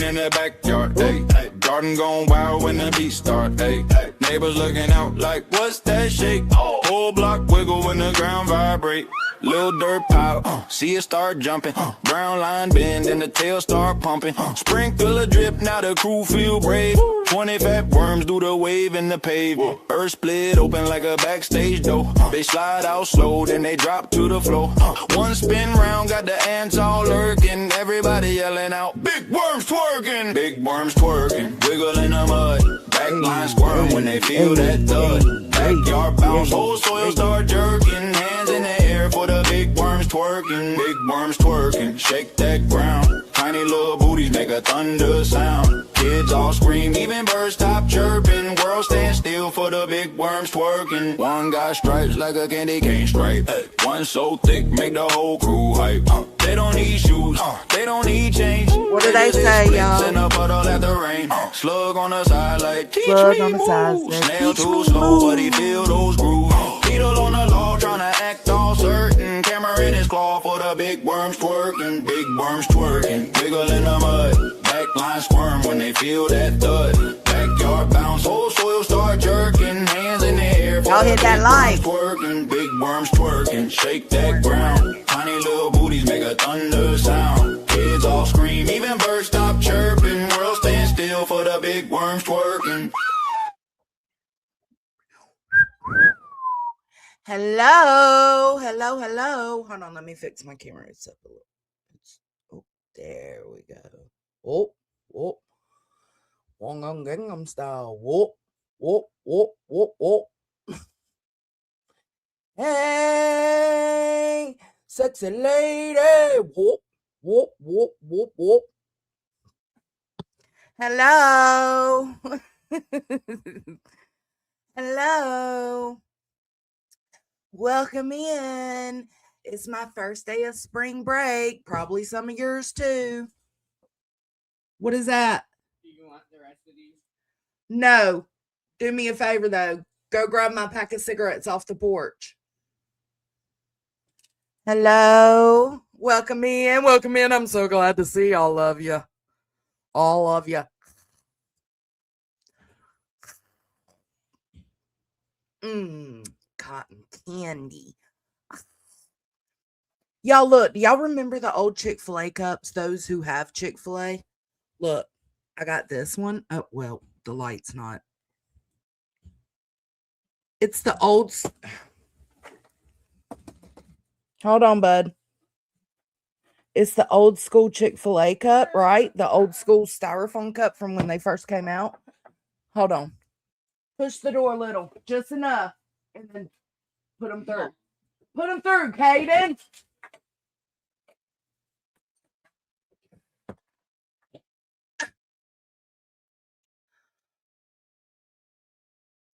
in the backyard, hey, hey. Garden gone wild when the beat start, hey, hey. Neighbors looking out like, what's that shake? Whole block wiggle when the ground vibrate. Little dirt pile, see it start jumping. Brown line bend and the tail start pumping. Sprinkle a drip, now the crew feel brave. 20 fat worms do the wave in the pavement. Earth split open like a backstage door. They slide out slow, then they drop to the floor. One spin round, got the ants all lurking. Everybody yelling out, big worms twerking. Big worms twerking, wiggle in the mud. Backline squirm when they feel that thud. Backyard bounce, whole soil start jerking. Hands in the air for the big worms twerking. Big worms twerking, shake that ground. Tiny little booties make a thunder sound. Kids all scream, even birds stop chirping. World stand still for the big worms twerking. One got stripes like a candy cane stripe. One so thick, make the whole crew hype. They don't need shoes, they don't need change. What did they say, y'all? In a puddle at the rain. Slug on the side like, teach Slug me on the side, move. said, Snail teach too me slow, move. but he feel those grooves. Needle on the log, tryna act all certain. Camera in his claw for the big worms twerking. Big worms twerking, wiggle in the mud. Backline squirm when they feel that thud. Backyard bounce, whole soil start jerking. Hands in the air for Y'all the hit that big like. worms twerking. Big worms twerking, shake that ground. Tiny little booties make a thunder sound. Kids all scream, even birds stop chirping. World stand still for the big worms twerking. Hello, hello, hello. Hold on, let me fix my camera. It's up a little. Oh, there we go. Oh, oh. Gangnam style. Whoop, whoop, whoop, whoop, whoop. Hey, sexy lady. Whoop, whoop, whoop, whoop, whoop. Hello. Hello. Welcome in. It's my first day of spring break. Probably some of yours too. What is that? Do you want the rest of these? No. Do me a favor though. Go grab my pack of cigarettes off the porch. Hello. Welcome in. Welcome in. I'm so glad to see all of you. All of you. Cotton candy. Y'all look, do y'all remember the old Chick-fil-A cups? Those who have Chick-fil-A? Look, I got this one. Oh, well, the light's not. It's the old. Hold on, bud. It's the old school Chick-fil-A cup, right? The old school styrofoam cup from when they first came out. Hold on. Push the door a little, just enough. And then put them through. Put them through, Kaden.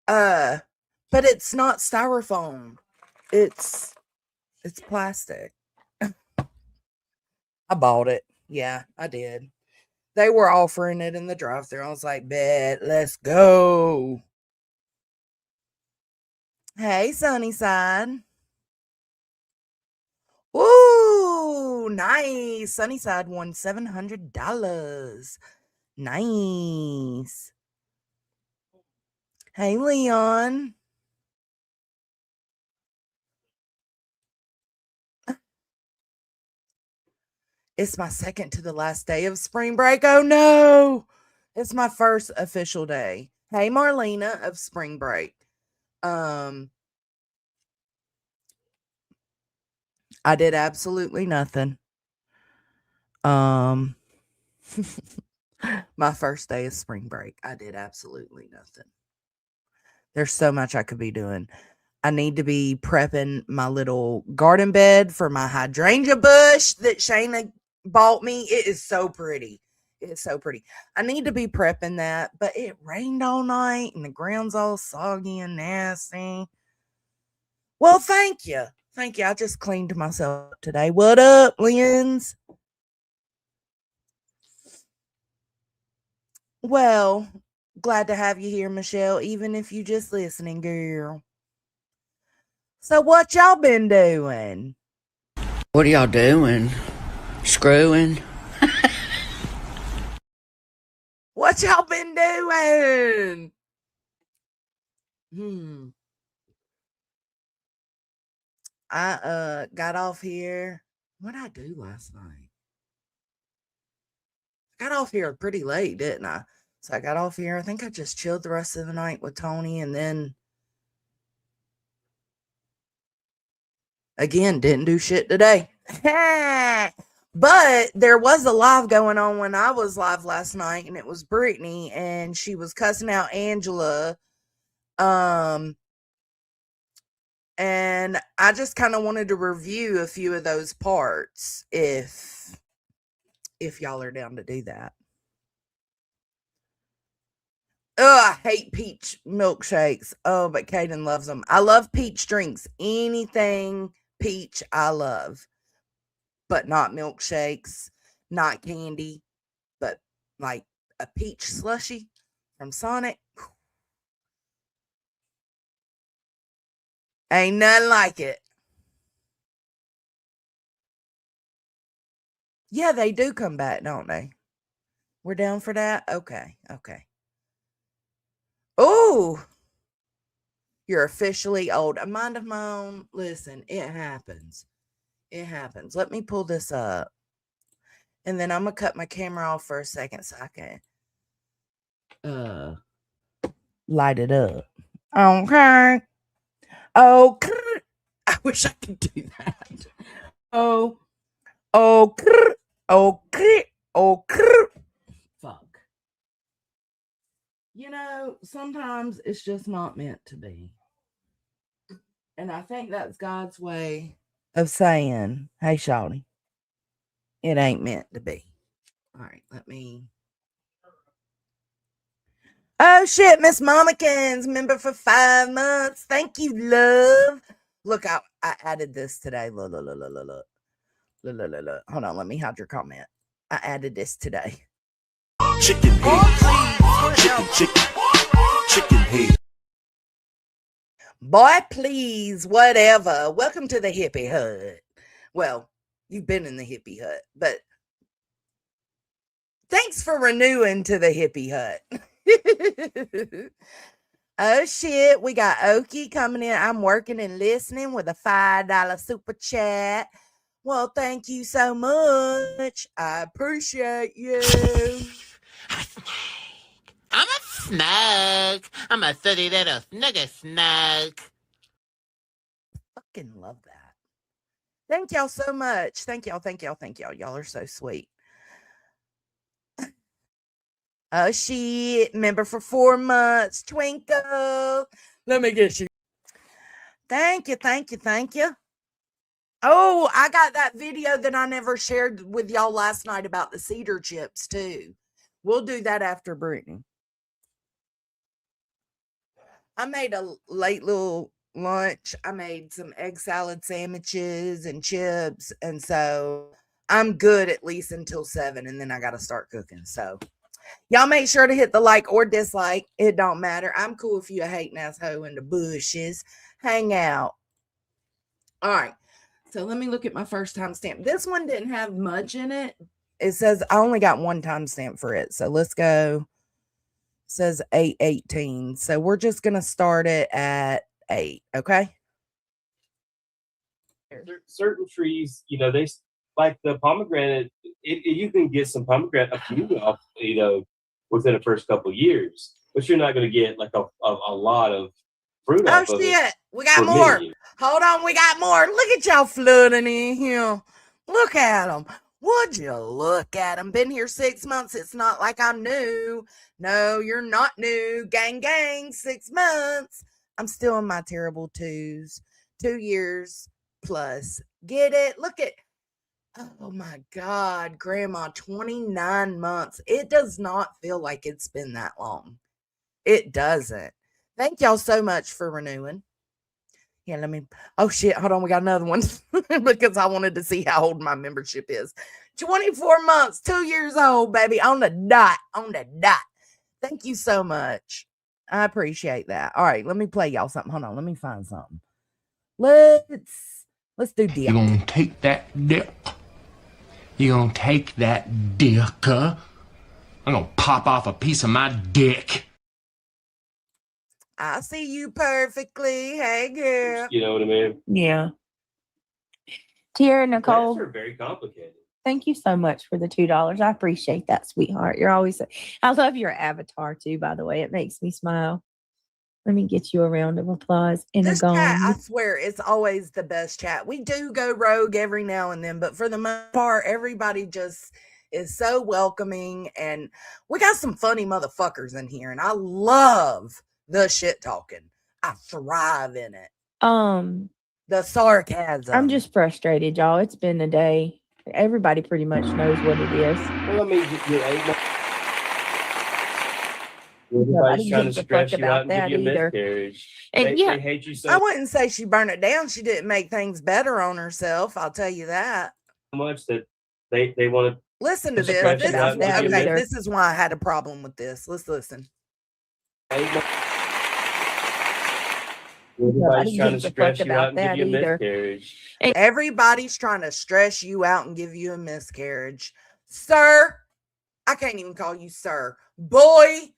But it's not styrofoam. It's plastic. I bought it. Yeah, I did. They were offering it in the drive-thru. I was like, bet, let's go. Hey, Sunnyside. Ooh, nice. Sunnyside won $700. Nice. Hey, Leon. It's my second to the last day of spring break. Oh, no. It's my first official day. Hey, Marlena of spring break. I did absolutely nothing. My first day of spring break. I did absolutely nothing. There's so much I could be doing. I need to be prepping my little garden bed for my hydrangea bush that Shayna bought me. It is so pretty. It's so pretty. I need to be prepping that, but it rained all night and the ground's all soggy and nasty. Well, thank you. Thank you. I just cleaned myself today. What up, Lens? Well, glad to have you here, Michelle, even if you just listening, girl. So what y'all been doing? What are y'all doing? Screwing? What y'all been doing? I got off here. What did I do last night? I got off here pretty late, didn't I? So I got off here. I think I just chilled the rest of the night with Tony, and then again, didn't do shit today. But there was a live going on when I was live last night, and it was Brittany, and she was cussing out Angela. And I just kind of wanted to review a few of those parts if y'all are down to do that. I hate peach milkshakes. Oh, but Kaden loves them. I love peach drinks. Anything peach, I love. But not milkshakes, not candy, but like a peach slushie from Sonic. Ain't nothing like it. Yeah, they do come back, don't they? We're down for that? Okay. Oh, you're officially old. A mind of my own. Listen, it happens. Let me pull this up. And then I'm going to cut my camera off for a second so I can light it up. Okay. I wish I could do that. Fuck. You know, sometimes it's just not meant to be. And I think that's God's way of saying, hey, shawty, it ain't meant to be. All right, let me. Oh, shit, Miss Momikins, member for 5 months. Thank you, love. Look, I added this today. Look. Hold on, let me hide your comment. I added this today. Chicken head. Chicken head. Boy, please, whatever. Welcome to the hippie hut. Well, you've been in the hippie hut, but thanks for renewing to the hippie hut. Oh, shit. We got Okie coming in. I'm working and listening with a $5 super chat. Well, thank you so much. I appreciate you. I'm a snug. I'm a silly little snug. Fucking love that. Thank y'all so much. Thank y'all. Y'all are so sweet. Oh, shit. Member for 4 months. Twinkle. Let me get you. Thank you. Oh, I got that video that I never shared with y'all last night about the cedar chips, too. We'll do that after Brittany. I made a late little lunch. I made some egg salad sandwiches and chips. And so I'm good at least until 7. And then I got to start cooking. So y'all make sure to hit the like or dislike. It don't matter. I'm cool if you a hating ass hoe in the bushes. Hang out. All right. So let me look at my first timestamp. This one didn't have much in it. It says I only got 1 timestamp for it. So let's go. It says 8:18. So we're just going to start it at 8. Okay. Certain trees, you know, they like the pomegranate. You can get some pomegranate, a few, you know, within the first couple of years, but you're not going to get like a lot of fruit. Oh shit, we got more. Hold on, we got more. Look at y'all flooding in here. Look at them. Would you look at them? Been here 6 months. It's not like I'm new. No, you're not new. Gang, 6 months. I'm still in my terrible 2s. 2 years plus. Get it? Look at. Oh my God, Grandma, 29 months. It does not feel like it's been that long. It doesn't. Thank y'all so much for renewing. Yeah, let me. Oh shit, hold on. We got another one because I wanted to see how old my membership is. 24 months, 2 years old, baby. On the dot. Thank you so much. I appreciate that. All right, let me play y'all something. Hold on, let me find something. Let's do deal. You're gonna take that dick. You're gonna take that dick, I'm gonna pop off a piece of my dick. I see you perfectly. Hey, girl. You know what I mean? Yeah. Tara Plants Nicole, are very complicated. thank you so much for the $2. I appreciate that, sweetheart. You're always, I love your avatar too, by the way. It makes me smile. Let me get you a round of applause and This a chat, I gong. swear, it's always the best chat. We do go rogue every now and then, but for the most part, everybody just is so welcoming, and we got some funny motherfuckers in here, and I love the shit talking. I thrive in it. The sarcasm. I'm just frustrated, y'all. It's been a day. Everybody pretty much knows what it is. Well, I mean, Nobody everybody's trying to gives a stress fuck you out about and give you that a either. miscarriage. And They yeah, hate you so I wouldn't say she burned it down. She didn't make things better on herself. I'll tell you that. much that they want to. Listen to Just this. scratch This it out is and give you a okay. minute. This is why I had a problem with this. Let's listen. Everybody's trying to gives a stress fuck you out about and give you a that either. miscarriage. Everybody's trying to stress you out and give you a miscarriage. Sir, I can't even call you sir. Boy,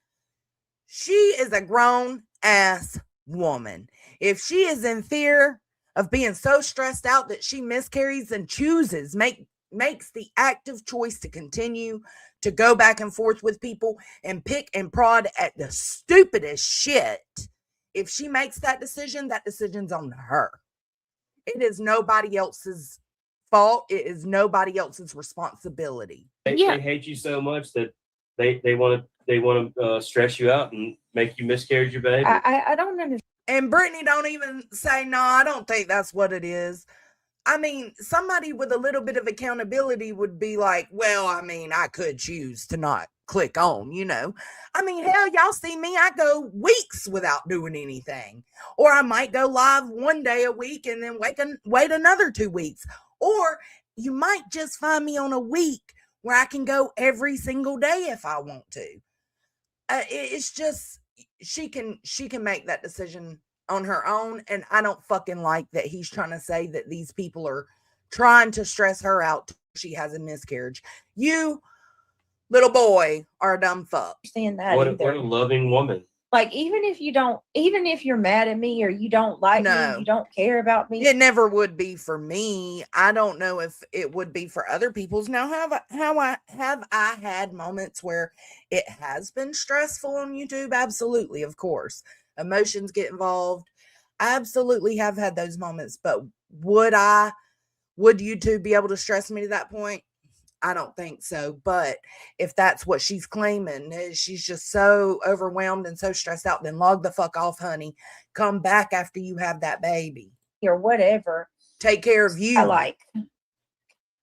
she is a grown ass woman. If she is in fear of being so stressed out that she miscarries and chooses, makes the active choice to continue to go back and forth with people and pick and prod at the stupidest shit, if she makes that decision's on her. It is nobody else's fault. It is nobody else's responsibility. They hate you so much that they want to stress you out and make you miscarriage your baby. I don't understand. And Brittany don't even say, no, I don't think that's what it is. I mean, somebody with a little bit of accountability would be like, well, I mean, I could choose to not click on, you know. I mean, hell, y'all see me, I go weeks without doing anything. Or I might go live one day a week and then wait another 2 weeks. Or you might just find me on a week where I can go every single day if I want to. It's just, she can make that decision on her own, and I don't fucking like that he's trying to say that these people are trying to stress her out till she has a miscarriage. You, little boy, are a dumb fuck. That what either. a loving woman. Like, even if you're mad at me or you don't like me, you don't care about me. It never would be for me. I don't know if it would be for other people's. Now, have I had moments where it has been stressful on YouTube? Absolutely, of course. Emotions get involved. I absolutely have had those moments, but would YouTube be able to stress me to that point? I don't think so. But if that's what she's claiming, she's just so overwhelmed and so stressed out, then log the fuck off, honey. Come back after you have that baby. Or whatever. Take care of you. I like,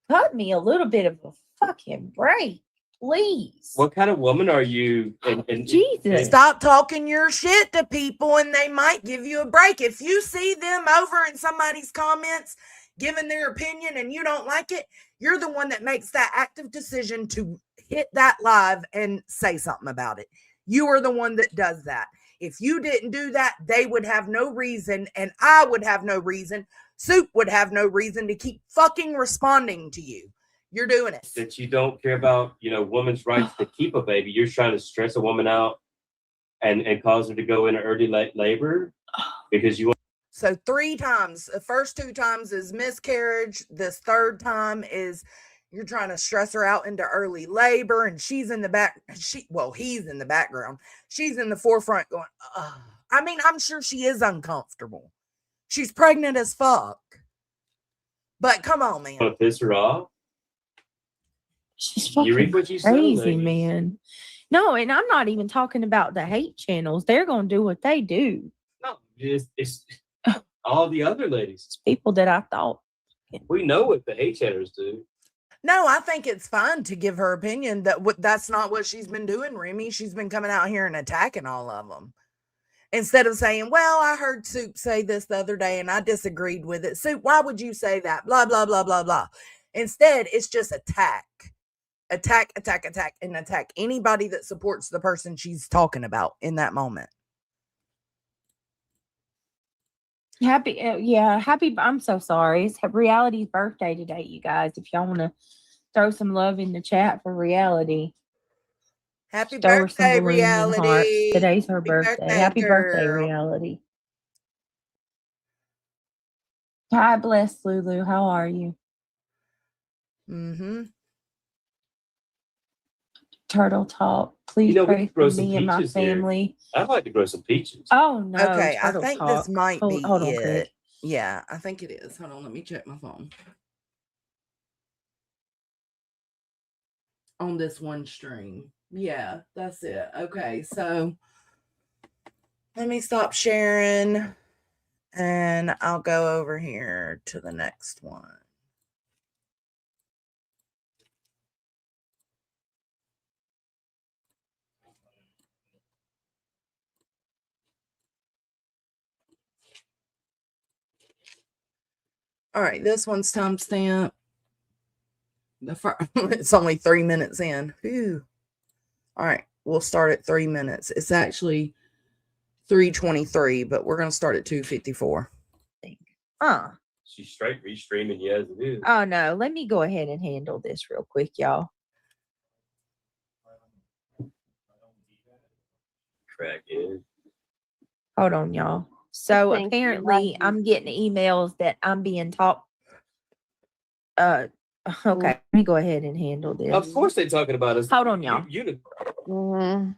cut me a little bit of a fucking break, please. What kind of woman are you? And Jesus. Stop talking your shit to people and they might give you a break. If you see them over in somebody's comments giving their opinion and you don't like it, you're the one that makes that active decision to hit that live and say something about it. You are the one that does that. If you didn't do that, they would have no reason, and I would have no reason. Soup would have no reason to keep fucking responding to you. You're doing it. That you don't care about, women's rights to keep a baby. You're trying to stress a woman out and cause her to go into early labor because you want. So 3 times. The first 2 times is miscarriage. This third time is you're trying to stress her out into early labor, and she's in the back. He's in the background. She's in the forefront going, ugh. I mean, I'm sure she is uncomfortable. She's pregnant as fuck. But come on, man. Want to piss her off? She's fucking You reap what you sow, crazy, ladies. man. No, and I'm not even talking about the hate channels. They're going to do what they do. No, it's all the other ladies. It's people that I thought. We know what the hate channels do. No, I think it's fine to give her opinion. That's not what she's been doing, Remy. She's been coming out here and attacking all of them. Instead of saying, well, I heard Soup say this the other day and I disagreed with it. Soup, why would you say that? Blah, blah, blah, blah, blah. Instead, it's just attack, and attack anybody that supports the person she's talking about in that moment. Happy. I'm so sorry. It's Reality's birthday today, you guys. If y'all want to throw some love in the chat for Reality. Happy Stir some birthday, balloons and hearts. reality. Today's her Happy birthday. Happy birthday, girl. reality. God bless Lulu. How are you? Mm-hmm. Turtle Talk. Please You know, we pray could grow for some me and my peaches here. family. I'd like to grow some peaches. Oh no. Okay, I Turtle think Talk. this might be hold on, it. Craig. Yeah, I think it is. Hold on, let me check my phone. On this one stream. Yeah, that's it. Okay, so let me stop sharing and I'll go over here to the next one. All right, this one's timestamp. It's only 3 minutes in. Whew. All right, we'll start at 3 minutes. It's actually 3:23, but we're going to start at 2:54. She's straight restreaming you as it is. Oh no, let me go ahead and handle this real quick, y'all. Crack it. Hold on, y'all. So Thank you, apparently right. I'm getting emails that I'm being taught. Okay, let me go ahead and handle this. Of course they're talking about us. Hold on, y'all. Mhm.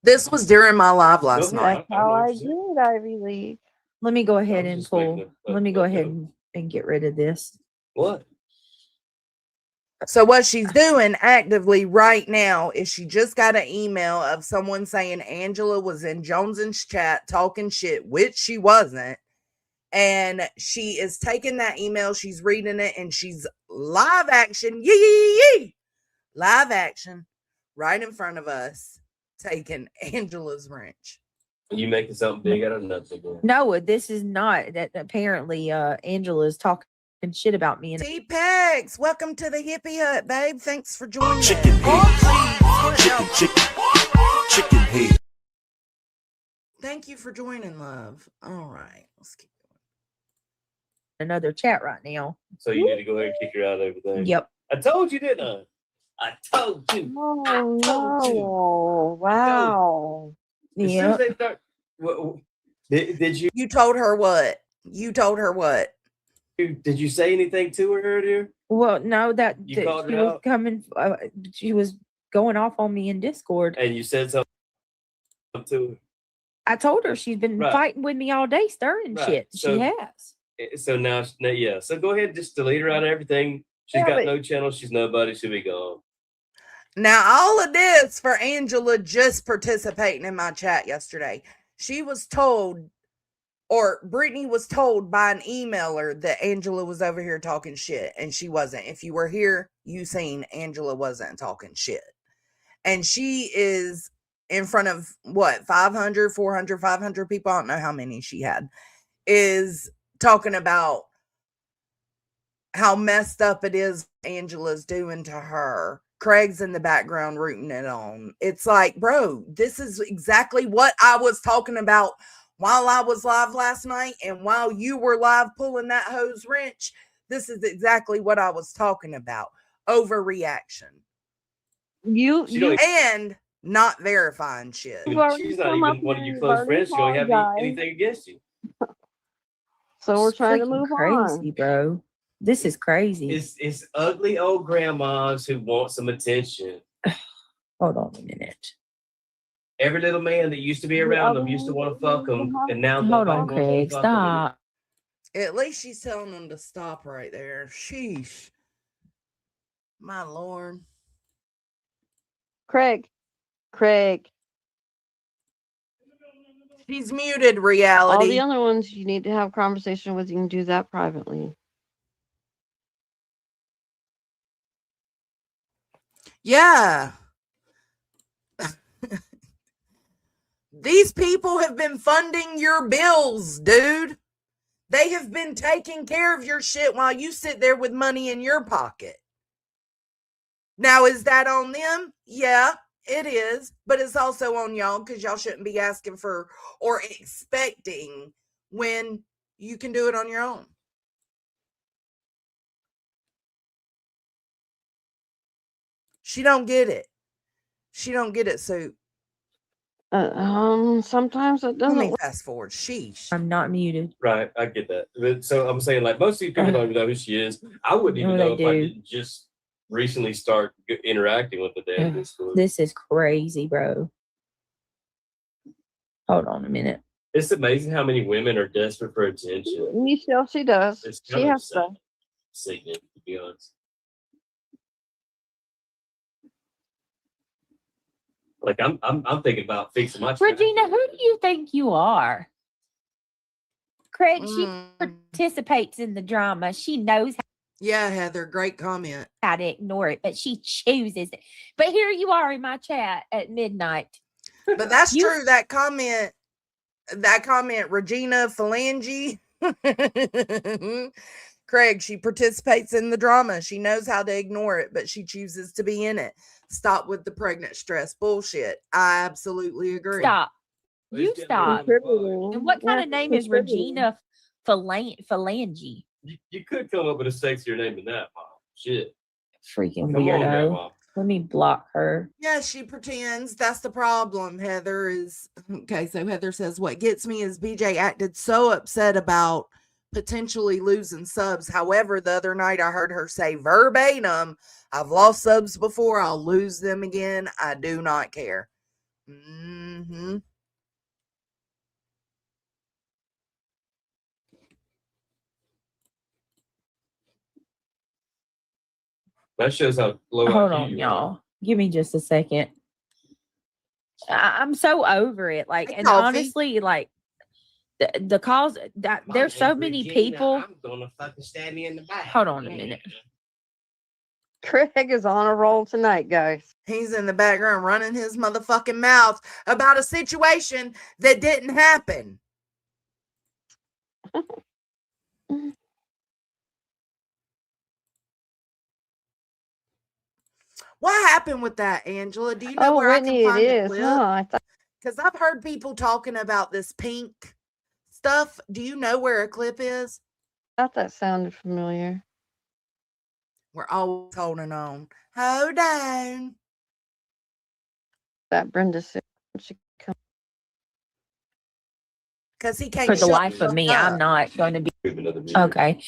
This was during my live last No, night. That's how I did Ivy League. Let me go ahead was and just making pull. a- Let me go a ahead joke. and get rid of this. What? So what she's doing actively right now is she just got an email of someone saying Angela was in Jones's chat talking shit, which she wasn't. And she is taking that email, she's reading it, and she's live action, yee, live action, right in front of us, taking Angela's wrench. You making something big out of nothing. Girl. No, this is not. That apparently Angela's talking shit about me. And T-Pegs, welcome to the Hippie Hut, babe. Thanks for joining Chicken us. head. Chicken head. Thank you for joining, love. All right, let's keep another chat right now. So you need to go ahead and kick her out of everything. Yep. I told you, didn't I? I told you. Oh told you. no! Wow. As soon Yeah. as they start, did you You told her what? You told her what? did you say anything to her earlier? Well, no, that You called she her was out? coming. She was going off on me in Discord. And you said something to her. I told her she's been Right. fighting with me all day, stirring Right. shit. So- she has. So now, yeah. So go ahead, just delete her out of everything. She's Yeah, got but- no channel. She's nobody. She'll be gone. Now, all of this for Angela just participating in my chat yesterday. She was told, or Brittany was told by an emailer that Angela was over here talking shit, and she wasn't. If you were here, you seen Angela wasn't talking shit. And she is in front of what, 500, 400, 500 people, I don't know how many she had, is talking about how messed up it is Angela's doing to her. Craig's in the background rooting it on. It's like, bro, this is exactly what I was talking about while I was live last night, and while you were live pulling that hose wrench. This is exactly what I was talking about. Overreaction. And not verifying shit. You've already She's not come up even one of here, your you've close already friends. She don't have apologized. anything against you. So we're It's trying to freaking move crazy, on. bro. This is crazy. It's ugly old grandmas who want some attention. Hold on a minute. Every little man that used to be around them used to want to fuck them, and now Hold nobody on, wants to Craig. fuck 'em. Stop. At least she's telling them to stop right there. Sheesh. My Lord. Craig. She's muted, reality. All the other ones you need to have a conversation with, you can do that privately. Yeah. These people have been funding your bills, dude. They have been taking care of your shit while you sit there with money in your pocket. Now, is that on them? Yeah, it is. But it's also on y'all, because y'all shouldn't be asking for or expecting when you can do it on your own. She don't get it. She don't get it, so Sometimes it let doesn't. me fast forward. Sheesh. I'm not muted. Right, I get that. But so I'm saying, like, most of these people don't even know who she is. I wouldn't even No, know they if I do. didn't just recently start interacting with the damn Discord. This is crazy, bro. Hold on a minute. It's amazing how many women are desperate for attention. Michelle, she does. It's She kind of has to. sickening, to be honest. Like I'm thinking about fixing my Regina, who do you think you are? Craig, she participates in the drama. She knows Yeah, Heather, great comment. how to ignore it, but she chooses it. But here you are in my chat at midnight. But that's true. That comment, Regina Phalange. Craig, she participates in the drama. She knows how to ignore it, but she chooses to be in it. Stop with the pregnant stress bullshit. I absolutely agree. Stop. You stop. And what kind of name is Regina Phalange? You could come up with a sexier name than that, Mom. Shit. Freaking Come on, weirdo. Grandma. Let me block her. Yeah, she pretends. That's the problem. Heather is okay. So Heather says, what gets me is BJ acted so upset about potentially losing subs. However, the other night I heard her say verbatim, I've lost subs before, I'll lose them again. I do not care. Mm-hmm. That shows how low Hold IQ on, you y'all. are. Give me just a second. I'm so over it. Like, and Coffee. honestly, like the cause that there's so many people. I'm gonna fucking stab me in the back. Hold on a minute. Craig is on a roll tonight, guys. He's in the background running his motherfucking mouth about a situation that didn't happen. What happened with that, Angela? Do you know where Whitney, I can find it the is. clip? Huh? I thought Because I've heard people talking about this pink stuff. Do you know where a clip is? that sounded familiar. We're always holding on. Hold on. That Brenda said she come. Because he can't For the shut life of me, I'm up. not going to be okay.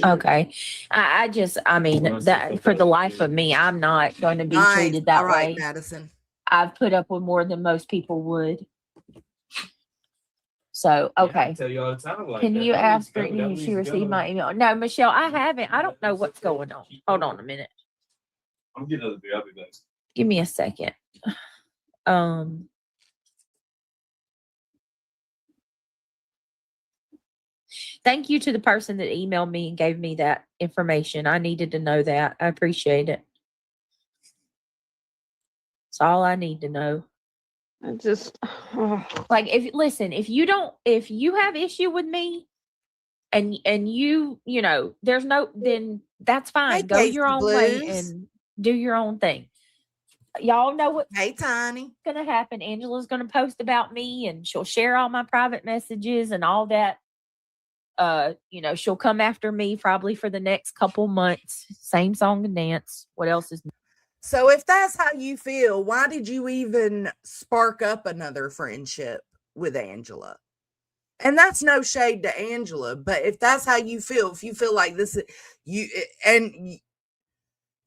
Okay. I mean, that for the life of me, I'm not going to be Nice. treated that All right, way. Madison. I've put up with more than most people would. So, Yeah, I okay. tell you all the time, like, Can that you means ask go, Brittany that if she means received go. my email? No, Michelle, I haven't. I don't know what's going on. Hold on a minute. I'm getting another beer. I'll be back. Give me a second. Thank you to the person that emailed me and gave me that information. I needed to know that. I appreciate it. That's all I need to know. I just Like, if you have issue with me and you know, there's no, then that's fine. Hey, Go Casey your own way Blues. and do your own thing. Y'all know what's Hey, Tiny. gonna happen. Angela's gonna post about me and she'll share all my private messages and all that. She'll come after me probably for the next couple months. Same song and dance. What else is So if that's how you feel, why did you even spark up another friendship with Angela? And that's no shade to Angela, but if that's how you feel, if you feel like this is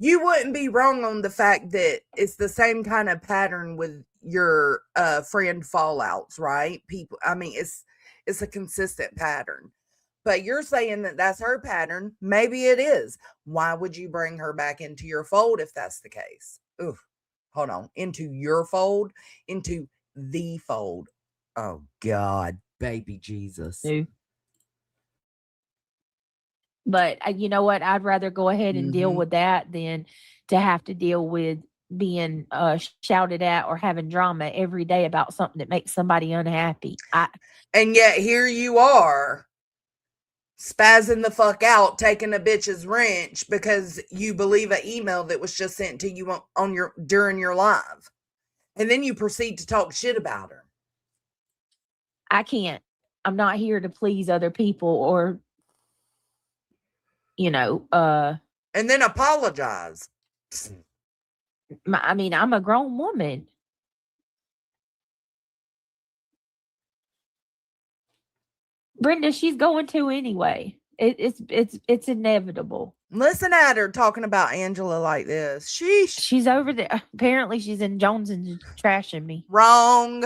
you wouldn't be wrong on the fact that it's the same kind of pattern with your friend fallouts, right? People, I mean, it's a consistent pattern. But you're saying that that's her pattern. Maybe it is. Why would you bring her back into your fold if that's the case? Ooh, hold on. Into your fold? Into the fold. Oh, God, baby Jesus. new? But you know what? I'd rather go ahead and deal with that than to have to deal with being shouted at or having drama every day about something that makes somebody unhappy. And yet here you are spazzing the fuck out, taking a bitch's wrench because you believe an email that was just sent to you during your live. And then you proceed to talk shit about her. I can't. I'm not here to please other people or and then apologize. I mean, I'm a grown woman. Brenda, she's going to anyway. It's inevitable. Listen at her talking about Angela like this. Sheesh. She's over there. Apparently, she's in Jones and trashing me, Wrong.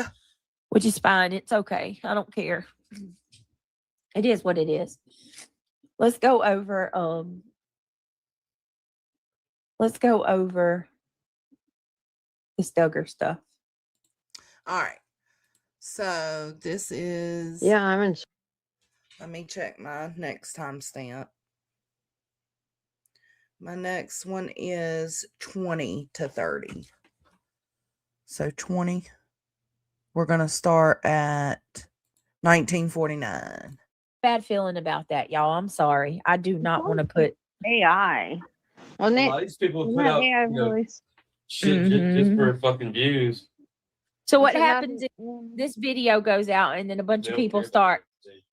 which is fine. It's okay. I don't care. It is what it is. Let's go over. Let's go over this Duggar stuff. All right. So this is. Yeah, I'm in. Let me check my next timestamp. My next one is 20 to 30. So 20. We're going to start at 1949. Bad feeling about that, y'all. I'm sorry. I do not want to put AI. A lot of these people put out AI voice. shit just for fucking views. So what What's happens if happening? this video goes out and then a bunch They of don't people care. start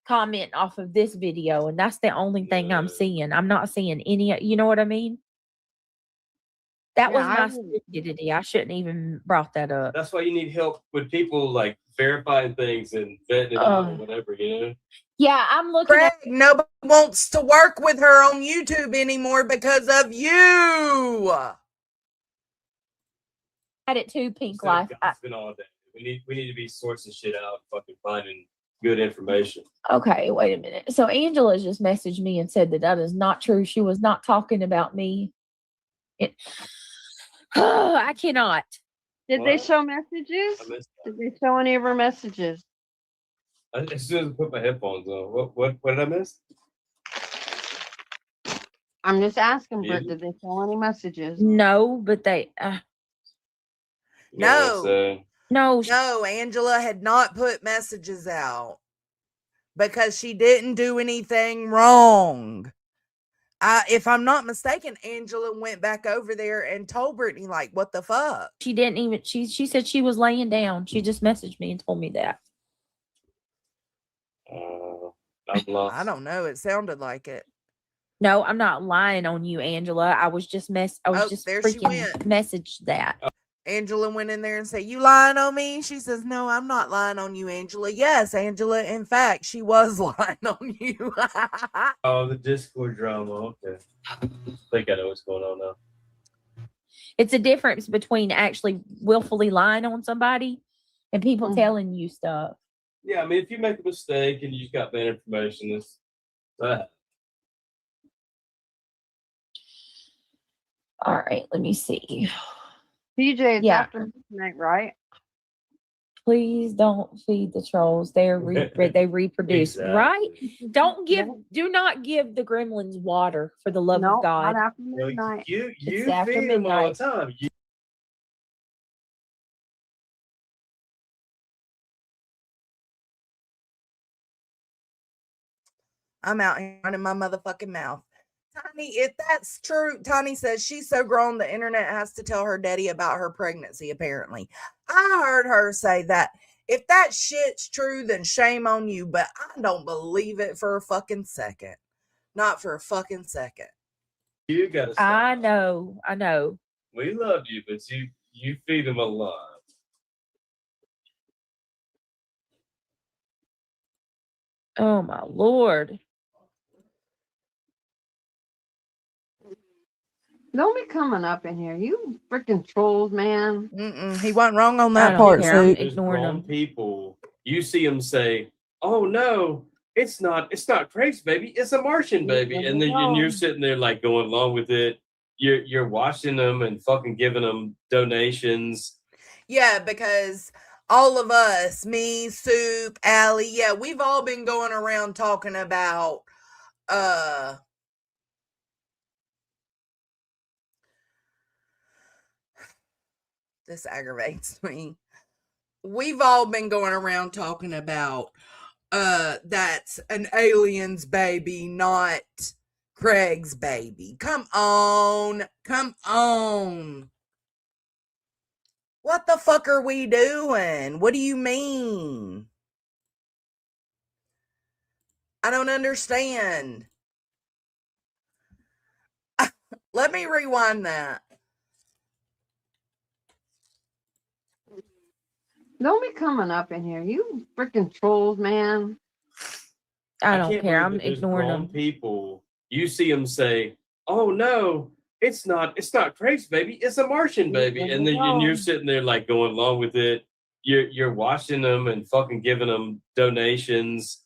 commenting off of this video, and that's the only thing I'm Yeah. seeing. I'm not seeing any, you know what I mean? That was Yeah, I my wouldn't- stupidity. I shouldn't even brought that up. That's why you need help with people like verifying things and vetting it out or Oh. whatever, you know? Yeah, I'm looking Craig, at nobody wants to work with her on YouTube anymore because of you. it too, Pink Instead Life. of gossiping all day. We need to be sourcing shit out, fucking finding good information. Okay, wait a minute. So Angela just messaged me and said that is not true. She was not talking about me. I cannot. Did they What? show messages? I missed Did they show any of her messages? that. As soon as I put my headphones on, what did I miss? I'm just asking, Britt, Yeah. did they show any messages? No, but they You know what I'm No. saying? No, Angela had not put messages out because she didn't do anything wrong. If I'm not mistaken, Angela went back over there and told Brittany, like, what the fuck? she didn't even she said she was laying down. She just messaged me and told me that. I'm lost. I don't know. It sounded like it. No, I'm not lying on you, Angela. I was just Oh, just there she freaking went. messaged that. Angela went in there and said, you lying on me? She says, no, I'm not lying on you, Angela. Yes, Angela. In fact, she was lying on you. Oh, the Discord drama. Okay. I think I know what's going on now. It's a difference between actually willfully lying on somebody and people Mhm. telling you stuff. Yeah, I mean, if you make a mistake and you got bad information, it's that. All right, let me see. PJ, it's Yeah. after midnight, right? Please don't feed the trolls. They reproduce, right? Do not give the gremlins water for the love No, of God. not after Well, midnight. you It's after feed them all the midnight. time. I'm out here running my motherfucking mouth. Tiny, if that's true, Tiny says she's so grown the internet has to tell her daddy about her pregnancy, apparently. I heard her say that. If that shit's true, then shame on you, but I don't believe it for a fucking second. Not for a fucking second. You gotta stop. I know. We love you, but you feed them a lot. Oh my Lord. Don't be coming up in here. You freaking trolls, man. He wasn't wrong on I that don't part, care. I'm Sue. There's ignoring grown them. people. You see them say, "Oh no, it's not Craig's baby. It's a Martian baby," and then you're sitting there like going along with it. You're watching them and fucking giving them donations. Yeah, because all of us, me, Soup, Allie, yeah, we've all been going around talking about this aggravates me. We've all been going around talking about that's an alien's baby, not Craig's baby. Come on. What the fuck are we doing? What do you mean? I don't understand. Let me rewind that. Don't be coming up in here. You freaking trolls, man. I don't can't care. believe I'm that there's ignoring grown them. people. You see them say, "Oh no, it's not Craig's baby. It's a Martian baby," and then you're sitting there like going along with it. You're watching them and fucking giving them donations.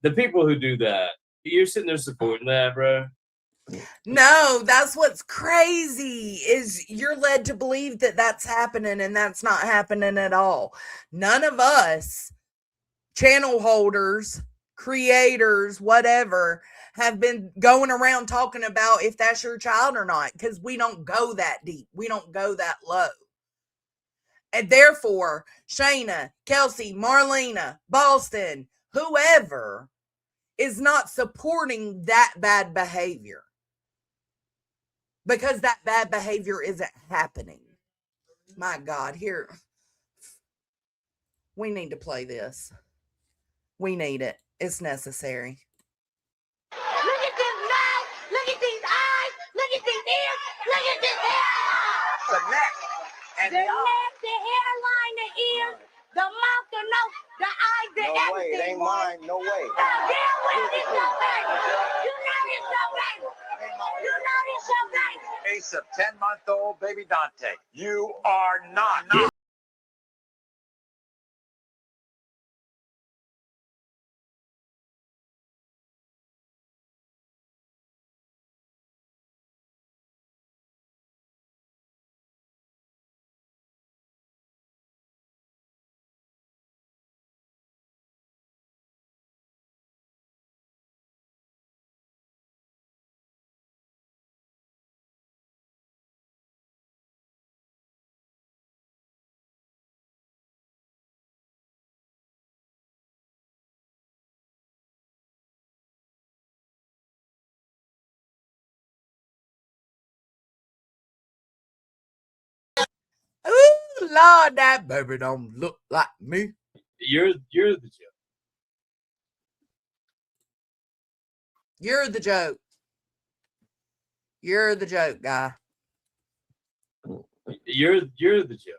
The people who do that, you're sitting there supporting that, bro. No, that's what's crazy is you're led to believe that that's happening and that's not happening at all. None of us channel holders, creators, whatever, have been going around talking about if that's your child or not because we don't go that deep. We don't go that low. And therefore, Shayna, Kelsey, Marlena, Boston, whoever is not supporting that bad behavior. Because that bad behavior isn't happening. My God, here. We need to play this. We need it. It's necessary. Look at this mouth. Look at these eyes. Look at these ears. Look at this hair. The neck. And the neck, the hairline, the ears, the mouth, the nose, the eyes, the everything. No way. It ain't mine. No way. Yeah, well, it's your baby. You know it's your baby. You know it's your baby. Case of 10-month-old baby Dante. You are not. Ooh, Lord, that baby don't look like me. You're the joke. You're the joke. You're the joke, guy. You're the joke.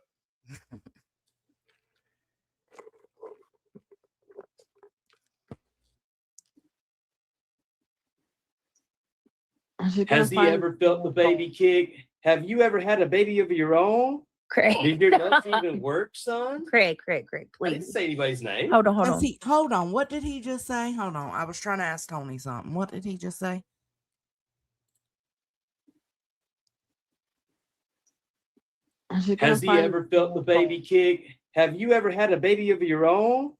Has he ever felt the baby kick? Have you ever had a baby of your own? Craig. Did your nuts even work, son? Craig, I didn't please. say anybody's name. Hold on. Hold on. What did he just say? Hold on. I was trying to ask Tony something. What did he just say? Has he ever felt the baby kick? Have you ever had a baby of your own?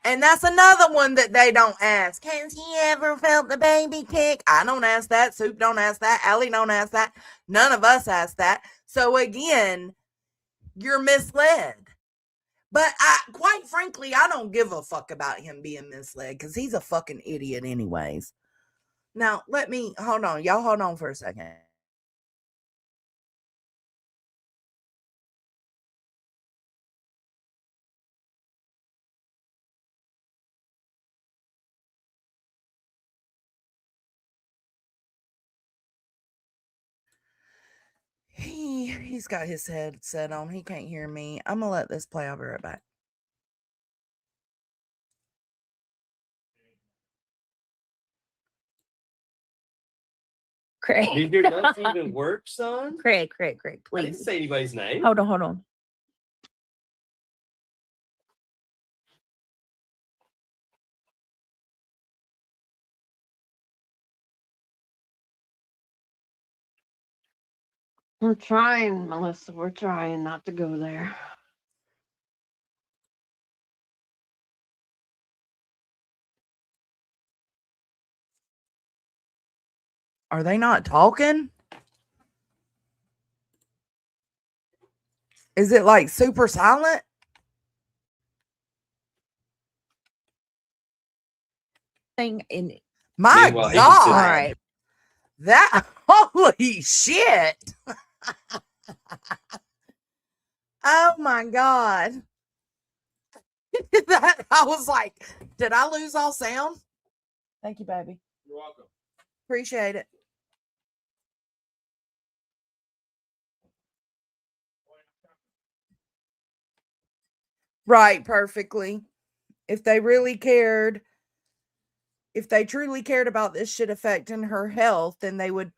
And that's another one that they don't ask. Has he ever felt the baby kick? I don't ask that. Soup don't ask that. Allie don't ask that. None of us ask that. So again, you're misled. But quite frankly, I don't give a fuck about him being misled because he's a fucking idiot anyways. Now, hold on. Y'all hold on for a second. He's got his headset on. He can't hear me. I'm gonna let this play. I'll be right back. Craig. Did your nuts even work, son? Craig, I didn't please. say anybody's name. Hold on. We're trying, Melissa. We're trying not to go there. Are they not talking? Is it like super silent? Thing in My Meanwhile, he God. just said- all right. That, holy shit. Oh my God. I was like, did I lose all sound? Thank you, baby. You're welcome. Appreciate it. Right, perfectly. If they really cared, if they truly cared about this shit affecting her health, then they would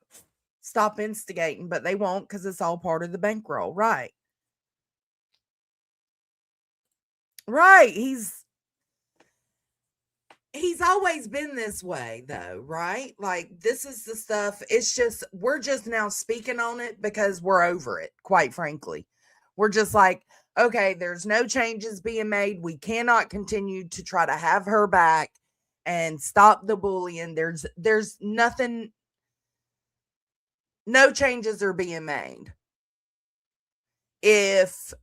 stop instigating, but they won't because it's all part of the bankroll. Right. Right. He's always been this way though, right? Like this is the stuff. It's just we're just now speaking on it because we're over it, quite frankly. We're just like, okay, there's no changes being made. We cannot continue to try to have her back and stop the bullying. There's nothing, no changes are being made. If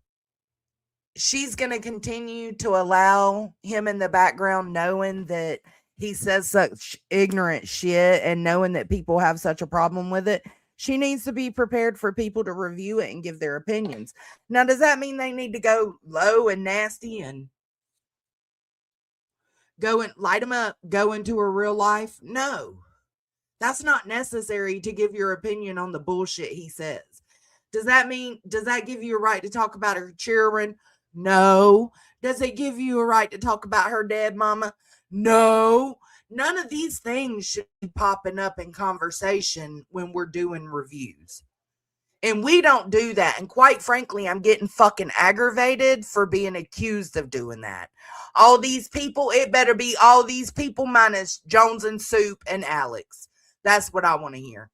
she's going to continue to allow him in the background, knowing that he says such ignorant shit and knowing that people have such a problem with it, she needs to be prepared for people to review it and give their opinions. Now, does that mean they need to go low and nasty and go and light them up, go into her real life? No, that's not necessary to give your opinion on the bullshit he says. Does that give you a right to talk about her children? No. Does it give you a right to talk about her dead mama? No. None of these things should be popping up in conversation when we're doing reviews. And we don't do that. And quite frankly, I'm getting fucking aggravated for being accused of doing that. All these people, it better be all these people minus Jones and Soup and Alex. That's what I want to hear.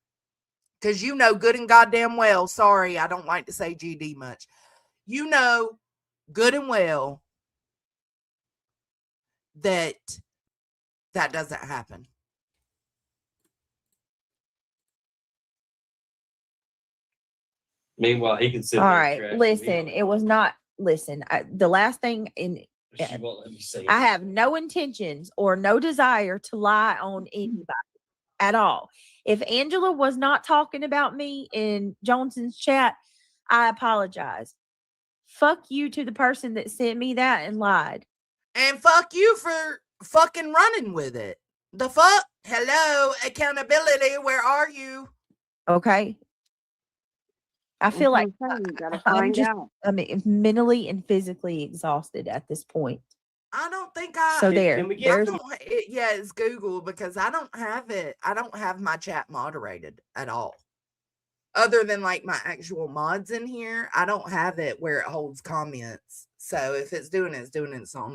Because you know good and goddamn well, sorry, I don't like to say GD much. You know good and well that doesn't happen. Meanwhile, he can sit All there and right, trash me listen, off. it was not, listen, the last thing She won't let me say I it. have no intentions or no desire to lie on anybody at all. If Angela was not talking about me in Johnson's chat, I apologize. Fuck you to the person that sent me that and lied. And fuck you for fucking running with it. The fuck? Hello, accountability, where are you? Okay. I feel like You gotta I'm find just, out. I mean, mentally and physically exhausted at this point. I don't think I. So Can we get there's Yeah, it's Google because I don't have it. I don't have my chat moderated at all. Other than like my actual mods in here, I don't have it where it holds comments. So if it's doing it, it's on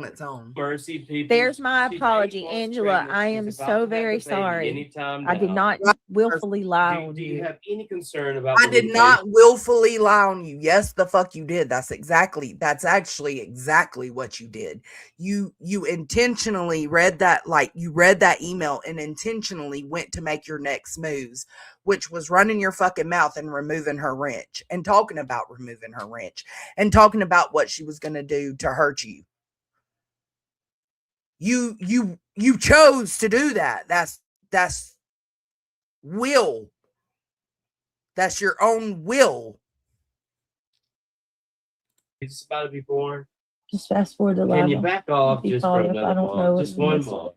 its own. Mercy, people. There's my She's apology, 8 months Angela. pregnant. I She's am about so to have very the baby sorry. anytime I did now. not willfully lie on Do you you. have any concern about I the did little not willfully lie on you. Yes, the fuck you did. That's actually exactly what you did. You intentionally read that, like you read that email and intentionally went to make your next moves, which was running your fucking mouth and removing her wrench and talking about removing her wrench and talking about what she was going to do to hurt you. You chose to do that. That's will. That's your own will. He's about to be born. Just fast forward the Can you back off just for another month? Just one month.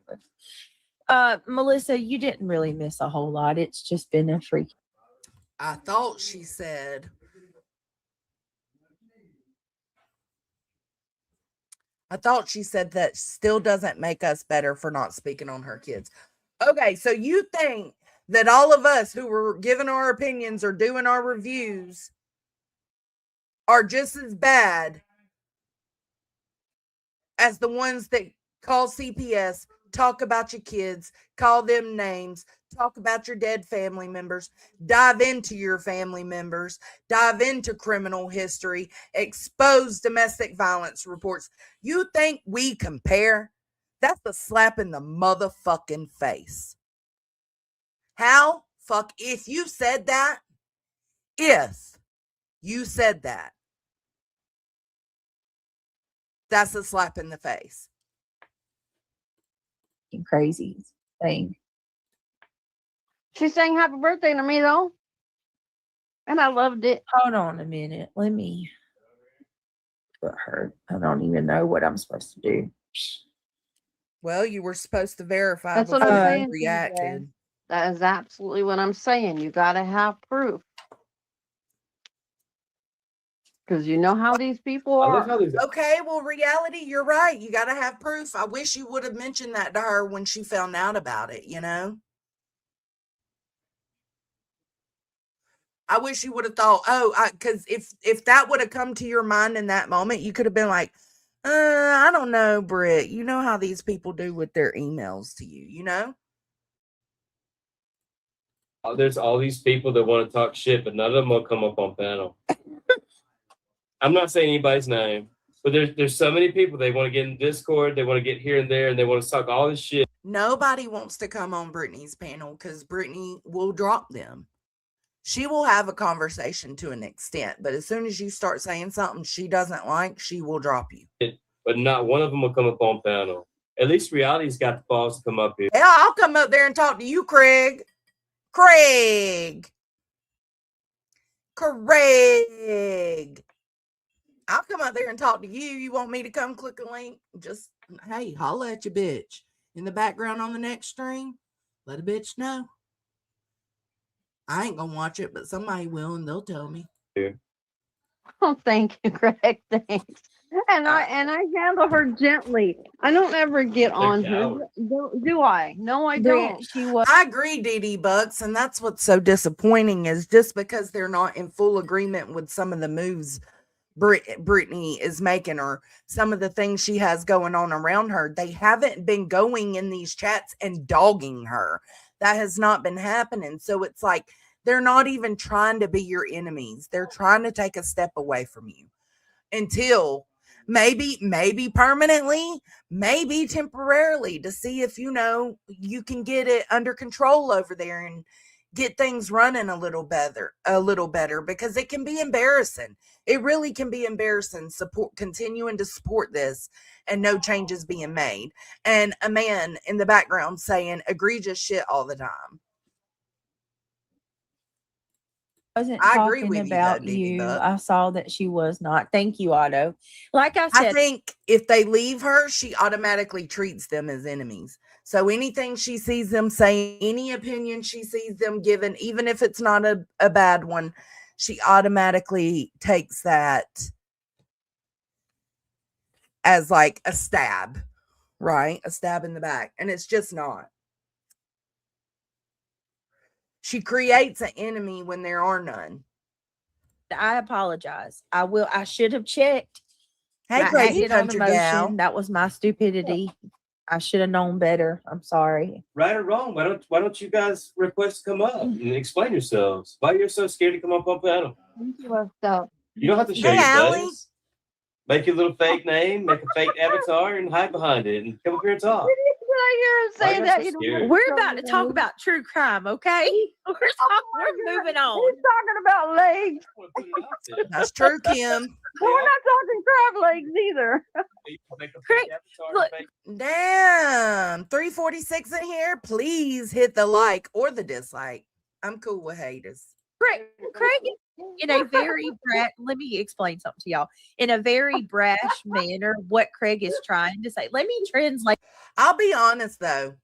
Melissa, you didn't really miss a whole lot. It's just been a freak. I thought she said that still doesn't make us better for not speaking on her kids. Okay, so you think that all of us who were giving our opinions or doing our reviews are just as bad as the ones that call CPS, talk about your kids, call them names, talk about your dead family members, dive into your family members, dive into criminal history, expose domestic violence reports. You think we compare? That's a slap in the motherfucking face. How? Fuck, if you said that, that's a slap in the face. Crazy thing. She sang happy birthday to me though. And I loved it. Hold on a minute. Let me put her. I don't even know what I'm supposed to do. Well, you were supposed to verify That's what before I'm you saying. reacted. That is absolutely what I'm saying. You gotta have proof. Because you know how these people I love are. how there's Okay, well, reality, you're right. You got to have proof. I wish you would have mentioned that to her when she found out about it, you know? I wish you would have thought, because if that would have come to your mind in that moment, you could have been like, I don't know, Britt. You know how these people do with their emails to you, you know? there's all these people that want to talk shit, but none of them will come up on panel. I'm not saying anybody's name, but there's so many people. They want to get in Discord, they want to get here and there, and they want to talk all this shit. Nobody wants to come on Brittany's panel because Brittany will drop them. She will have a conversation to an extent, but as soon as you start saying something she doesn't like, she will drop you. But not one of them will come up on panel. At least reality's got the balls to come up here. Yeah, I'll come up there and talk to you, Craig. Craig. I'll come up there and talk to you. You want me to come click a link? Just, hey, holla at your bitch. In the background on the next stream, let a bitch know. I ain't gonna watch it, but somebody will, and they'll tell me. Yeah. Oh, thank you, Greg. Thanks. And I handle her gently. I don't ever get on her. Do I? No, I don't. I agree, Dee Bucks, and that's what's so disappointing is just because they're not in full agreement with some of the moves Brittany is making or some of the things she has going on around her, they haven't been going in these chats and dogging her. That has not been happening. So it's like they're not even trying to be your enemies. They're trying to take a step away from you until maybe permanently, maybe temporarily, to see if you can get it under control over there and get things running a little better, because it can be embarrassing. It really can be embarrassing continuing to support this and no changes being made, and a man in the background saying egregious shit all the time. Wasn't I agree talking with about you. I saw that she was not. Thank you, Otto. Like I said, I think if they leave her, she automatically treats them as enemies. So anything she sees them say, any opinion she sees them giving, even if it's not a bad one, she automatically takes that as like a stab, right? A stab in the back. And it's just not. She creates an enemy when there are none. I apologize. I should have checked. Hey, I crazy acted on country gal. emotion. That was my stupidity. I should have known better. I'm sorry. Right or wrong, why don't you guys request to come up and explain yourselves? Why you're so scared to come up on panel? You don't have to show your buddies. Make your little fake name, make a fake avatar, and hide behind it, and come up here and talk. Say that. We're about to talk about true crime, okay? We're moving on. He's talking about legs. That's true, Kim. We're not talking crab legs either. Damn, 346 in here. Please hit the like or the dislike. I'm cool with haters. Craig, in a very let me explain something to y'all. In a very brash manner, what Craig is trying to say. Let me translate. I'll be honest though.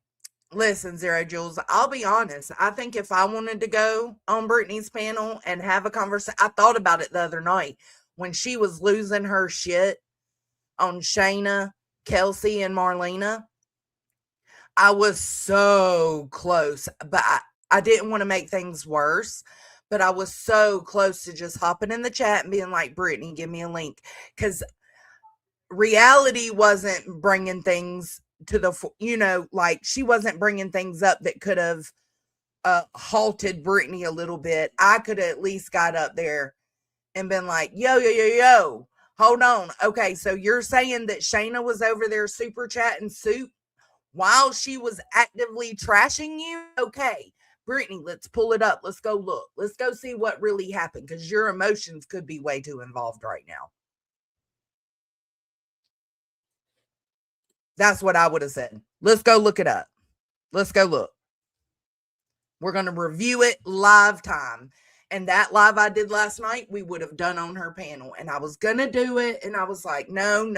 Listen, Zero Jules, I'll be honest. I think if I wanted to go on Brittany's panel and have a conversation, I thought about it the other night when she was losing her shit on Shayna, Kelsey, and Marlena. I was so close, but I didn't want to make things worse. But I was so close to just hopping in the chat and being like, Brittany, give me a link. Because reality wasn't bringing things to the, like she wasn't bringing things up that could have halted Brittany a little bit. I could have at least got up there and been like, yo, hold on. Okay, so you're saying that Shayna was over there super chatting soup while she was actively trashing you? Okay. Brittany, let's pull it up. Let's go look. Let's go see what really happened, because your emotions could be way too involved right now. That's what I would have said. Let's go look it up. Let's go look. We're going to review it live time. And that live I did last night, we would have done on her panel. And I was going to do it. And I was like, no.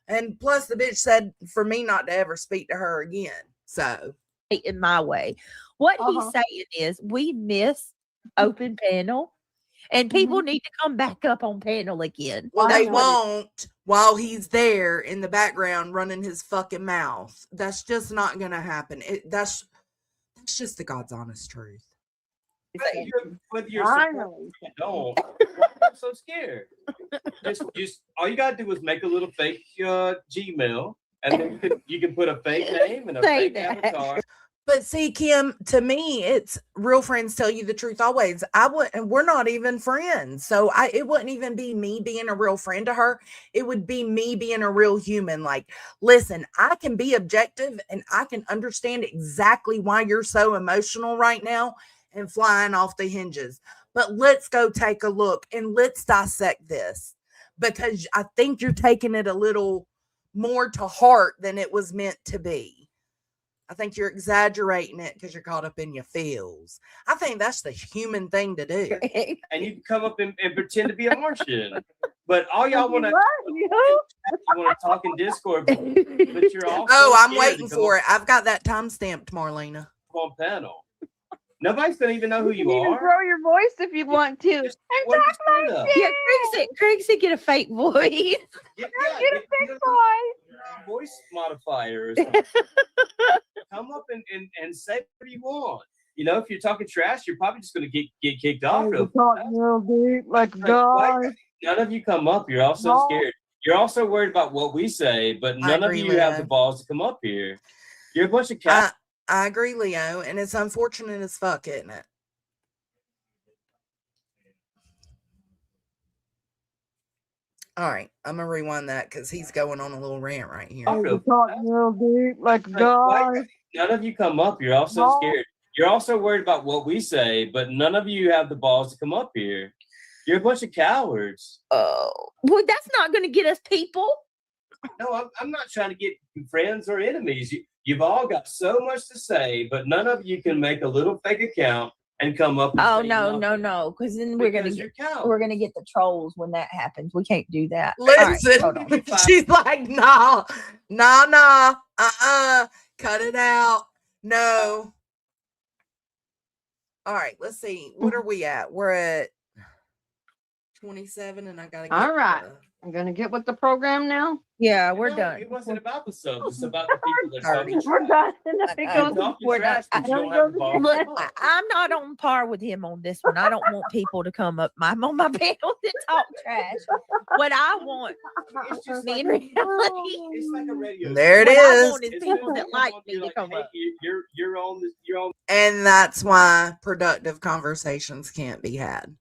And plus the bitch said for me not to ever speak to her again. So. In my way. What he's saying is we miss open panel And people need to come back up on panel again. Well, That's they what it- won't while he's there in the background running his fucking mouth. That's just not gonna happen. That's just the God's honest truth. Whether you're Finally. supportive or you don't, why are you so scared? Just all you gotta do is make a little fake Gmail, and then you can put a fake name and a Say fake that. avatar. But see, Kim, to me, it's real friends tell you the truth always. We're not even friends. So it wouldn't even be me being a real friend to her. It would be me being a real human. Like, listen, I can be objective and I can understand exactly why you're so emotional right now and flying off the hinges. But let's go take a look and let's dissect this, because I think you're taking it a little more to heart than it was meant to be. I think you're exaggerating it because you're caught up in your feels. I think that's the human thing to do. And you can come up and pretend to be a Martian. But all y'all want to talk in Discord, but you're all I'm waiting for it. I've got that time stamped, Marlena. On panel. Nobody's gonna even know who you can are. grow your voice if you want to. Yeah, Craig said get a fake voice. Get a fake voice. Voice modifier or something. Come up and say what you want. You know, if you're talking trash, you're probably just going to get kicked off. Real deep, like God. None of you come up. You're all so scared. You're also worried about what we say, but none of you have the balls to come up here. You're a bunch of cats. I agree, Leo, and it's unfortunate as fuck, isn't it? All right, I'm gonna rewind that because he's going on a little rant right here. Real deep, like God. None of you come up. You're all so scared. You're also worried about what we say, but none of you have the balls to come up here. You're a bunch of cowards. Oh, well, that's not going to get us people. No, I'm not trying to get friends or enemies. You've all got so much to say, but none of you can make a little fake account and come up. Oh no, because then we're gonna get the trolls when that happens. We can't do that. Listen, right, she's like, nah, cut it out. No. All right, let's see. What are we at? We're at 27, and I gotta get all right. I'm gonna get with the program now. Yeah, we're done. It wasn't about the subs. It's about the people that talking. We're done. We're done. Look, I'm not on par with him on this one. I don't want people to come up. I'm on my panel to talk trash. What I want, me and reality. It's like a radio. There it what is. I want is people that like me to come up. You're on this. You're on. And that's why productive conversations can't be had.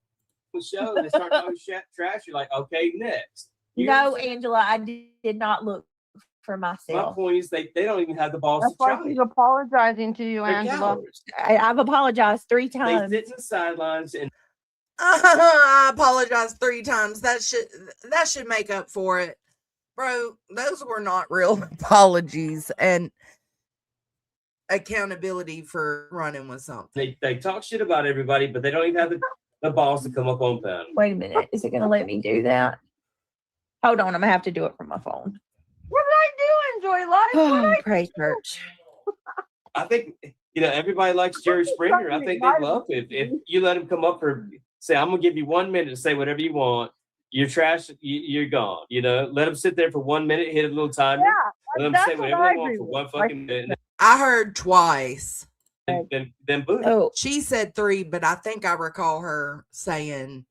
The show and they start talking trash. You're like, okay, next. No, Angela, I did not look for myself. My point is they don't even have the balls That's to why try. she's apologizing to you, They're Angela. cowards. I've apologized 3 times. They sit in the sidelines and I apologize 3 times. That should make up for it. Bro, those were not real apologies and accountability for running with something. they talk shit about everybody, but they don't even have the balls to come up on panel. Wait a minute. Is it going to let me do that? Hold on. I'm going to have to do it from my phone. What did I do? Enjoy life. Oh, praise church. I think, everybody likes Jerry Springer. I think they love it. If you let him come up say, I'm going to give you 1 minute to say whatever you want. You're trash. You're gone. Let him sit there for 1 minute, hit a little timer. Yeah, let them say whatever they want for 1 fucking minute. I heard twice. Then boom. Oh, She said 3, but I think I recall her saying,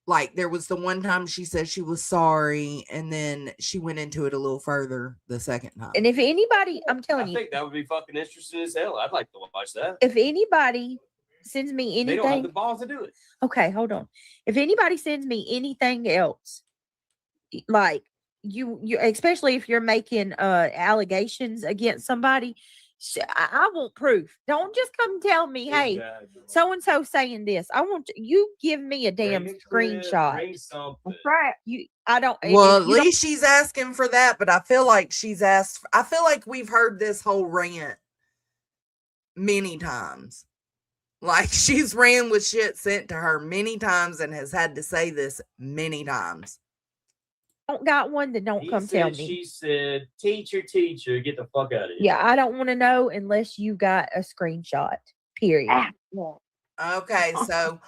like, there was the one time she said she was sorry, and then she went into it a little further the second time. and if anybody, I'm telling I you, think that would be fucking interesting as hell. I'd like to watch that. if anybody sends me They don't have the anything, balls to do it. okay, hold on. If anybody sends me anything else, like you, especially if you're making allegations against somebody, I want proof. Don't just come tell me, hey, so and so saying this. I want you give me a damn screenshot. Bring something. That's right. I don't. Well, at least she's asking for that, but I feel like I feel like we've heard this whole rant many times. Like, she's ran with shit sent to her many times and has had to say this many times. Don't got one that don't come tell me. She said, teacher, get the fuck out of here. Yeah, I don't want to know unless you got a screenshot. Period. Okay, so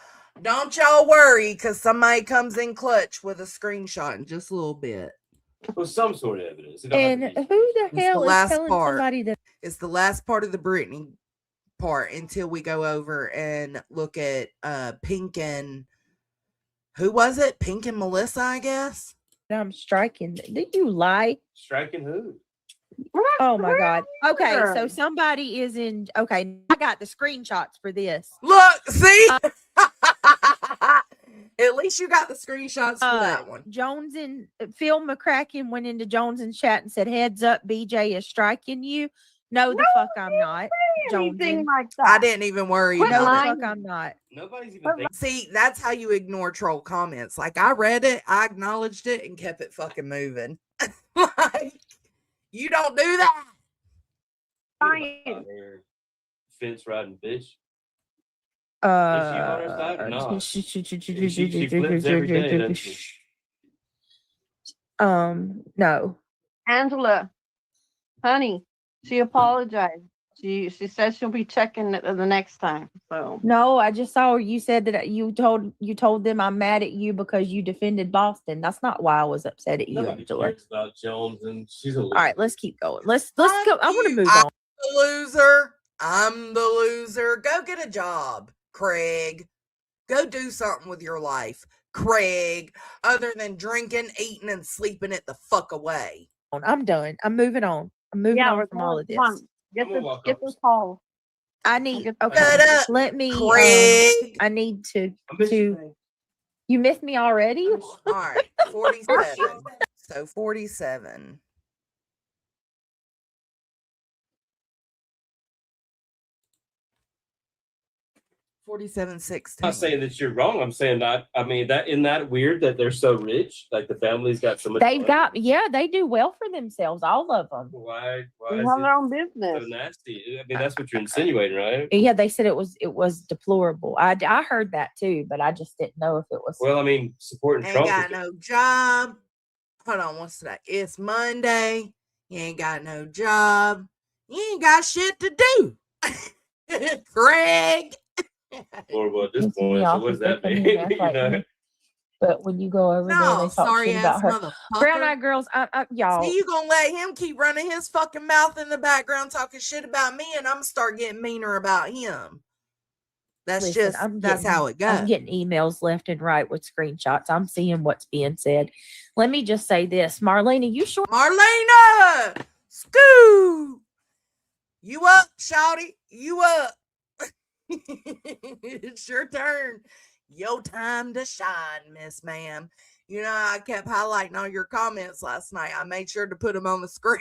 Don't y'all worry, because somebody comes in clutch with a screenshot in just a little bit. Well, some sort of evidence. And who the hell is telling somebody that? It's the last part of the Britney part until we go over and look at Pink and who was it? Pink and Melissa, I guess. I'm striking. Did you lie? Striking who? Oh my God. Okay, so somebody is in. Okay, I got the screenshots for this. Look, see? At least you got the screenshots for that one. Jones and Phil McCracken went into Jones and chat and said, "Heads up, BJ is striking you." No, the fuck I'm not. Anything like that. I didn't even worry No, the about it. fuck I'm not. Nobody's even thinking. See, that's how you ignore troll comments. Like, I read it, I acknowledged it, and kept it fucking moving. Like, you don't do that. Fence riding bitch. Is she on her side or not? She flips every day, doesn't she? No. Angela, honey, she apologized. She said she'll be checking it the next time. So No, I just saw you said that you told them I'm mad at you because you defended Boston. That's not why I was upset at you, Nobody Angela. cares about Jones, and she's a All right, let's keep going. Let's go. I want to move on. The loser. I'm the loser. Go get a job, Craig. Go do something with your life, Craig, other than drinking, eating, and sleeping it the fuck away. I'm done. I'm moving on. I'm moving on from all of this. Get this call. I need. Okay, Shut up, let me. Craig. I need to. You missed me already. All right, 47. So 47. 47-16. I'm not saying that you're wrong. I'm saying that. I mean, isn't that weird that they're so rich? Like the family's got so much. They've got. Yeah, they do well for themselves. All of them. Why They is have it their own business. so nasty? I mean, that's what you're insinuating, right? Yeah, they said it was deplorable. I heard that too, but I just didn't know if it was. Well, I mean, supporting Ain't Trump. got no job. Hold on, what's today? It's Monday. You ain't got no job. You ain't got shit to do. Craig. Horrible at this Pisses me point. So off what does if that they mean? come in and act You like know? me. But when you go over there, No, they talk sorry shit ass about her. motherfucker. Brown Eyed Girls, y'all. See, you gonna let him keep running his fucking mouth in the background talking shit about me, and I'm gonna start getting meaner about him. That's Listen, just that's how it goes. I'm getting emails left and right with screenshots. I'm seeing what's being said. Let me just say this, Marlena, you sure? Marlena, Scoo, you up, shouty? You up? It's your turn. Your time to shine, Miss Ma'am. You know, I kept highlighting all your comments last night. I made sure to put them on the screen.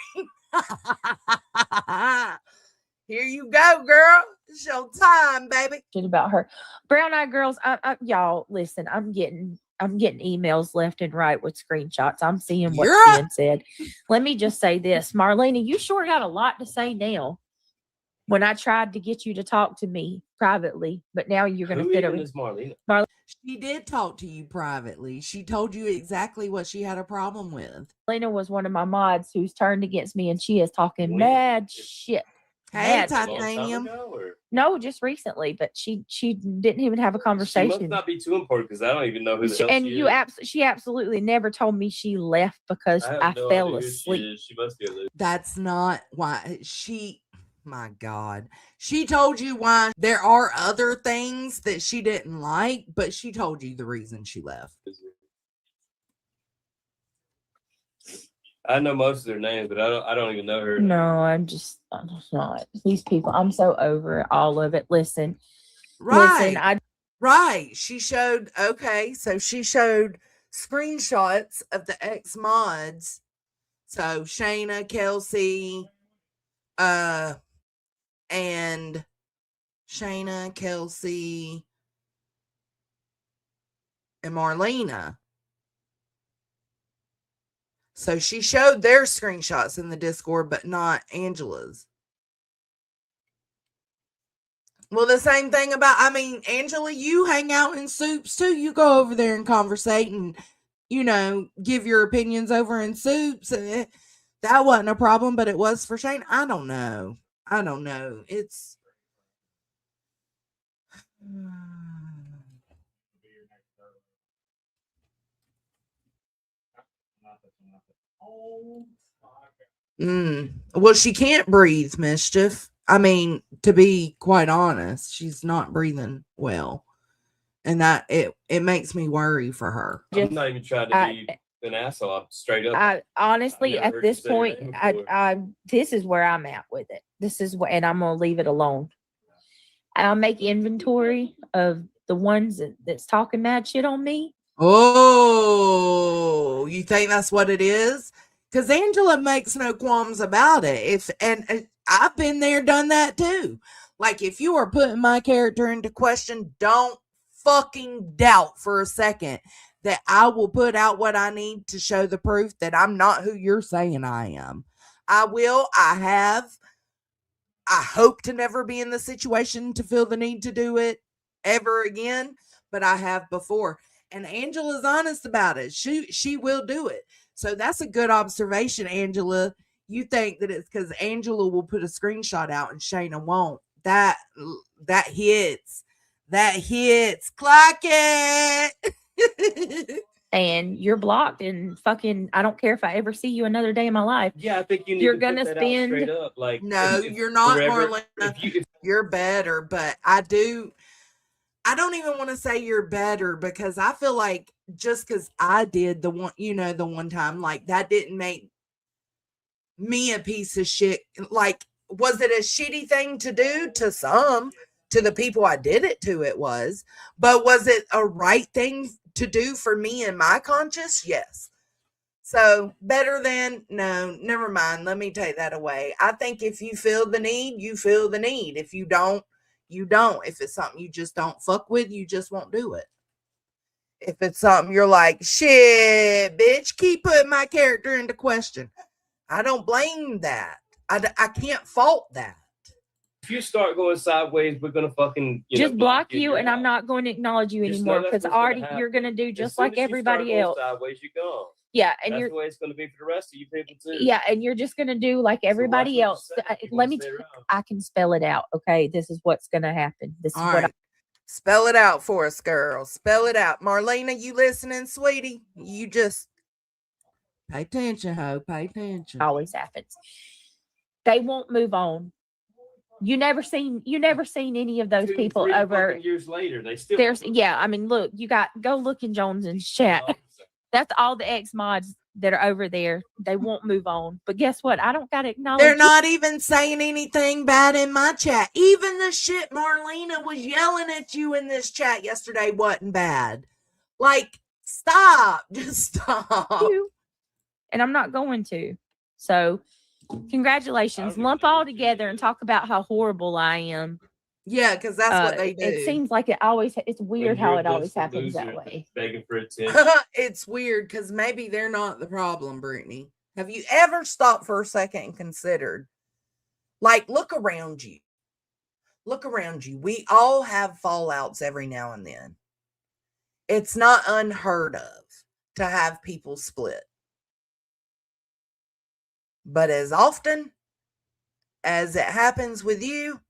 Here you go, girl. It's your time, baby. Shit about her. Brown Eyed Girls, y'all, listen, I'm getting emails left and right with screenshots. I'm seeing what's being said. Let me just say this, Marlena, you sure got a lot to say now. When I tried to get you to talk to me privately, but now you're going to fit over. Marlena? She did talk to you privately. She told you exactly what she had a problem with. Marlena was one of my mods who's turned against me, and she is talking mad shit. Hey, Titanium. No, just recently, but she didn't even have a conversation. She must not be too important because I don't even know who the hell and she you is. She absolutely never told me she left because I no fell idea who asleep. She is. She must be a loser. That's not why she. My God. She told you why. There are other things that she didn't like, but she told you the reason she left. I know most of their names, but I don't even know her. No, I'm just not. These people, I'm so over all of it. Listen. Right. Right. She showed, so she showed screenshots of the ex-mods. So Shayna, Kelsey, and Shayna, Kelsey, and Marlena. So she showed their screenshots in the Discord, but not Angela's. Well, the same thing about, Angela, you hang out in soups too. You go over there and conversate and, give your opinions over in soups. And that wasn't a problem, but it was for Shane. I don't know. It's Well, she can't breathe, Mischief. I mean, to be quite honest, she's not breathing well. And that it makes me worry for her. I'm not even trying to be an asshole. I'm straight up. I honestly, I've never at heard you this say your point, name I, before. I this is where I'm at with it. This is what, and I'm gonna leave it alone. I'll make inventory of the ones that's talking mad shit on me. Oh, you think that's what it is? Because Angela makes no qualms about it. And I've been there, done that too. Like, if you are putting my character into question, don't fucking doubt for a second that I will put out what I need to show the proof that I'm not who you're saying I am. I will. I have. I hope to never be in the situation to feel the need to do it ever again, but I have before. And Angela's honest about it. She will do it. So that's a good observation, Angela. You think that it's because Angela will put a screenshot out and Shayna won't. That hits. That hits. Clock it. And you're blocked, and fucking, I don't care if I ever see you another day in my life. Yeah, I think you need You're to gonna put that out spend. straight up. Like, No, if you're not, forever, Marlena. You're better, but I don't even want to say you're better because I feel like just because I did the one time, like that didn't make me a piece of shit. Like, was it a shitty thing to do to some? To the people I did it to, it was. But was it a right thing to do for me and my conscience? Yes. So better than no, never mind. Let me take that away. I think if you feel the need, you feel the need. If you don't, you don't. If it's something you just don't fuck with, you just won't do it. If it's something you're like, shit, bitch, keep putting my character into question. I don't blame that. I can't fault that. If you start going sideways, we're gonna fucking Just block you, and I'm not going to acknowledge you Just anymore know that's because what's gonna already happen. you're going to do As just soon like as you start everybody going else. sideways, you're gone. Yeah, and That's you're the way it's gonna be for the rest of you people too. yeah, and you're just going to do like everybody what you else. say if you Let wanna me. stay around. I can spell it out. Okay, this is what's going to happen. This is All what right. Spell it out for us, girl. Spell it out. Marlena, you listening, sweetie? You just pay attention, ho. Pay attention. always happens. They won't move on. You never seen any of those 2, people 3 over. fucking years later, they still. There's I mean, look, go look in Jones's chat. That's all the ex mods that are over there. They won't move on. But guess what? I don't gotta acknowledge They're not even saying anything bad in my chat. Even the shit Marlena was yelling at you in this chat yesterday wasn't bad. Like, stop. Just stop. you. And I'm not going to. So congratulations. Lump all together and talk about how horrible I am. Yeah, because that's what they do. It seems like it's weird how it always happens that way. Begging for attention. It's weird because maybe they're not the problem, Brittany. Have you ever stopped for a second and considered, like, look around you? Look around you. We all have fallouts every now and then. It's not unheard of to have people split. But as often as it happens with you,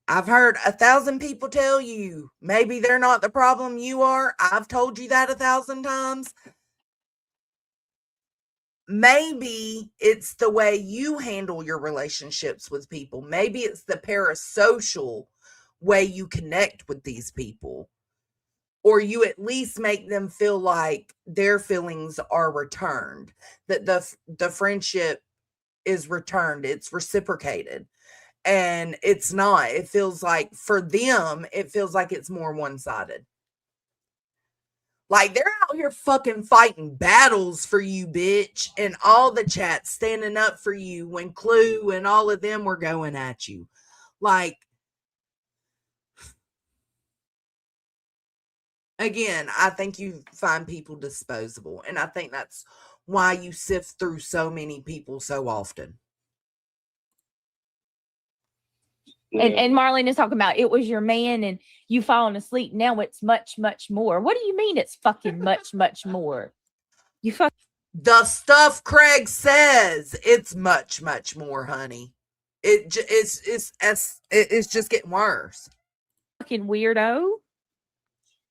I've heard 1,000 people tell you maybe they're not the problem, you are. I've told you that 1,000 times. Maybe it's the way you handle your relationships with people. Maybe it's the parasocial way you connect with these people. Or you at least make them feel like their feelings are returned, that the friendship is returned, it's reciprocated. And it's not. It feels like for them, it feels like it's more one-sided. Like they're out here fucking fighting battles for you, bitch. And all the chats standing up for you when Clue and all of them were going at you. Like, again, I think you find people disposable. And I think that's why you sift through so many people so often. And Marlene is talking about it was your man and you falling asleep. Now it's much, much more. What do you mean it's fucking much, much more? You fuck the stuff Craig says. It's much, much more, honey. It's just getting worse. Fucking weirdo.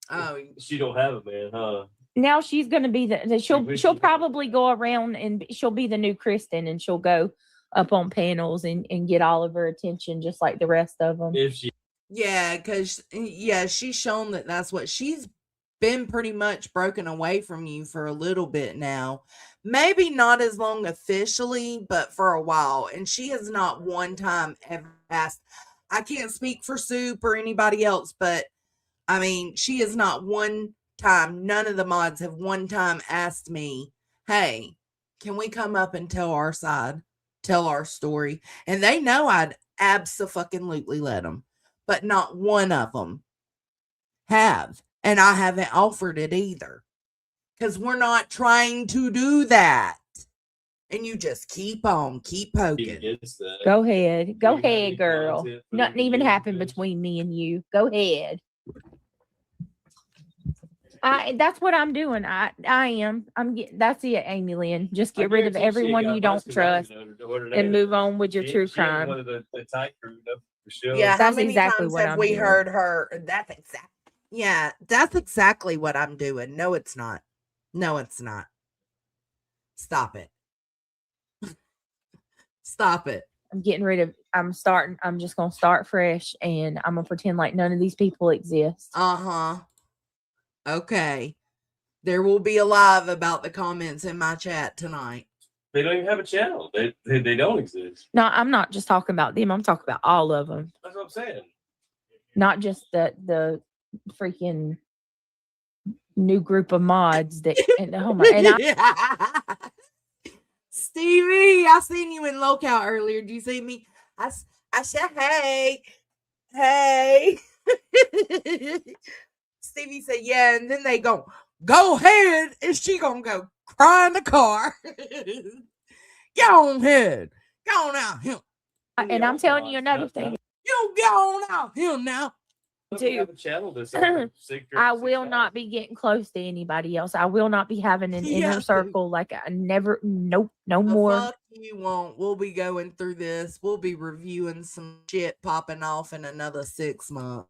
Oh, she don't have a man, huh? Now she's going to be she'll probably go around and she'll be the new Kristen, and she'll go up on panels and get all of her attention just like the rest of them. Yeah, because she's shown that that's what she's been pretty much broken away from you for a little bit now. Maybe not as long officially, but for a while. And she has not one time ever asked. I can't speak for Soup or anybody else, but I mean, she has not one time, none of the mods have one time asked me, hey, can we come up and tell our side, tell our story? And they know I'd abso-fucking-lutely let them, but not one of them have. And I haven't offered it either, because we're not trying to do that. And you just keep poking. Go ahead, girl. Nothing even happened between me and you. Go ahead. That's what I'm doing. I am. That's it, Amy Lynn. Just get rid of everyone you don't trust and move on with your true crime. Yeah, that's exactly what I'm doing. We heard her. That's exactly what I'm doing. No, it's not. No, it's not. Stop it. Stop it. I'm just gonna start fresh, and I'm gonna pretend like none of these people exist. Okay. There will be a live about the comments in my chat tonight. They don't even have a channel. They don't exist. No, I'm not just talking about them. I'm talking about all of them. That's what I'm saying. Not just the freaking new group of mods that. Stevie, I seen you in Locale earlier. Do you see me? I said, hey. Stevie said, yeah, and then they go ahead, and she gonna go cry in the car. Get on ahead. Go on out here. And I'm telling you another thing. You get on out here now. Dude, I will not be getting close to anybody else. I will not be having an inner circle. Like I never, no more. Fuck you won't. We'll be going through this. We'll be reviewing some shit popping off in another 6 months.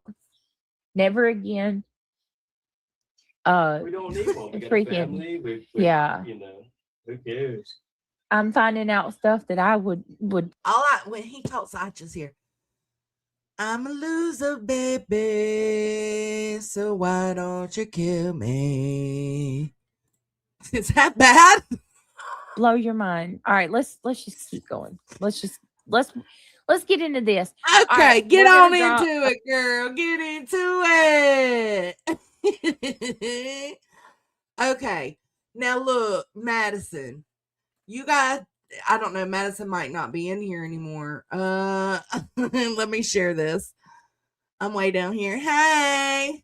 Never again. We don't need one. We got a family. Yeah. Who cares? I'm finding out stuff that I would. When he talks, I just hear, I'm a loser, baby, so why don't you kill me? Is that bad? Blow your mind. All right, let's just keep going. Let's get into this. Okay, right, get on into it, girl. Get into it. Okay, now look, Madison, you got. I don't know. Madison might not be in here anymore. Let me share this. I'm way down here. Hey,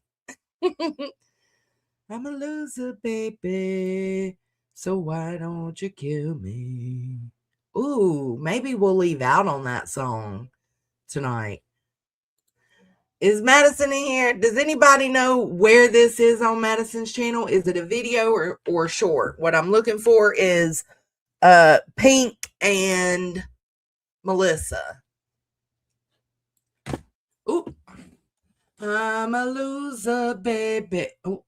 I'm a loser, baby. So why don't you kill me? Ooh, maybe we'll leave out on that song tonight. Is Madison in here? Does anybody know where this is on Madison's channel? Is it a video or short? What I'm looking for is Pink and Melissa. Ooh. I'm a loser, baby. Ooh.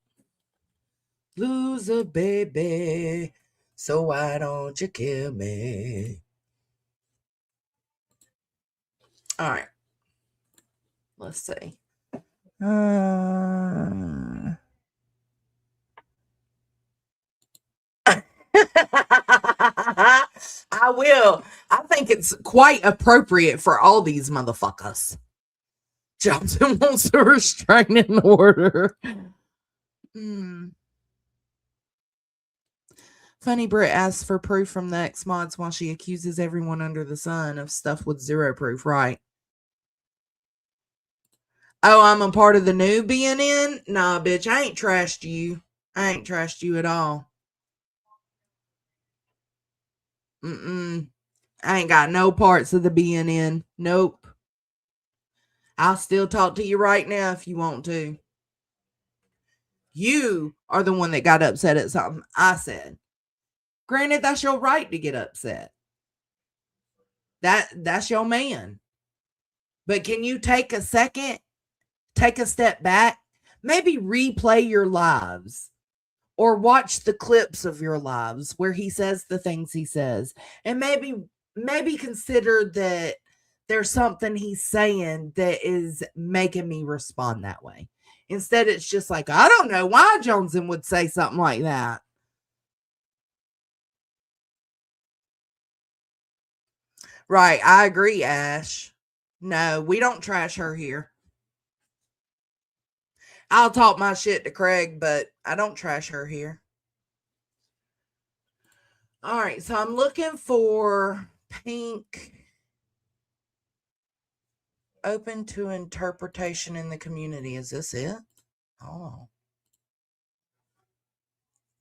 Loser, baby. So why don't you kill me? All right. Let's see. I will. I think it's quite appropriate for all these motherfuckers. Johnson wants a restraining order. Funny Brit asks for proof from the ex-mods while she accuses everyone under the sun of stuff with zero proof. Right. Oh, I'm a part of the new BNN? Nah, bitch, I ain't trashed you. I ain't trashed you at all. I ain't got no parts of the BNN. Nope. I'll still talk to you right now if you want to. You are the one that got upset at something I said. Granted, that's your right to get upset. That's your man. But can you take a second, take a step back, maybe replay your lives or watch the clips of your lives where he says the things he says, and maybe consider that there's something he's saying that is making me respond that way. Instead, it's just like, I don't know why Johnson would say something like that. Right, I agree, Ash. No, we don't trash her here. I'll talk my shit to Craig, but I don't trash her here. All right, so I'm looking for pink. Open to interpretation in the community. Is this it? Oh.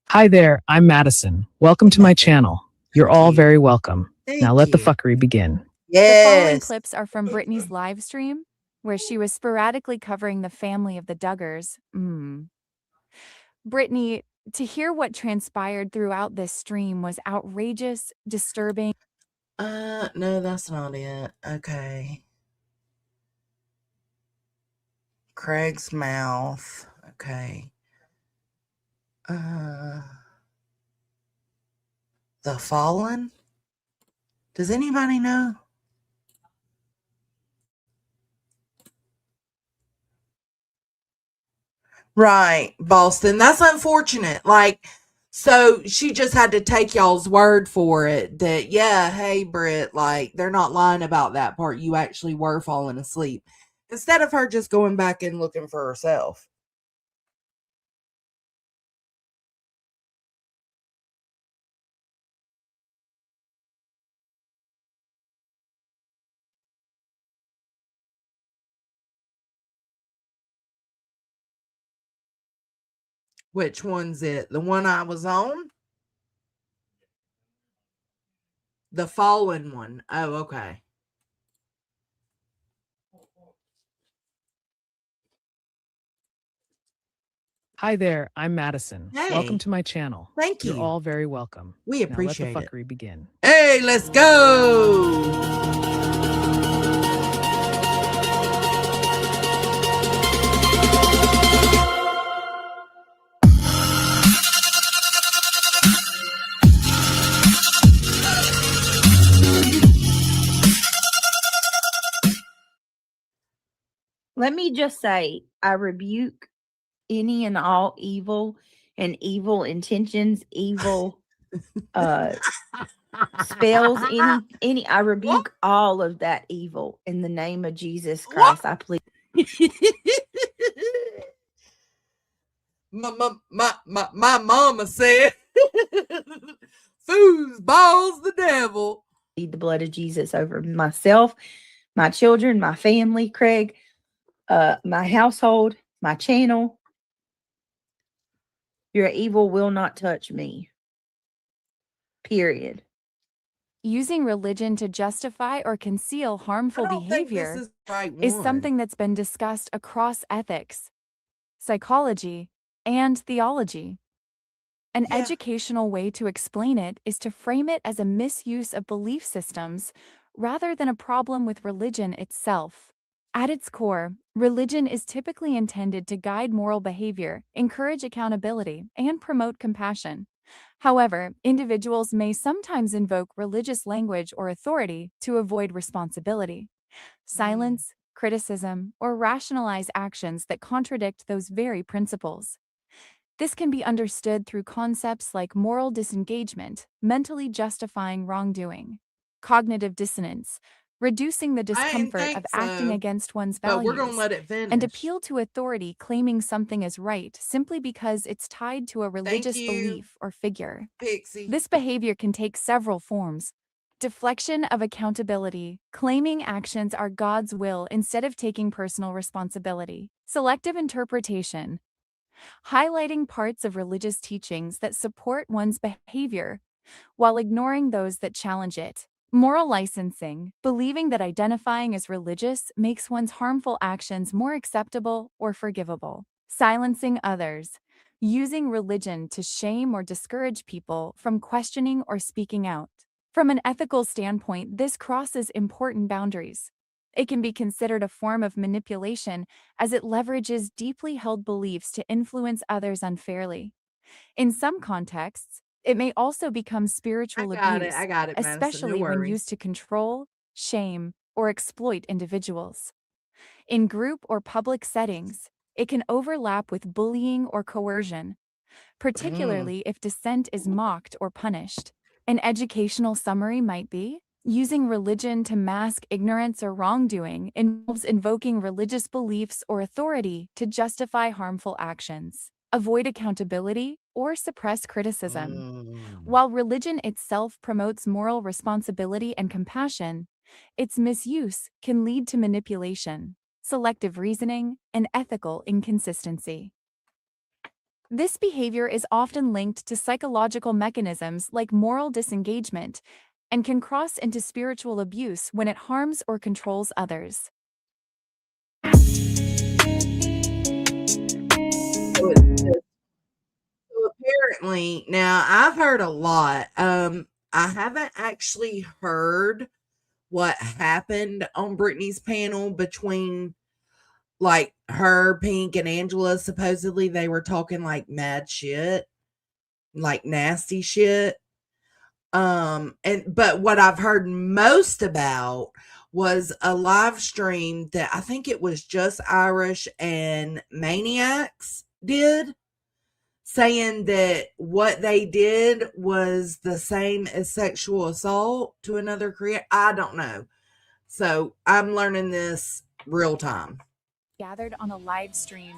Hi there, I'm Madison. Welcome to my channel. You're all very welcome. Now let the fuckery begin. The following Yes. clips are from Brittany's live stream, where she was sporadically covering the family of the Duggars. Brittany, to hear what transpired throughout this stream was outrageous, disturbing. No, that's not it. Okay. Craig's mouth. Okay. The Fallen? Does anybody know? Right, Boston. That's unfortunate. Like, so she just had to take y'all's word for it that, yeah, hey, Britt, like, they're not lying about that part. You actually were falling asleep. Instead of her just going back and looking for herself. Which one's it? The one I was on? The Fallen one. Oh, okay. Hi there, I'm Madison. Hey. Welcome to my channel. Thank you. You're all very welcome. We Now appreciate let it. the fuckery begin. Hey, let's go. Let me just say, I rebuke any and all evil and evil intentions, evil spells, any I rebuke all of that evil in the name of Jesus Christ. I plead. My mama said, foosball's the devil. Plead the blood of Jesus over myself, my children, my family, Craig, my household, my channel. Your evil will not touch me. Period. Using religion to justify or conceal harmful behavior is something that's been discussed across ethics, psychology, and theology. An educational way to explain it is to frame it as a misuse of belief systems rather than a problem with religion itself. At its core, religion is typically intended to guide moral behavior, encourage accountability, and promote compassion. However, individuals may sometimes invoke religious language or authority to avoid responsibility, silence, criticism, or rationalize actions that contradict those very principles. This can be understood through concepts like moral disengagement, mentally justifying wrongdoing, cognitive dissonance, reducing the discomfort of acting against one's values, we're gonna let it finish. and appeal to authority claiming something is right simply because it's tied to a religious belief or figure. Pixie. This behavior can take several forms. Deflection of accountability, claiming actions are God's will instead of taking personal responsibility. Selective interpretation, highlighting parts of religious teachings that support one's behavior while ignoring those that challenge it. Moral licensing, believing that identifying as religious makes one's harmful actions more acceptable or forgivable. Silencing others, using religion to shame or discourage people from questioning or speaking out. From an ethical standpoint, this crosses important boundaries. It can be considered a form of manipulation as it leverages deeply held beliefs to influence others unfairly. In some contexts, it may also become spiritual abuse, I got it, Madison. No especially when worries. used to control, shame, or exploit individuals. In group or public settings, it can overlap with bullying or coercion, particularly if dissent is mocked or punished. An educational summary might be: using religion to mask ignorance or wrongdoing involves invoking religious beliefs or authority to justify harmful actions, avoid accountability, or suppress criticism. While religion itself promotes moral responsibility and compassion, its misuse can lead to manipulation, selective reasoning, and ethical inconsistency. This behavior is often linked to psychological mechanisms like moral disengagement and can cross into spiritual abuse when it harms or controls others. So apparently, now I've heard a lot. I haven't actually heard what happened on Brittany's panel between like her, Pink, and Angela. Supposedly they were talking like mad shit, like nasty shit. But what I've heard most about was a live stream that I think it was Just Irish and Maniacs did, saying that what they did was the same as sexual assault to another creator. I don't know. So I'm learning this real time. Gathered on a live stream,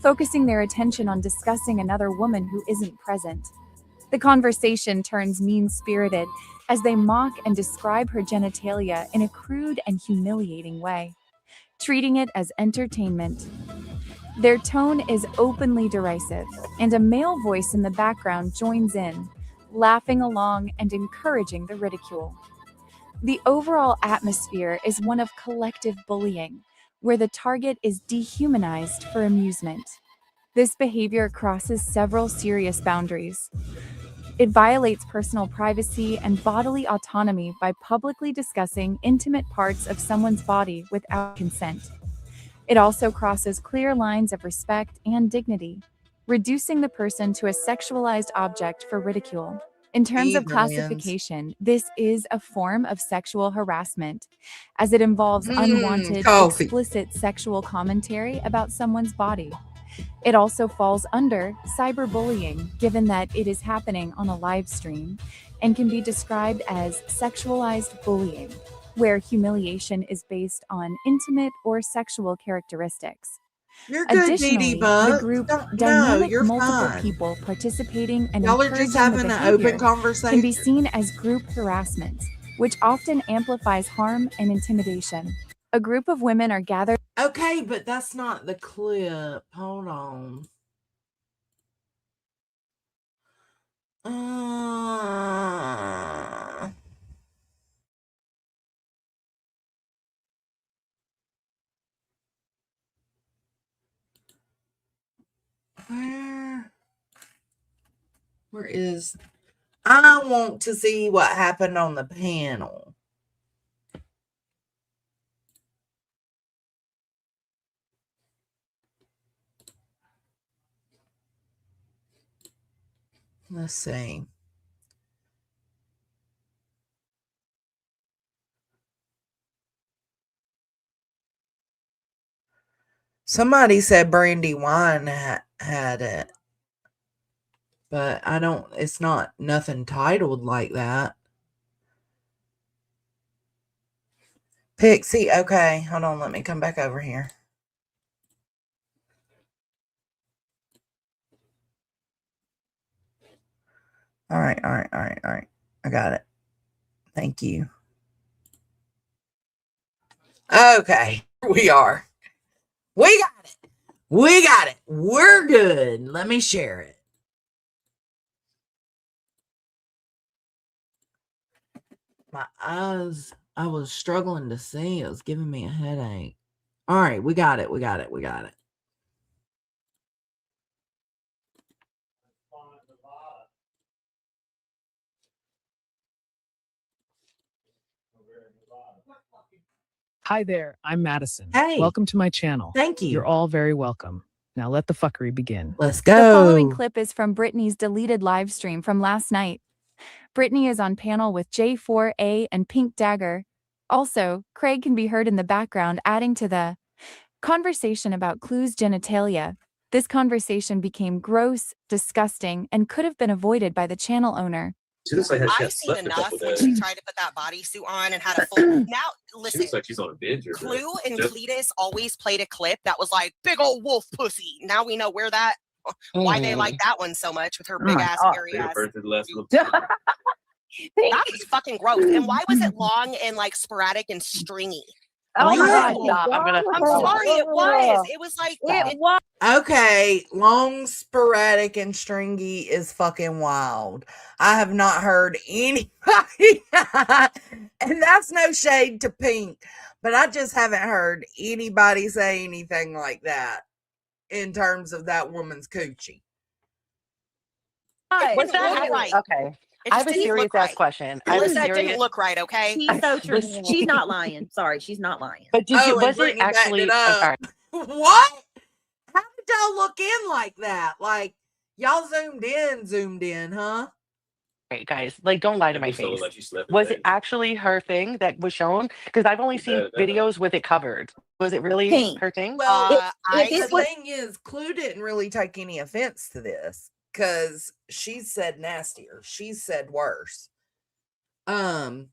focusing their attention on discussing another woman who isn't present. The conversation turns mean-spirited as they mock and describe her genitalia in a crude and humiliating way, treating it as entertainment. Their tone is openly derisive, and a male voice in the background joins in, laughing along and encouraging the ridicule. The overall atmosphere is one of collective bullying, where the target is dehumanized for amusement. This behavior crosses several serious boundaries. It violates personal privacy and bodily autonomy by publicly discussing intimate parts of someone's body without consent. It also crosses clear lines of respect and dignity, reducing the person to a sexualized object for ridicule. In terms of classification, this is a form of sexual harassment, as it involves unwanted, explicit sexual commentary about someone's body. It also falls under cyberbullying, given that it is happening on a live stream, and can be described as sexualized bullying, where humiliation is based on intimate or sexual characteristics. You're good, Additionally, the group dynamic multiple people participating and encouraging the behavior can be seen as group harassment, which often amplifies harm and intimidation. A group of women are gathered. Okay, but that's not the clip. Hold on. Where is... I want to see what happened on the panel. Let's see. Somebody said Brandy Wine had it. But I don't, it's not nothing titled like that. Pixie, okay, hold on, let me come back over here. All right. I got it. Thank you. Okay, we are. We got it. We're good. Let me share it. My eyes, I was struggling to see. It was giving me a headache. All right, we got it. Hi there, I'm Madison. Hey. Welcome to my channel. Thank you. You're all very welcome. Now let the fuckery begin. Let's The following go. clip is from Britney's deleted live stream from last night. Britney is on panel with J4A and Pink Dagger. Also, Craig can be heard in the background adding to the conversation about Clue's genitalia. This conversation became gross, disgusting, and could have been avoided by the channel owner. She looks like she I've has seen slept a enough couple when days. she tried to put that bodysuit on and had a full. Now, She listen, looks like she's on a binge. Or Clue and Just- Cletus always played a clip that was like big old wolf pussy. Now we know why they like that one so much with her big ass, hairy ass. That was fucking gross. And why was it long and like sporadic and stringy? Oh my God, Stop. stop. I'm sorry, it was. It was like It was. Okay, long, sporadic, and stringy is fucking wild. I have not heard anybody, and that's no shade to Pink, but I just haven't heard anybody say anything like that in terms of that woman's coochie. Was that right? Okay. I have a serious ass question. I have a That serious. didn't look right, okay? She's so true. She's not lying. Sorry, she's not lying. But did you? Oh, and Was it Brittany backed actually? it up. Sorry. What? How did y'all look in like that? Like y'all zoomed in, huh? Right, guys, like, don't lie to my face. Was it actually her thing that was shown? Because I've only seen videos with it covered. Was it really Pink. her thing? Well, if the thing is, Clue didn't really take any offense to this because she said nastier. She said worse. I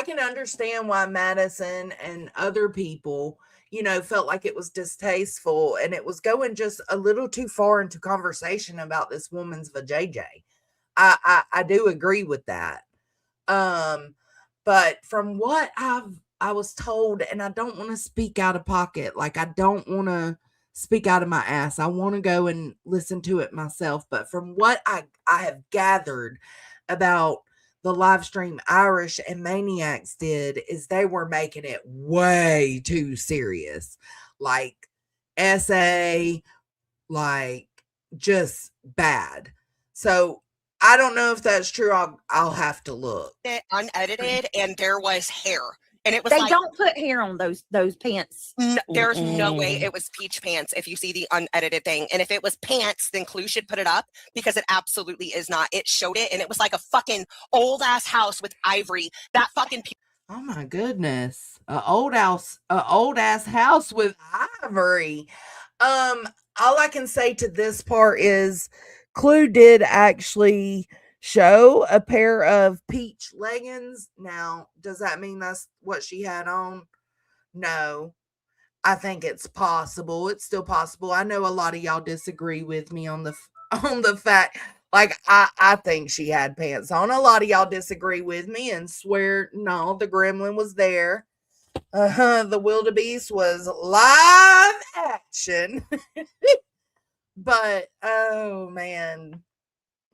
can understand why Madison and other people, felt like it was distasteful and it was going just a little too far into conversation about this woman's vajayjay. I do agree with that. But from what I was told, and I don't want to speak out of pocket, like I don't want to speak out of my ass. I want to go and listen to it myself. But from what I have gathered about the live stream Irish and Maniacs did is they were making it way too serious. Like essay, like just bad. So I don't know if that's true. I'll have to look. It unedited and there was hair. And it was They like, don't put hair on those pants. There's no way it was peach pants if you see the unedited thing. And if it was pants, then Clue should put it up because it absolutely is not. It showed it and it was like a fucking old ass house with ivory. That fucking Oh my goodness. A old ass house with ivory. All I can say to this part is Clue did actually show a pair of peach leggings. Now, does that mean that's what she had on? No. I think it's possible. It's still possible. I know a lot of y'all disagree with me on the fact, like I think she had pants on. A lot of y'all disagree with me and swear no, the gremlin was there. The wildebeest was live action. But oh man.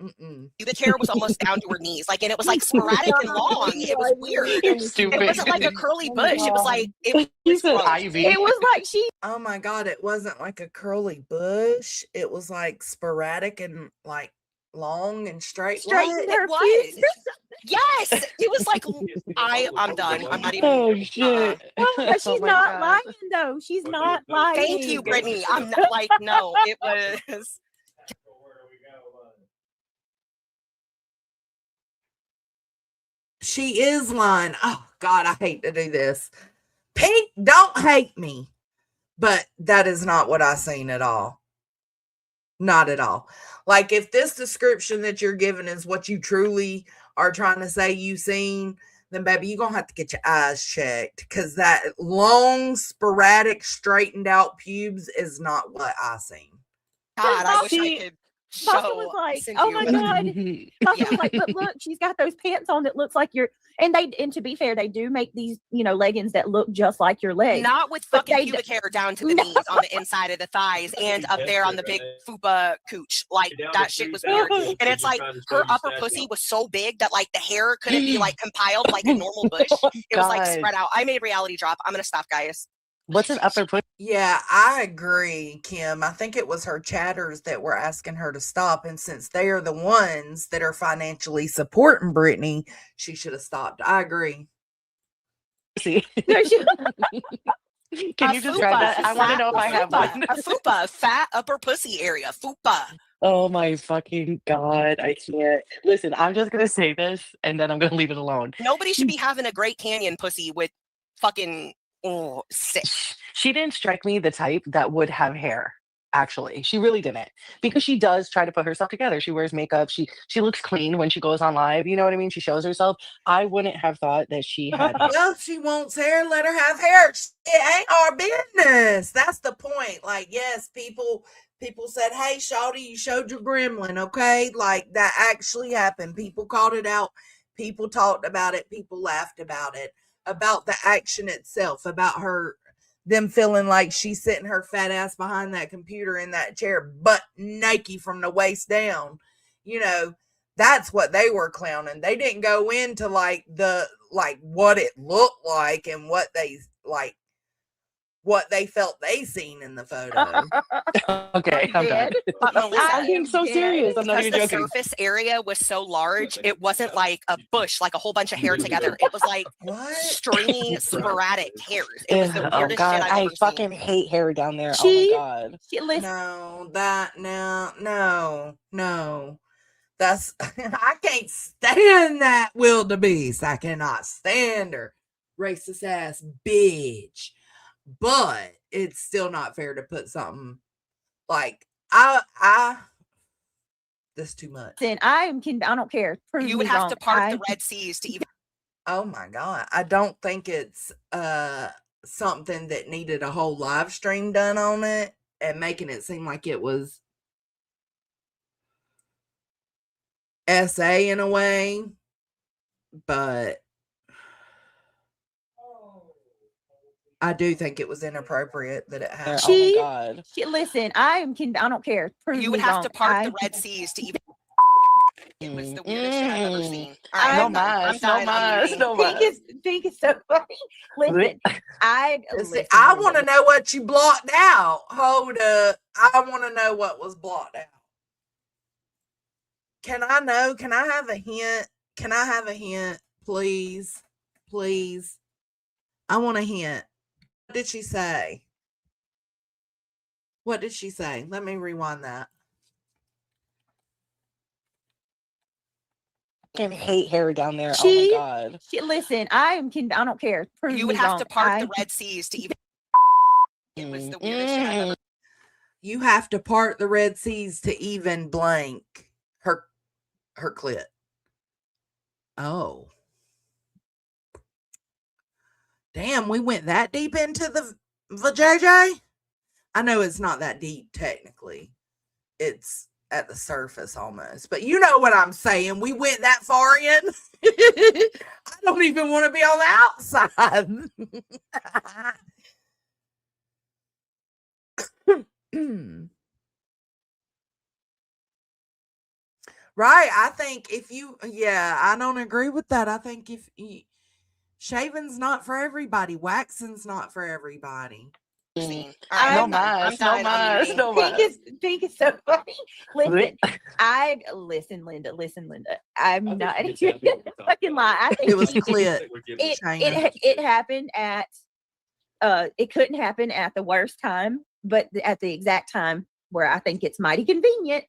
The hair was almost down to her knees, like, and it was like sporadic and long. It was weird. It wasn't like a curly bush. It was like it was ivy. It was like she. Oh my God! It wasn't like a curly bush. It was like sporadic and like long and straight. Straightened her was. Yes, it was like I'm done. I'm not even. Oh shit! But she's not lying though. She's not lying. Thank you, Brittany. I'm not like no. It was. She is lying. Oh God, I hate to do this. Pink, don't hate me. But that is not what I seen at all. Not at all. Like if this description that you're giving is what you truly are trying to say you seen, then baby, you're gonna have to get your eyes checked because that long, sporadic, straightened out pubes is not what I seen. God, I wish I could. Papa was like, "Oh my God!" Papa was like, "But look, she's got those pants on that looks like your." And to be fair, they do make these, leggings that look just like your legs. Not with fucking pubic hair down to the knees on the inside of the thighs and up there on the big fupa cooch. Like that shit was weird. And it's like her upper pussy was so big that like the hair couldn't be like compiled like a normal bush. It was like spread out. I made a reality drop. I'm gonna stop, guys. What's an upper pussy? Yeah, I agree, Kim. I think it was her chatters that were asking her to stop. And since they are the ones that are financially supporting Brittany, she should have stopped. I agree. See. Can A you describe fupa, that? I want to know if I have one. a fupa, fat upper pussy area, fupa. Oh my fucking God. I can't. Listen, I'm just going to say this and then I'm going to leave it alone. Nobody should be having a Great Canyon pussy with fucking sick. She didn't strike me the type that would have hair. Actually, she really didn't, because she does try to put herself together. She wears makeup. She looks clean when she goes on live. You know what I mean? She shows herself. I wouldn't have thought that she had hair. Well, if she wants hair, let her have hair. It ain't our business. That's the point. Like, yes, people said, "Hey, Shawty, you showed your gremlin." Okay, like that actually happened. People called it out. People talked about it. People laughed about it. About the action itself. About them feeling like she's sitting her fat ass behind that computer in that chair, butt naked from the waist down. You know, that's what they were clowning. They didn't go into like what it looked like and what they felt they seen in the photo. Okay, I'm done. I'm being so serious. I'm not even Because joking. the surface area was so large, it wasn't like a bush, like a whole bunch of hair together. It was like stringy, sporadic hairs. It was the Oh weirdest God, shit I've I ever fucking seen. hate hair down there. Oh my God. No. That's I can't stand that wildebeest. I cannot stand her. Racist ass bitch. But it's still not fair to put something like this too much. Then I don't care. Prove You would me have wrong. to part the Red Seas to even. Oh my God. I don't think it's something that needed a whole live stream done on it and making it seem like it was SA in a way. But I do think it was inappropriate that it happened. Oh my God. Listen, I don't care. Prove You would me have wrong. to part the Red Seas to even. It was the weirdest shit I've ever seen. All right, No I'm done. mas, no I'm mas, leaving. no mas. Pink is so funny. Listen, I want to know what you blocked out. Hold up. I want to know what was blocked out. Can I know? Can I have a hint? Can I have a hint, please? Please. I want a hint. What did she say? What did she say? Let me rewind that. I fucking hate hair down there. Oh my God. Listen, I don't care. Prove You me would have wrong. to part the Red Seas to even. It was the weirdest shit I've ever. You have to part the Red Seas to even blank her clit. Oh. Damn, we went that deep into the JJ? I know it's not that deep technically. It's at the surface almost. But you know what I'm saying. We went that far in. I don't even want to be on the outside. Right. I think I don't agree with that. I think if shaving's not for everybody, waxing's not for everybody. Right, no mas, no mas, no mas. Pink is so funny. Listen, Linda. I'm not fucking lie. I think It was clit. It happened at it couldn't happen at the worst time, but at the exact time where I think it's mighty convenient.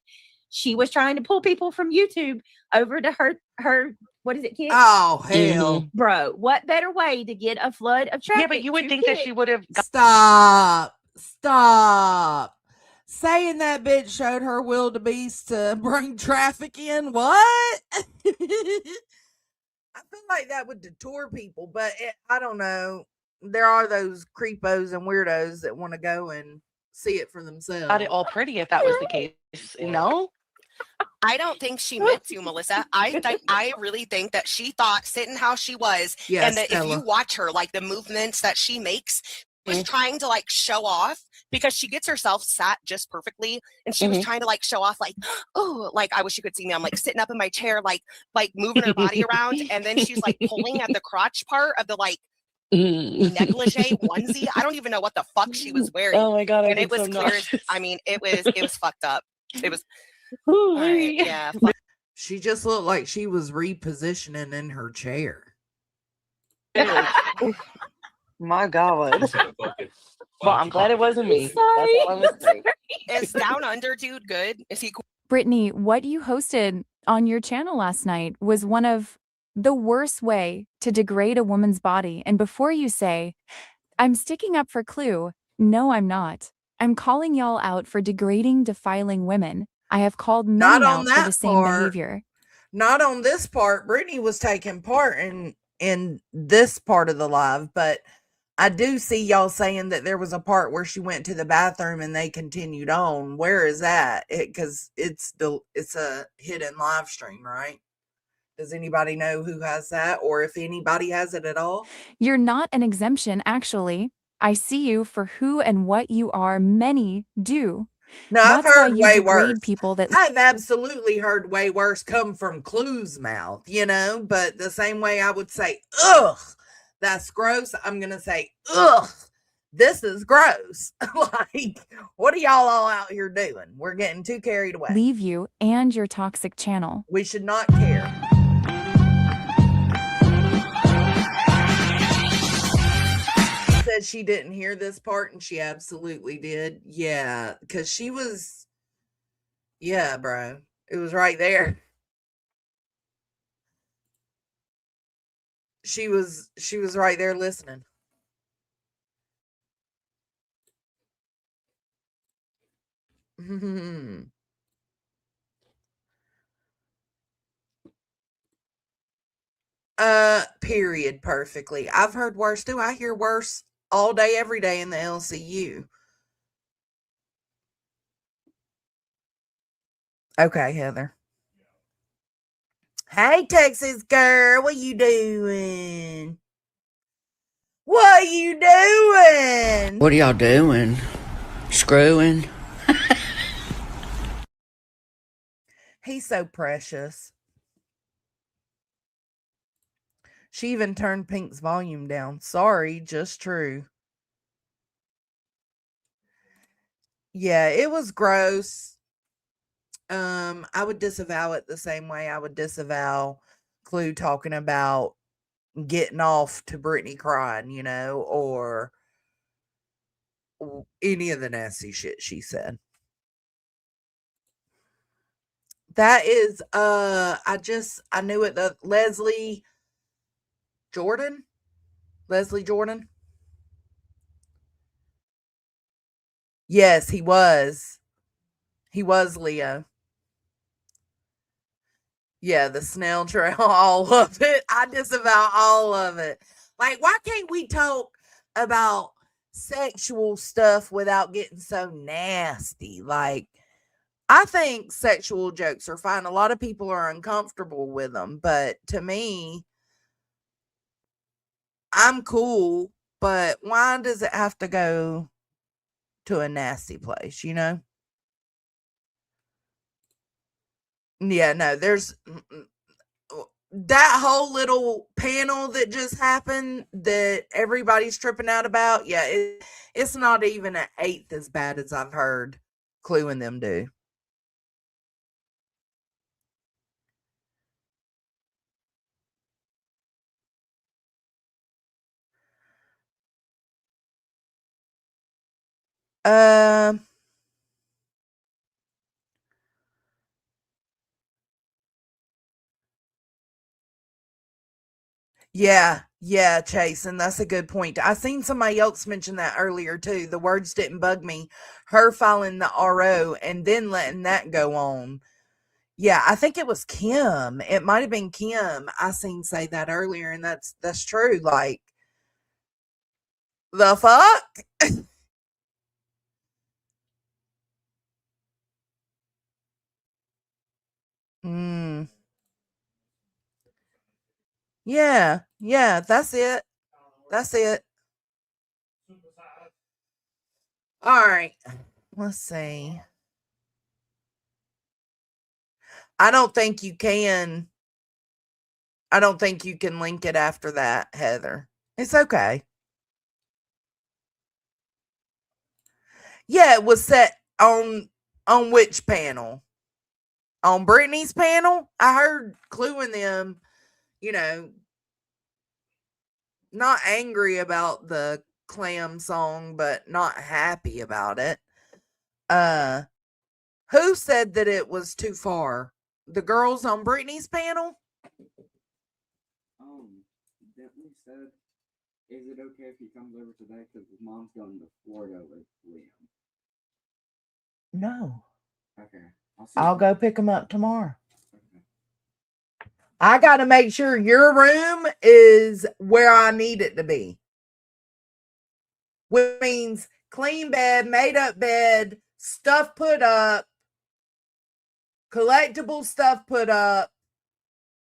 She was trying to pull people from YouTube over to her what is it, Kit? Oh, hell. Bro, what better way to get a flood of traffic? Yeah, but you would think that she would have. Stop. Saying that bitch showed her wildebeest to bring traffic in. What? I feel like that would deter people, but I don't know. There are those creepos and weirdos that want to go and see it for themselves. Got it all pretty if that was the case. No? I don't think she meant to, Melissa. I really think that she thought sitting how she was, Yes, and that Stella. if you watch her, like the movements that she makes, was trying to like show off because she gets herself sat just perfectly, and she was trying to like show off, like, oh, like I wish you could see me. I'm like sitting up in my chair, like moving her body around, and then she's like pulling at the crotch part of the like negligee onesie. I don't even know what the fuck she was wearing. Oh my God, and it was clear. I mean, it was fucked up. It was. All right, yeah. She just looked like she was repositioning in her chair. My God. Just had a fucking Well, I'm glad it wasn't me. That's all I'm gonna say. Is Down Under dude good? Is he cool? Brittany, what you hosted on your channel last night was one of the worst way to degrade a woman's body. And before you say, I'm sticking up for Clue, no, I'm not. I'm calling y'all out for degrading, defiling women. I have called Not many on out for the that same part. behavior. Not on this part. Brittany was taking part in this part of the live, but I do see y'all saying that there was a part where she went to the bathroom and they continued on. Where is that? Because it's a hidden live stream, right? Does anybody know who has that, or if anybody has it at all? You're not an exemption, actually. I see you for who and what you are. Many do. No, I've That's why heard you way degrade worse. people that I've absolutely heard way worse come from Clue's mouth, but the same way I would say, ugh, that's gross, I'm going to say, ugh, this is gross. Like, what are y'all all out here doing? We're getting too carried away. leave you and your toxic channel. We should not care. Said she didn't hear this part, and she absolutely did. Yeah, because she was, yeah, bro. It was right there. She was right there listening. Period. Perfectly. I've heard worse too. I hear worse all day, every day in the LCU. Okay, Heather. Hey, Texas girl, what you doing? What you doing? What are y'all doing? Screwing? He's so precious. She even turned Pink's volume down. Sorry, just true. Yeah, it was gross. I would disavow it the same way I would disavow Clue talking about getting off to Brittany crying, or any of the nasty shit she said. That is, I knew it. The Leslie Jordan. Yes, he was. He was Leo. Yeah, the snail trail, all of it. I disavow all of it. Like, why can't we talk about sexual stuff without getting so nasty? Like, I think sexual jokes are fine. A lot of people are uncomfortable with them, but to me, I'm cool. But why does it have to go to a nasty place, Yeah, no, there's that whole little panel that just happened that everybody's tripping out about. Yeah, it's not even an eighth as bad as I've heard Clue and them do. Yeah, Chase, and that's a good point. I seen somebody else mention that earlier too. The words didn't bug me. Her filing the RO and then letting that go on. Yeah, I think it was Kim. It might have been Kim. I seen say that earlier, and that's true. Like, the fuck? Mm. Yeah, that's it. That's it. All right. Let's see. I don't think you can. I don't think you can link it after that, Heather. It's okay. Yeah, it was set on which panel? On Brittany's panel? I heard Clue and them, you know. not angry about the clam song, but not happy about it. Who said that it was too far? The girls on Brittany's panel? Bentley said, is it okay if he comes over today? Because his mom's going to Florida with Liam. No. Okay. I'll go pick him up tomorrow. I got to make sure your room is where I need it to be. Which means clean bed, made up bed, stuff put up, collectible stuff put up,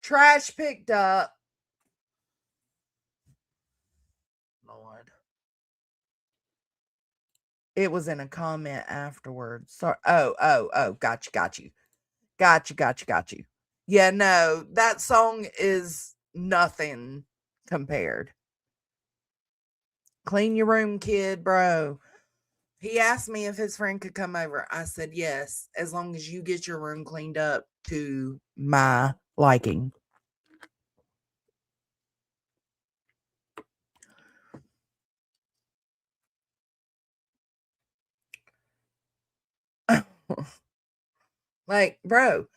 trash picked up. Lord. It was in a comment afterwards. Sorry. Oh. Got you. Yeah, no, that song is nothing compared. Clean your room, kid, bro. He asked me if his friend could come over. I said yes, as long as you get your room cleaned up to my liking. Like, bro,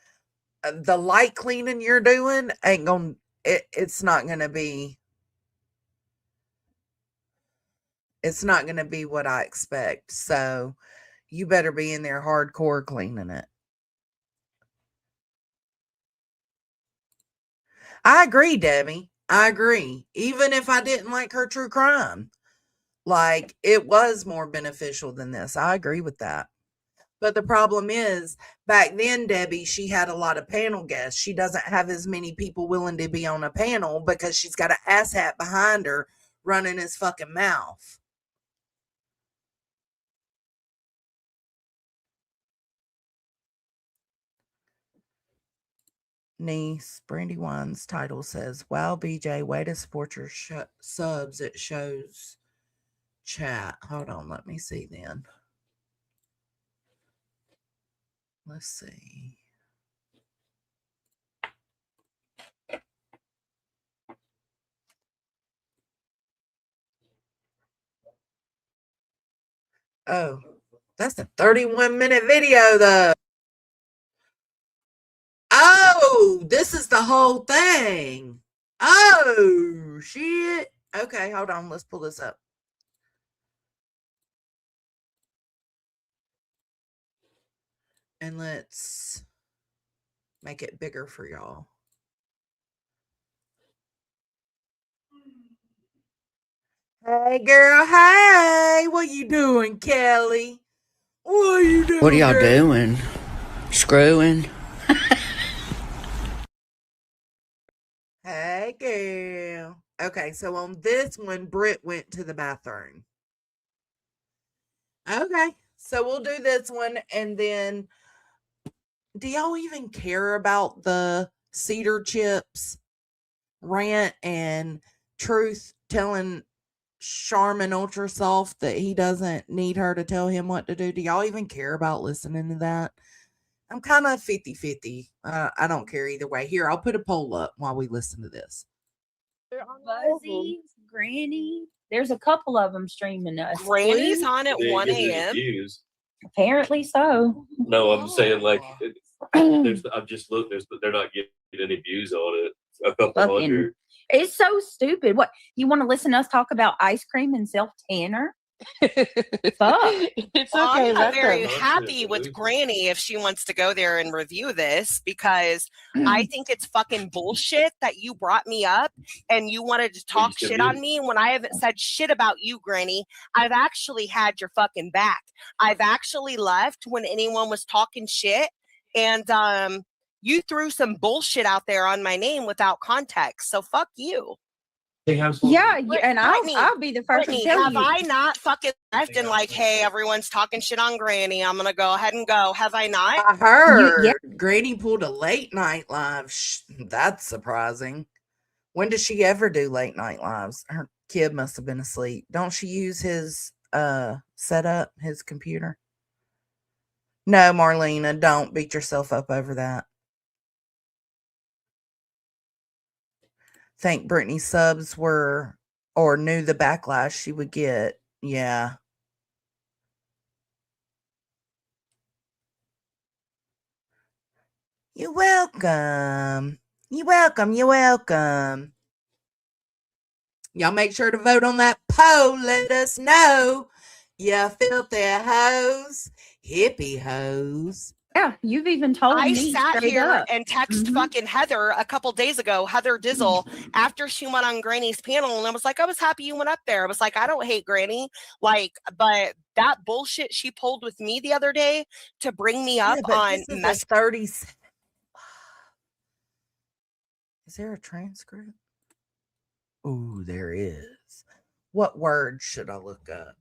the light cleaning you're doing ain't gonna, it's not gonna be what I expect. So you better be in there hardcore cleaning it. I agree, Debbie. I agree. Even if I didn't like her true crime, like it was more beneficial than this. I agree with that. But the problem is, back then, Debbie, she had a lot of panel guests. She doesn't have as many people willing to be on a panel because she's got an asshat behind her running his fucking mouth. Niece, Brandywine's title says, wow, BJ, way to support your subs. It shows chat. Hold on, let me see then. Let's see. Oh, that's a 31-minute video, though. Oh, this is the whole thing. Oh, shit. Okay, hold on. Let's pull this up. And let's make it bigger for y'all. Hey, girl. Hey, what you doing, Kelly? What are you doing? What are y'all doing? Screwing? Hey, girl. Okay, so on this one, Britt went to the bathroom. Okay, so we'll do this one, and then do y'all even care about the Cedar Chips rant and Truth telling Charmin Ultra Soft that he doesn't need her to tell him what to do? Do y'all even care about listening to that? I'm kind of 50-50. I don't care either way. Here, I'll put a poll up while we listen to this. Buzzy, Granny. There's a couple of them streaming us. Granny's on at 1 a.m. Apparently so. No, I'm saying like I've just looked. They're not getting any views on it. A couple hundred. It's so stupid. What, you want to listen to us talk about ice cream and self tanner? Fuck. It's okay. I'm not very happy with Granny if she wants to go there and review this, because I think it's fucking bullshit that you brought me up and you wanted to talk shit on me when I haven't said shit about you, Granny. I've actually had your fucking back. I've actually left when anyone was talking shit, and you threw some bullshit out there on my name without context. So fuck you. Yeah, and I'll be the first to tell you. Have I not fucking left and like, hey, everyone's talking shit on Granny, I'm gonna go ahead and go? Have I not? I heard Granny pulled a late night live. That's surprising. When does she ever do late night lives? Her kid must have been asleep. Don't she use his setup, his computer? No, Marlena, don't beat yourself up over that. Think Brittany's subs were or knew the backlash she would get. Yeah. You're welcome. You're welcome. You're welcome. Y'all make sure to vote on that poll. Let us know. You filthy hoes. Hippie hoes. Yeah, you've even told I me sat straight here up. and texted fucking Heather a couple days ago, Heather Dizzle, after she went on Granny's panel, and I was like, I was happy you went up there. I was like, I don't hate Granny, like, but that bullshit she pulled with me the other day to bring me up on this is a 30. Is there a transcript? Ooh, there is. What word should I look up?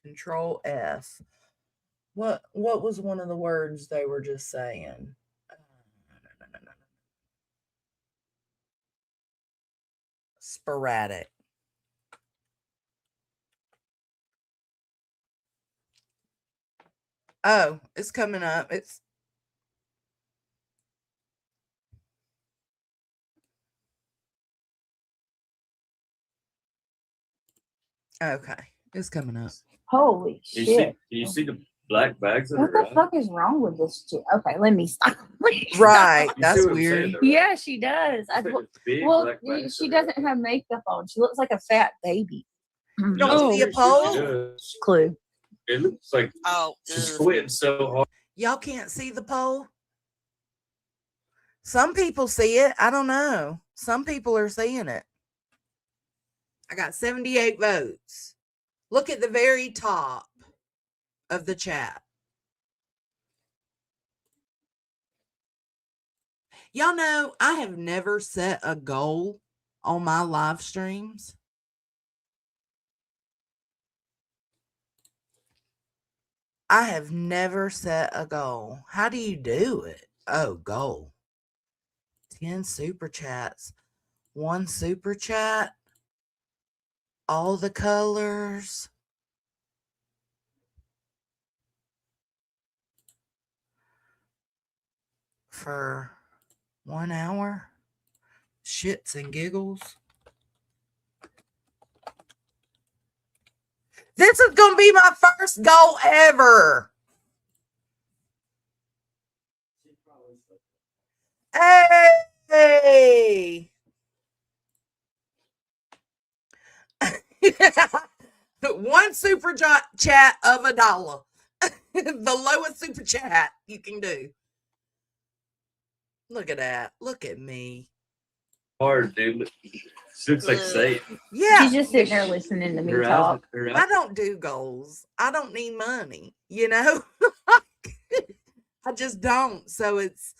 Control F. What was one of the words they were just saying? Sporadic. Oh, it's coming up. It's okay. It's coming up. Holy Do shit. you see the black bags that What are the fuck is wrong with this chick? Okay, let me stop. Right. You That's see what I'm weird. saying, though, right? Yeah, she does. It's big Well, black bags she that are doesn't have makeup on. She looks like a fat baby. You don't see a poll? Clue. It looks like she's squinting so hard. Y'all can't see the poll? Some people see it. I don't know. Some people are seeing it. I got 78 votes. Look at the very top of the chat. Y'all know I have never set a goal on my live streams. I have never set a goal. How do you do it? Oh, goal. 10 super chats. 1 super chat. All the colors. For 1 hour. Shits and giggles. This is going to be my first goal ever. Hey! 1 super chat of $1. The lowest super chat you can do. Look at that. Look at me. Hard, dude. She looks like Satan. Yeah. She's just sitting there listening to me talk. I don't do goals. I don't need money, you know? I just don't. So it's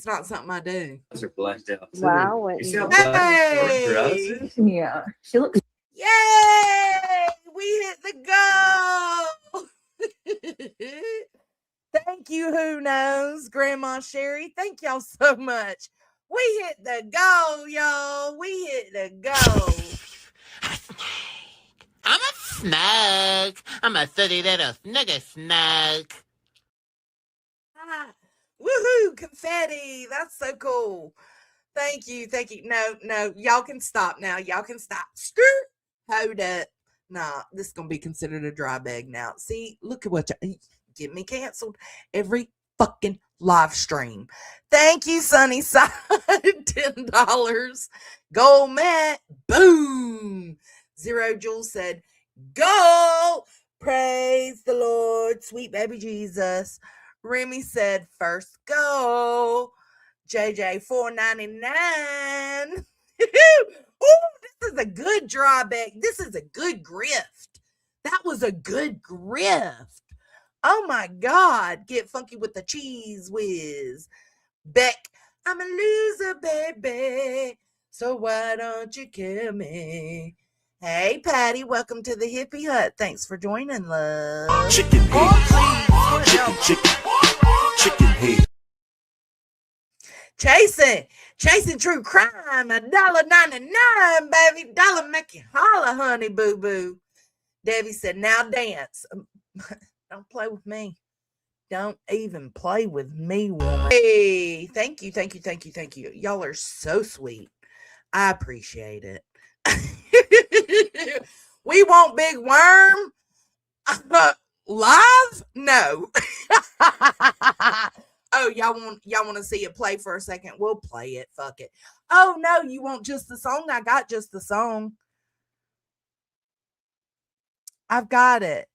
not something I do. Those are blacked out. Wow. You see how black her eyes Hey! is? Yeah. She looks. Yay! We hit the goal. Thank you, Who Knows, Grandma Sherry. Thank y'all so much. We hit the goal, y'all. We hit the goal. I'm a snug. I'm a silly little snug. Woohoo! Confetti. That's so cool. Thank you. Thank you. No. Y'all can stop now. Y'all can stop. Skirt. Hold up. Nah, this is going to be considered a dry bag now. See, look at what you get me canceled every fucking live stream. Thank you, Sunnyside. $10. Goal met. Boom. Zero Jules said, go. Praise the Lord. Sweet baby Jesus. Remy said, first goal. JJ $4.99. Ooh, this is a good drawback. This is a good grift. That was a good grift. Oh my God. Get funky with the cheese whiz. Beck, I'm a loser, baby. So why don't you kill me? Hey, Patty, welcome to the Hippie Hut. Thanks for joining, love. Chicken head. Chicken head. Chasing true crime, $1.99, baby. $1 make you holla, honey, boo boo. Debbie said, now dance. Don't play with me. Don't even play with me, woman. Hey, thank you. Y'all are so sweet. I appreciate it. We want Big Worm live? No. Oh, y'all want to see it play for a second? We'll play it. Fuck it. Oh no, you want just the song? I got just the song. I've got it.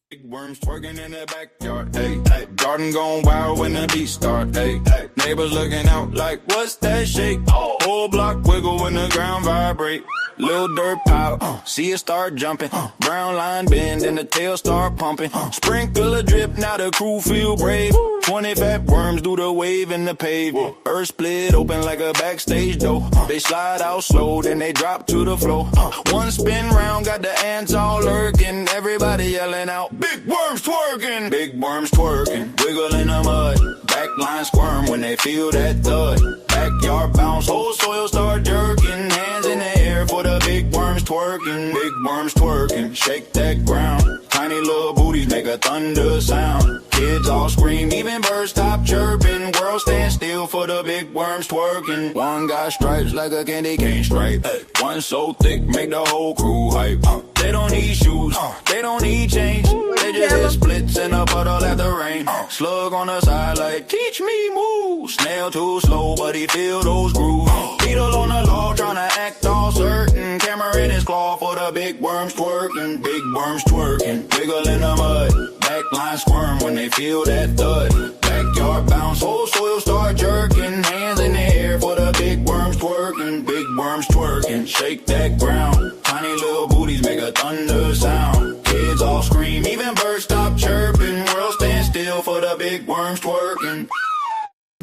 Big worms twerking in the backyard. Hey, hey. Garden going wild when the beat start. Hey, hey. Neighbors looking out like, what's that shake? Whole block wiggle when the ground vibrate. Little dirt pile, see it start jumping. Brown line bend and the tail start pumping. Sprinkle a drip, now the crew feel brave. 20 fat worms do the wave in the pavement. Earth split open like a backstage door. They slide out slow, then they drop to the floor. One spin round, got the ants all lurking. Everybody yelling out, big worms twerking. Big worms twerking, wiggle in the mud. Backline squirm when they feel that thud. Backyard bounce, whole soil start jerking. Hands in the air for the big worms twerking. Big worms twerking, shake that ground. Tiny little booties make a thunder sound. Kids all scream, even birds stop chirping. World stand still for the big worms twerking. One got stripes like a candy cane stripe. One so thick, make the whole crew hype. They don't need shoes, they don't need change. They just hit splits in a puddle at the rain. Slug on the side like, teach me move. Snail too slow, but he feel those grooves. Beetle on the law, trying to act all certain. Camera in his claw for the big worms twerking. Big worms twerking, wiggle in the mud. Backline squirm when they feel that thud. Backyard bounce, whole soil start jerking. Hands in the air for the big worms twerking. Big worms twerking, shake that ground. Tiny little booties make a thunder sound. Kids all scream, even birds stop chirping. World stand still for the big worms twerking.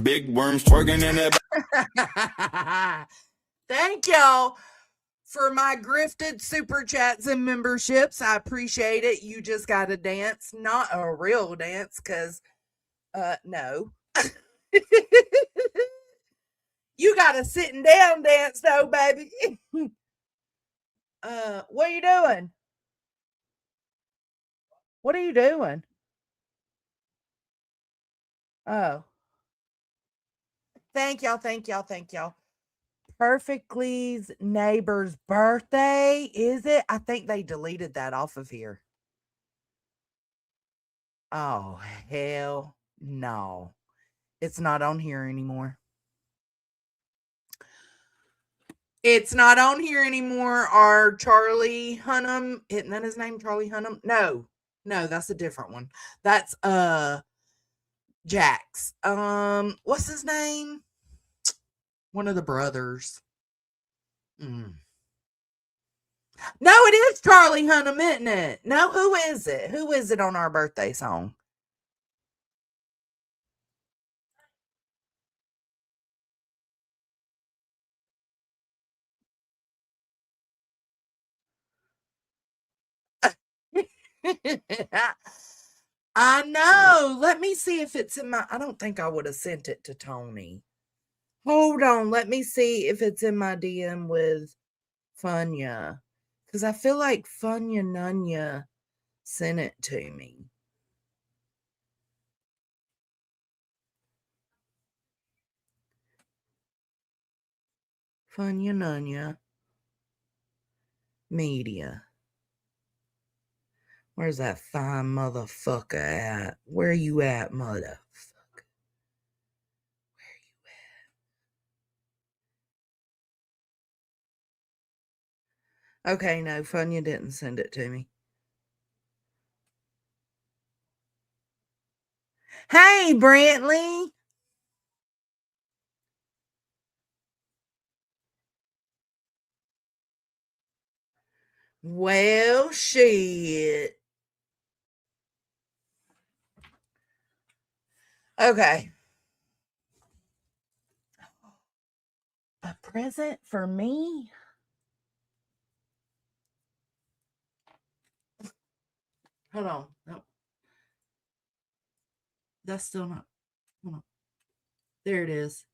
Big worms twerking in the Thank y'all for my grifted super chats and memberships. I appreciate it. You just got to dance, not a real dance, because no. You got a sitting down dance though, baby. What are you doing? What are you doing? Oh. Thank y'all. Perfectly's neighbor's birthday, is it? I think they deleted that off of here. Oh, hell no. It's not on here anymore. It's not on here anymore. Our Charlie Hunnam, isn't that his name? Charlie Hunnam? No, that's a different one. That's Jax. What's his name? One of the brothers. No, it is Charlie Hunnam, isn't it? No, who is it? Who is it on our birthday song? I know. Let me see if it's in my. I don't think I would have sent it to Tony. Hold on. Let me see if it's in my DM with Funya. Because I feel like Funya Nunya sent it to me. Funya Nunya. Media. Where's that fine motherfucker at? Where you at, motherfucker? Okay, no, Funya didn't send it to me. Hey, Brantley. Well, shit. Okay. A present for me? Hold on. No. That's still not. Hold on. There it is.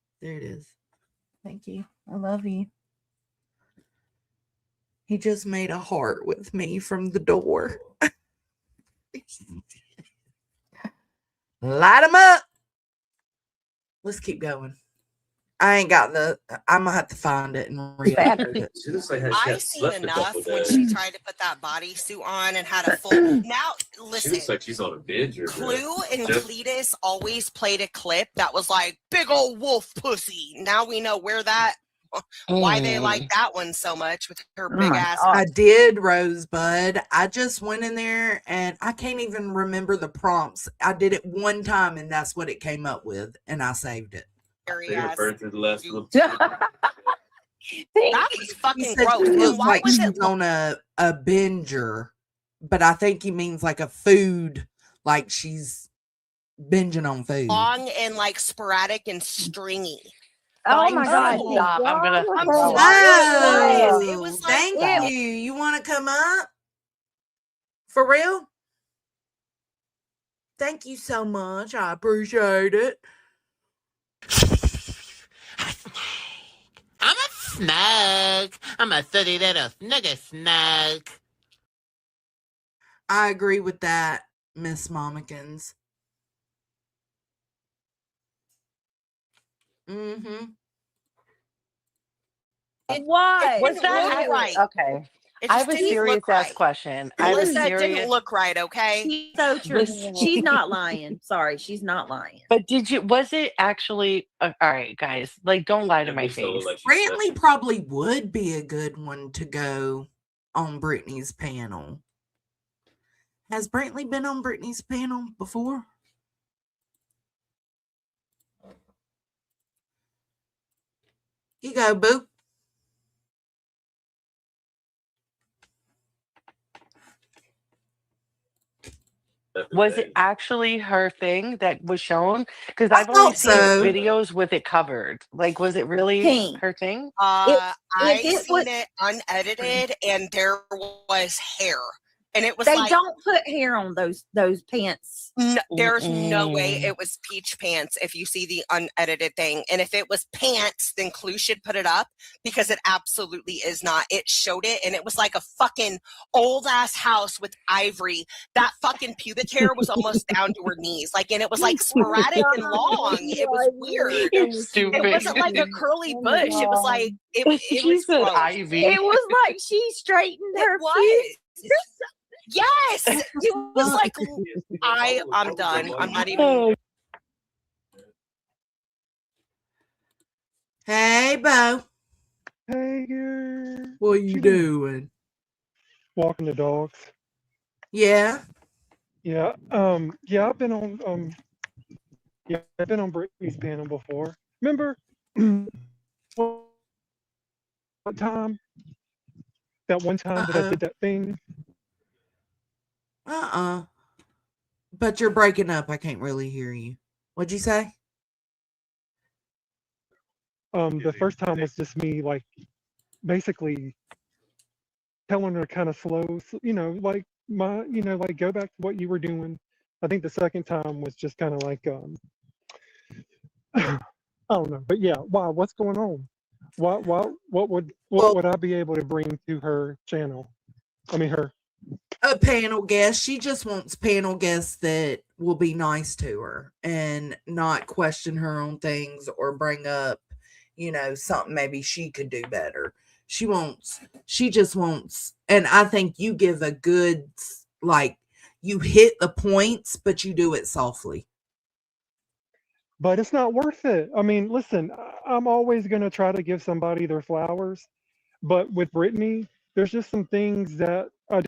Thank you. I love you. He just made a heart with me from the door. Light him up. Let's keep going. I ain't got the. I'm gonna have to find it and read it. She looks like she I've has seen slept a enough couple when days. she tried to put that bodysuit on and had a full. Now, She listen, looks like she's on a binge. Clue and Cletus always played a clip that was like, big old wolf pussy. Now we know why they like that one so much with her big ass. I did, Rosebud. I just went in there and I can't even remember the prompts. I did it one time and that's what it came up with, and I saved it. They burned through the last little. That was He fucking said gross. she And looks why like was she's it? on a binger, but I think he means like a food, like she's binging on food. Long and like sporadic and stringy. Oh my God! Stop. I'm gonna. I'm Oh, sorry. It was like thank you. You want to come up? For real? Thank you so much. I appreciate it. I'm a snug. I'm a silly little snugger snug. I agree with that, Miss Momikins. Mm-hmm. Why? Was that right? Okay. It I just have a didn't serious look ass right. question. I have a Melissa didn't serious. look right. Okay. She's so true. She's not lying. Sorry, she's not lying. But was it actually? All right, guys. Like, don't lie to my face. Brantley probably would be a good one to go on Brittany's panel. Has Brantley been on Brittany's panel before? You go, boo. Was it actually her thing that was shown? Because I've only seen videos with it covered. Like, was it really her thing? I it seen was- it unedited, and there was hair, and it was They like don't put hair on those pants. no, there's no way it was peach pants if you see the unedited thing. And if it was pants, then Clue should put it up because it absolutely is not. It showed it, and it was like a fucking old ass house with ivory. That fucking pubic hair was almost down to her knees, like, and it was like sporadic and long. It was weird. You're stupid. It wasn't like a curly bush. It was like it was said gross. ivy. It was like she straightened her was. Yes, it was like I'm done. I'm not even. Hey, Bo. Hey, girl. What you doing? Walking the dogs. Yeah. Yeah. Yeah. I've been on. Yeah, I've been on Brittany's panel before. Remember? What time? That one time that I did that thing. But you're breaking up. I can't really hear you. What'd you say? The first time was just me, like, basically telling her kind of slow, like like go back to what you were doing. I think the second time was just kind of like, I don't know, but yeah, wow, what's going on? What would I be able to bring to her channel? I mean, her. A panel guest. She just wants panel guests that will be nice to her and not question her on things or bring up, something maybe she could do better. She just wants, and I think you give a good, like, you hit the points, but you do it softly. But it's not worth it. I mean, listen, I'm always going to try to give somebody their flowers. But with Brittany, there's just some things that I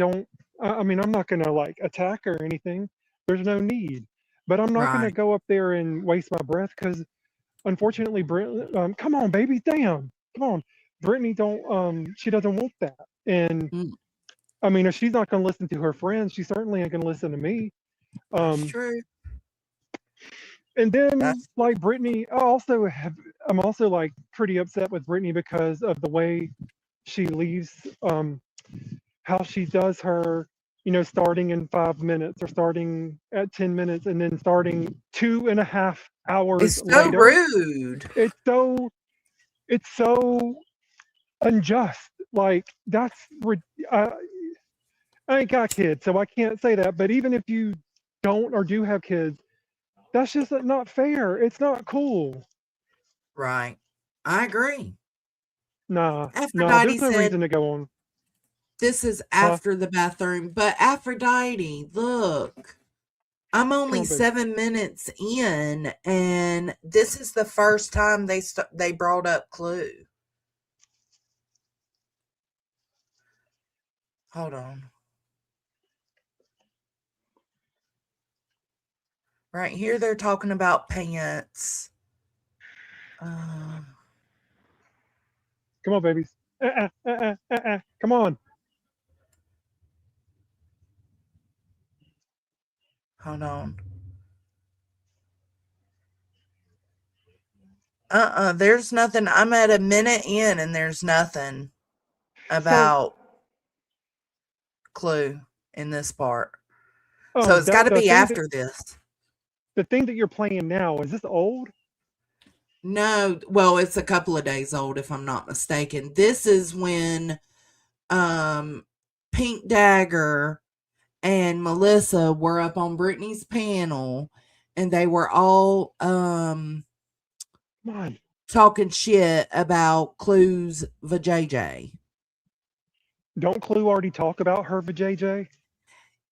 mean, I'm not going to like attack her or anything. There's no need. But I'm not going to go up there and waste my breath because unfortunately, come on, baby, damn. Come on. Brittany she doesn't want that. And I mean, if she's not going to listen to her friends, she certainly ain't going to listen to me. That's true. And then, like Brittany, I'm also like pretty upset with Brittany because of the way she leaves, how she does her, starting in 5 minutes or starting at 10 minutes and then starting 2.5 hours It's so later. rude. It's so unjust. Like I ain't got kids, so I can't say that. But even if you don't or do have kids, that's just not fair. It's not cool. Right. I agree. Nah, Aphrodite there's no said, reason to go on. this is Huh? after the bathroom. But Aphrodite, look, I'm Come only on, baby. 7 minutes in, and this is the first time they brought up Clue. Hold on. Right here, they're talking about pants. Come on, babies. Come on. Hold on. There's nothing. I'm at a minute in, and there's nothing about Clue in this part. So it's got to be after this. The thing that you're playing now, is this old? No, well, it's a couple of days old, if I'm not mistaken. This is when Pink Dagger and Melissa were up on Brittany's panel, and they were all talking shit about Clue's vajayjay. Don't Clue already talk about her vajayjay?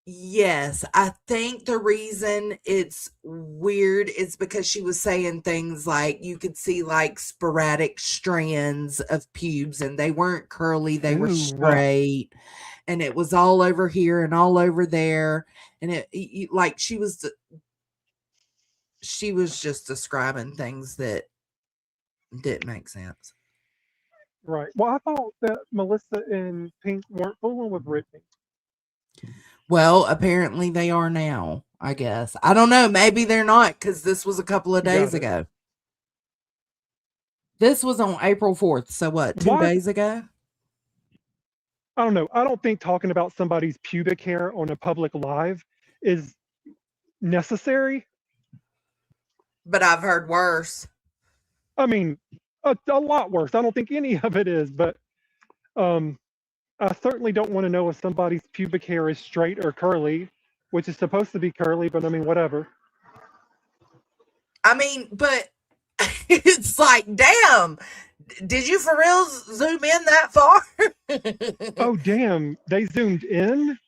Yes, I think the reason it's weird is because she was saying things like you could see like sporadic strands of pubes, and they weren't curly, they were straight, and it was all over here and all over there, and it like she was just describing things that didn't make sense. Right. Well, I thought that Melissa and Pink weren't fooling with Brittany. Well, apparently they are now, I guess. I don't know. Maybe they're not, because this was a couple of days ago. This was on April 4th. So what, 2 days ago? I don't know. I don't think talking about somebody's pubic hair on a public live is necessary. But I've heard worse. I mean, a lot worse. I don't think any of it is, but I certainly don't want to know if somebody's pubic hair is straight or curly, which is supposed to be curly, but I mean, whatever. I mean, but it's like, damn, did you for real zoom in that far? Oh, damn. They zoomed in?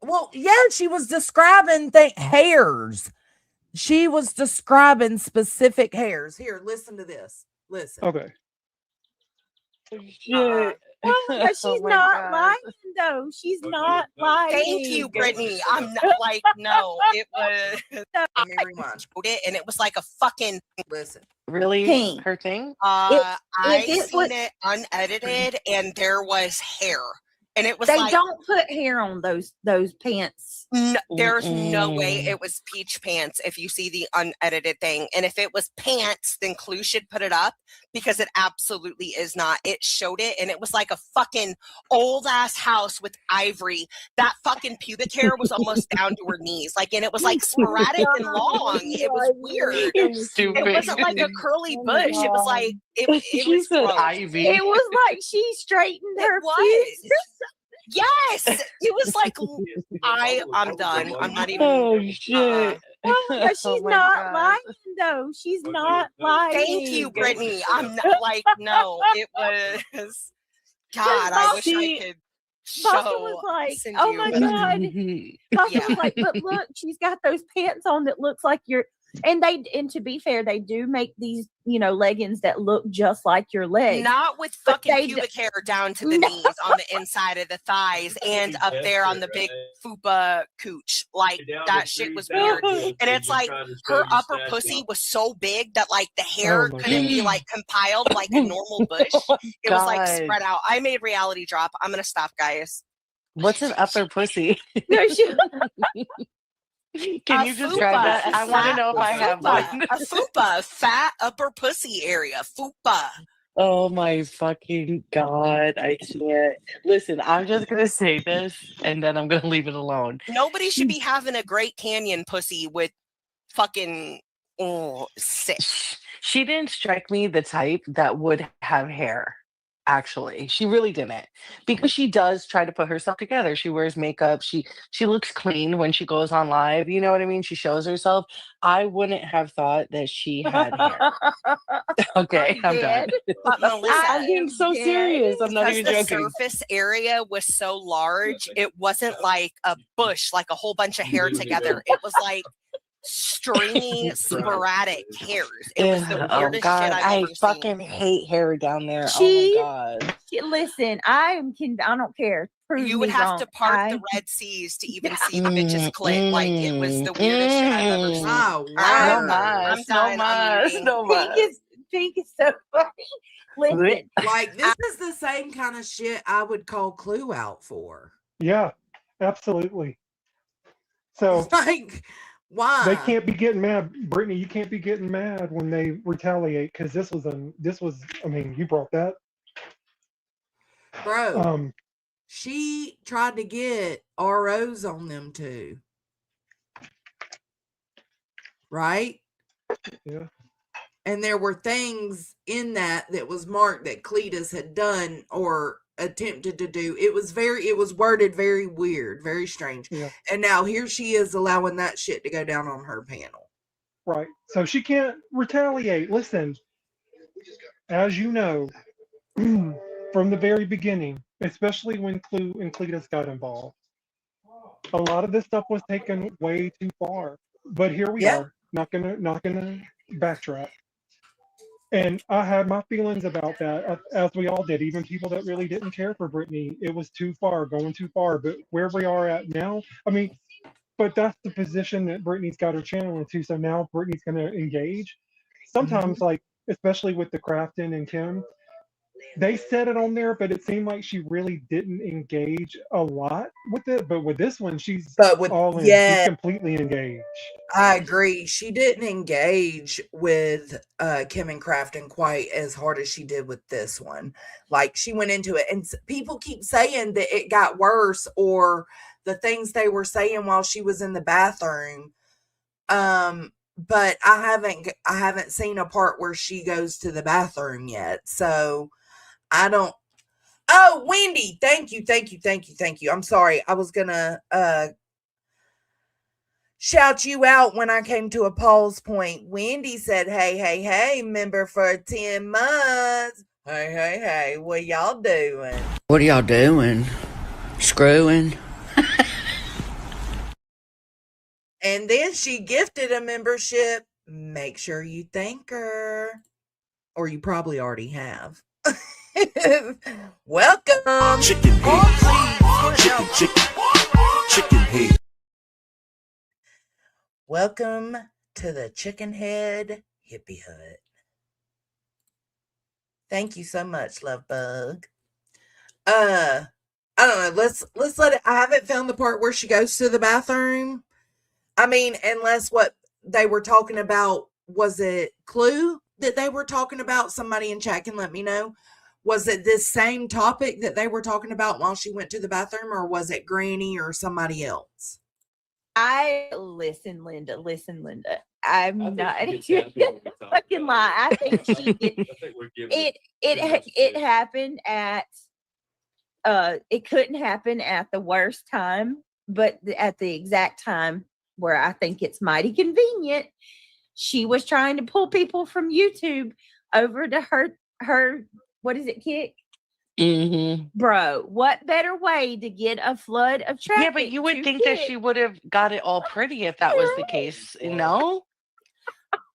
Well, yeah, she was describing hairs. She was describing specific hairs. Here, listen to this. Listen. Okay. Shit. But she's not lying, though. She's not lying. Thank you, Brittany. I'm not like, no, it was. Let me rewind. And it was like a fucking. Listen. Really? Pink. Her thing? I seen it unedited, and there was hair. And it was they like, don't put hair on those pants. No, there's no way it was peach pants if you see the unedited thing. And if it was pants, then Clue should put it up, because it absolutely is not. It showed it, and it was like a fucking old ass house with ivory. That fucking pubic hair was almost down to her knees. Like, and it was like sporadic and long. It was weird. Stupid. It wasn't like a curly bush. It was like it was said gross. ivy. It was like she straightened her pubes. Yes, it was like I'm done. I'm not even. Oh shit! But she's not lying, though. She's not lying. Thank you, Brittany. I'm not like, no. It was. God, I wish I could. Boston was like, "Oh my god!" Boston was like, "But look, she's got those pants on that looks like you're." And to be fair, they do make these, leggings that look just like your legs. Not with fucking pubic hair down to the knees on the inside of the thighs and up there on the big fupa cooch. Like, that shit was weird. And it's like her upper pussy was so big that like the hair couldn't be like compiled like a normal bush. It was like spread out. I made reality drop. I'm gonna stop, guys. What's an upper pussy? Can you describe that? I want to know if I have one. A fupa, fat upper pussy area. Fupa. Oh my fucking god, I can't. Listen, I'm just gonna say this and then I'm gonna leave it alone. Nobody should be having a Great Canyon pussy with fucking sick. She didn't strike me the type that would have hair. actually. She really didn't. Because she does try to put herself together. She wears makeup. She looks clean when she goes on live. You know what I mean? She shows herself. I wouldn't have thought that she had hair. Okay, I'm done. But Melissa, I'm being so serious. I'm not because even the joking. surface area was so large, it wasn't like a bush, like a whole bunch of hair together. It was like stringy, sporadic hairs. It was the Oh weirdest God, shit I've I ever seen. fucking hate hair down there. Oh my She, God. listen, I don't care. Prove You would me have wrong. to part the Red Seas to even see the bitch's Mm, clit. Like it was the weirdest shit I've ever seen. Oh, No I'm mas, no done. I'm mas, muting. no mas. Pink is so funny. Listen, Like this is the same kind of shit I would call Clue out for. Yeah, absolutely. So Like, why? they can't be getting mad, Brittany. You can't be getting mad when they retaliate because this was. I mean, you brought that, bro. She tried to get ROs on them too, right? Yeah. And there were things in that was marked that Cletus had done or attempted to do. It was worded very weird, very strange. Yeah. And now here she is allowing that shit to go down on her panel. Right. So she can't retaliate. Listen, as you know, from the very beginning, especially when Clue and Cletus got involved, a lot of this stuff was taken way too far. But here we are, not gonna backtrack. And I had my feelings about that, as we all did, even people that really didn't care for Brittany. It was too far, going too far. But where we are at now, I mean, but that's the position that Brittany's got her channel into. So now Brittany's going to engage. Sometimes, like, especially with the Crafton and Kim, they said it on there, but it seemed like she really didn't engage a lot with it. But with this one, she's all in. She's completely engaged. I agree. She didn't engage with Kim and Crafton quite as hard as she did with this one. Like she went into it, and people keep saying that it got worse, or the things they were saying while she was in the bathroom. But I haven't seen a part where she goes to the bathroom yet. So I don't. Oh, Wendy, thank you. I'm sorry. I was gonna shout you out when I came to a pause point. Wendy said, hey, member for 10 months. Hey, what y'all doing? What are y'all doing? Screwing? And then she gifted a membership. Make sure you thank her. Or you probably already have. Welcome. Chicken head. Chicken head. Welcome to the Chicken Head Hippie Hut. Thank you so much, Love Bug. I don't know. Let's let it. I haven't found the part where she goes to the bathroom. I mean, unless what they were talking about, was it Clue that they were talking about? Somebody in chat can let me know. Was it this same topic that they were talking about while she went to the bathroom, or was it Granny or somebody else? Listen, Linda. I'm not fucking lie. I think she did. It happened at. It couldn't happen at the worst time, but at the exact time where I think it's mighty convenient. She was trying to pull people from YouTube over to her. What is it, Kick? Mm-hmm. Bro, what better way to get a flood of traffic? Yeah, but you would think that she would have got it all pretty if that was the case, you know?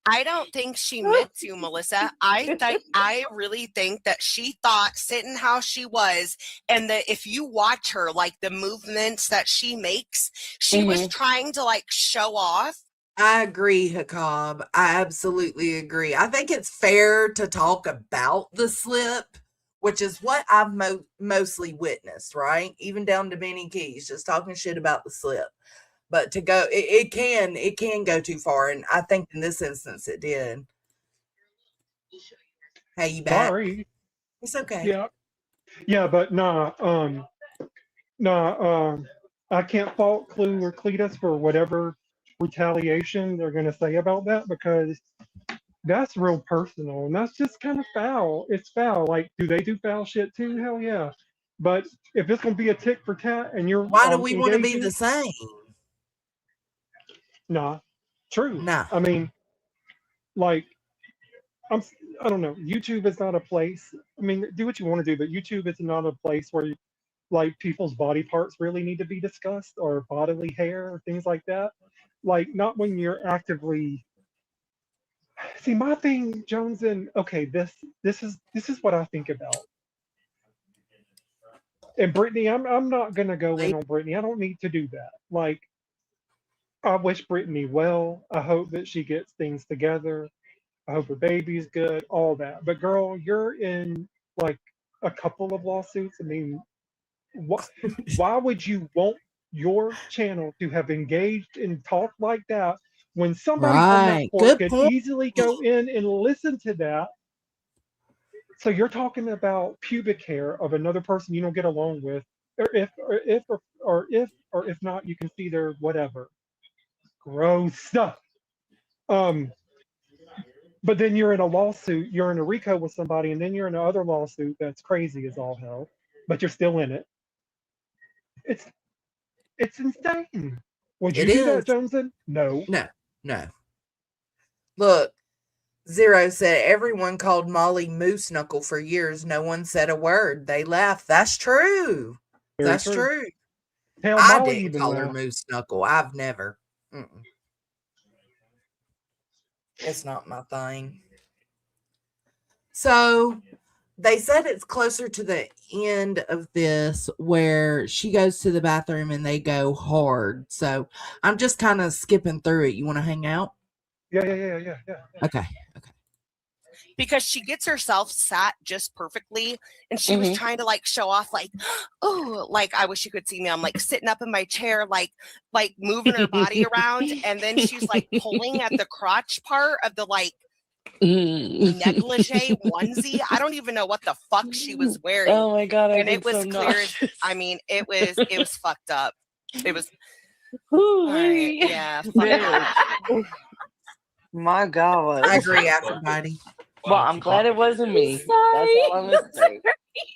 I don't think she meant to, Melissa. I really think that she thought sitting how she was, and that if you watch her, like the movements that she makes, she was trying to like show off. I agree, Hakab. I absolutely agree. I think it's fair to talk about the slip, which is what I've mostly witnessed, right? Even down to Benny Keys, just talking shit about the slip. But to go, it can go too far, and I think in this instance it did. Hey, you back? Sorry. It's okay. Yeah, but I can't fault Clue or Cletus for whatever retaliation they're going to say about that, because that's real personal, and that's just kind of foul. It's foul. Like, do they do foul shit too? Hell yeah. But if it's gonna be a tick for tat and you're Why do we want to be engaging, the same? nah, true. Nah. I mean, like, I don't know. YouTube is not a place. I mean, do what you want to do, but YouTube is not a place where like people's body parts really need to be discussed or bodily hair or things like that. Like, not when you're actively. See, my thing, Jones, and okay, this is what I think about. And Brittany, I'm not gonna go in on Brittany. I don't need to do that. Like, I wish Brittany well. I hope that she gets things together. I hope her baby's good, all that. But girl, you're in like a couple of lawsuits. I mean, why would you want your channel to have engaged in talk like that when somebody from that Right. court Good could point. easily go in and listen to that? So you're talking about pubic hair of another person you don't get along with, or if not, you can see their whatever. Gross stuff. But then you're in a lawsuit, you're in a RICO with somebody, and then you're in another lawsuit that's crazy as all hell, but you're still in it. It's insane. Would you do that, Joneson? No. No. Look, Zero said everyone called Molly Moose Knuckle for years. No one said a word. They laughed. That's true. Very That's true. Hell, I Molly didn't even call her laughed. Moose Knuckle. I've never. It's not my thing. So they said it's closer to the end of this where she goes to the bathroom and they go hard. So I'm just kind of skipping through it. You want to hang out? Yeah. Okay. Because she gets herself sat just perfectly, and she was trying to like show off, like, oh, like I wish you could see me. I'm like sitting up in my chair, like moving her body around, and then she's like pulling at the crotch part of the like negligee onesie. I don't even know what the fuck she was wearing. Oh my god! And it was so clear. nauseous. I mean, it was fucked up. It was. All right, yeah. Fuck My god. I agree, everybody. Well, I'm glad it wasn't me. That's all I'm gonna say.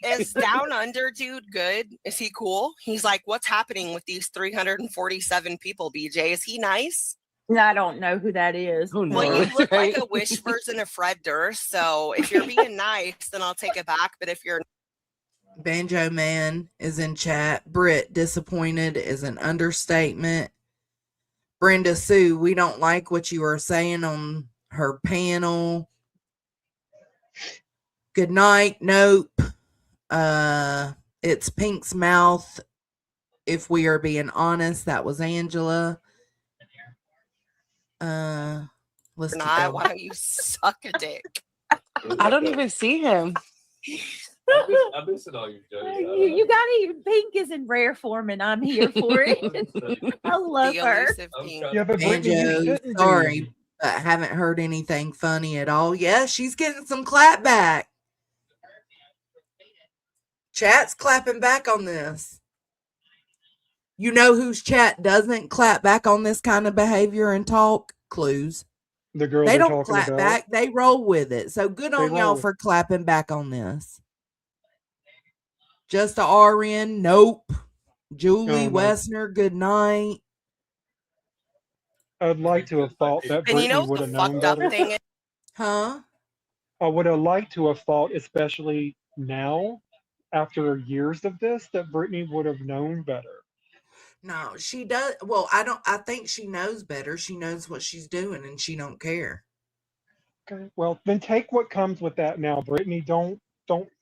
Is Down Under dude good? Is he cool? He's like, what's happening with these 347 people, BJ? Is he nice? I don't know who that is. Who Well, knows, you look right? like a Wish version of Fred Durst. So if you're being nice, then I'll take it back. But if you're Banjo Man is in chat. Britt, disappointed is an understatement. Brenda Sue, we don't like what you are saying on her panel. Good night. Nope. It's Pink's mouth. If we are being honest, that was Angela. Let's keep not, going. why don't you suck a dick? I don't even see him. I'm missing all your jokes. You got it. Pink is in rare form, and I'm here for it. I love The her. elusive Pink. Yeah, but Brittany, you Banjo, shouldn't be. sorry, but haven't heard anything funny at all. Yeah, she's getting some clap back. Chat's clapping back on this. You know whose chat doesn't clap back on this kind of behavior and talk? Clues. The girl They they're don't talking clap about. back. They roll with it. So good They on y'all roll. for clapping back on this. Just a RN. Nope. Julie Oh, no. Wessner. Good night. I'd like to have thought that And you Brittany know would the have known fucked up better. thing is? Huh? I would have liked to have thought, especially now, after years of this, that Brittany would have known better. No, she does. Well, I think she knows better. She knows what she's doing and she don't care. Okay. Well, then take what comes with that now, Brittany. Don't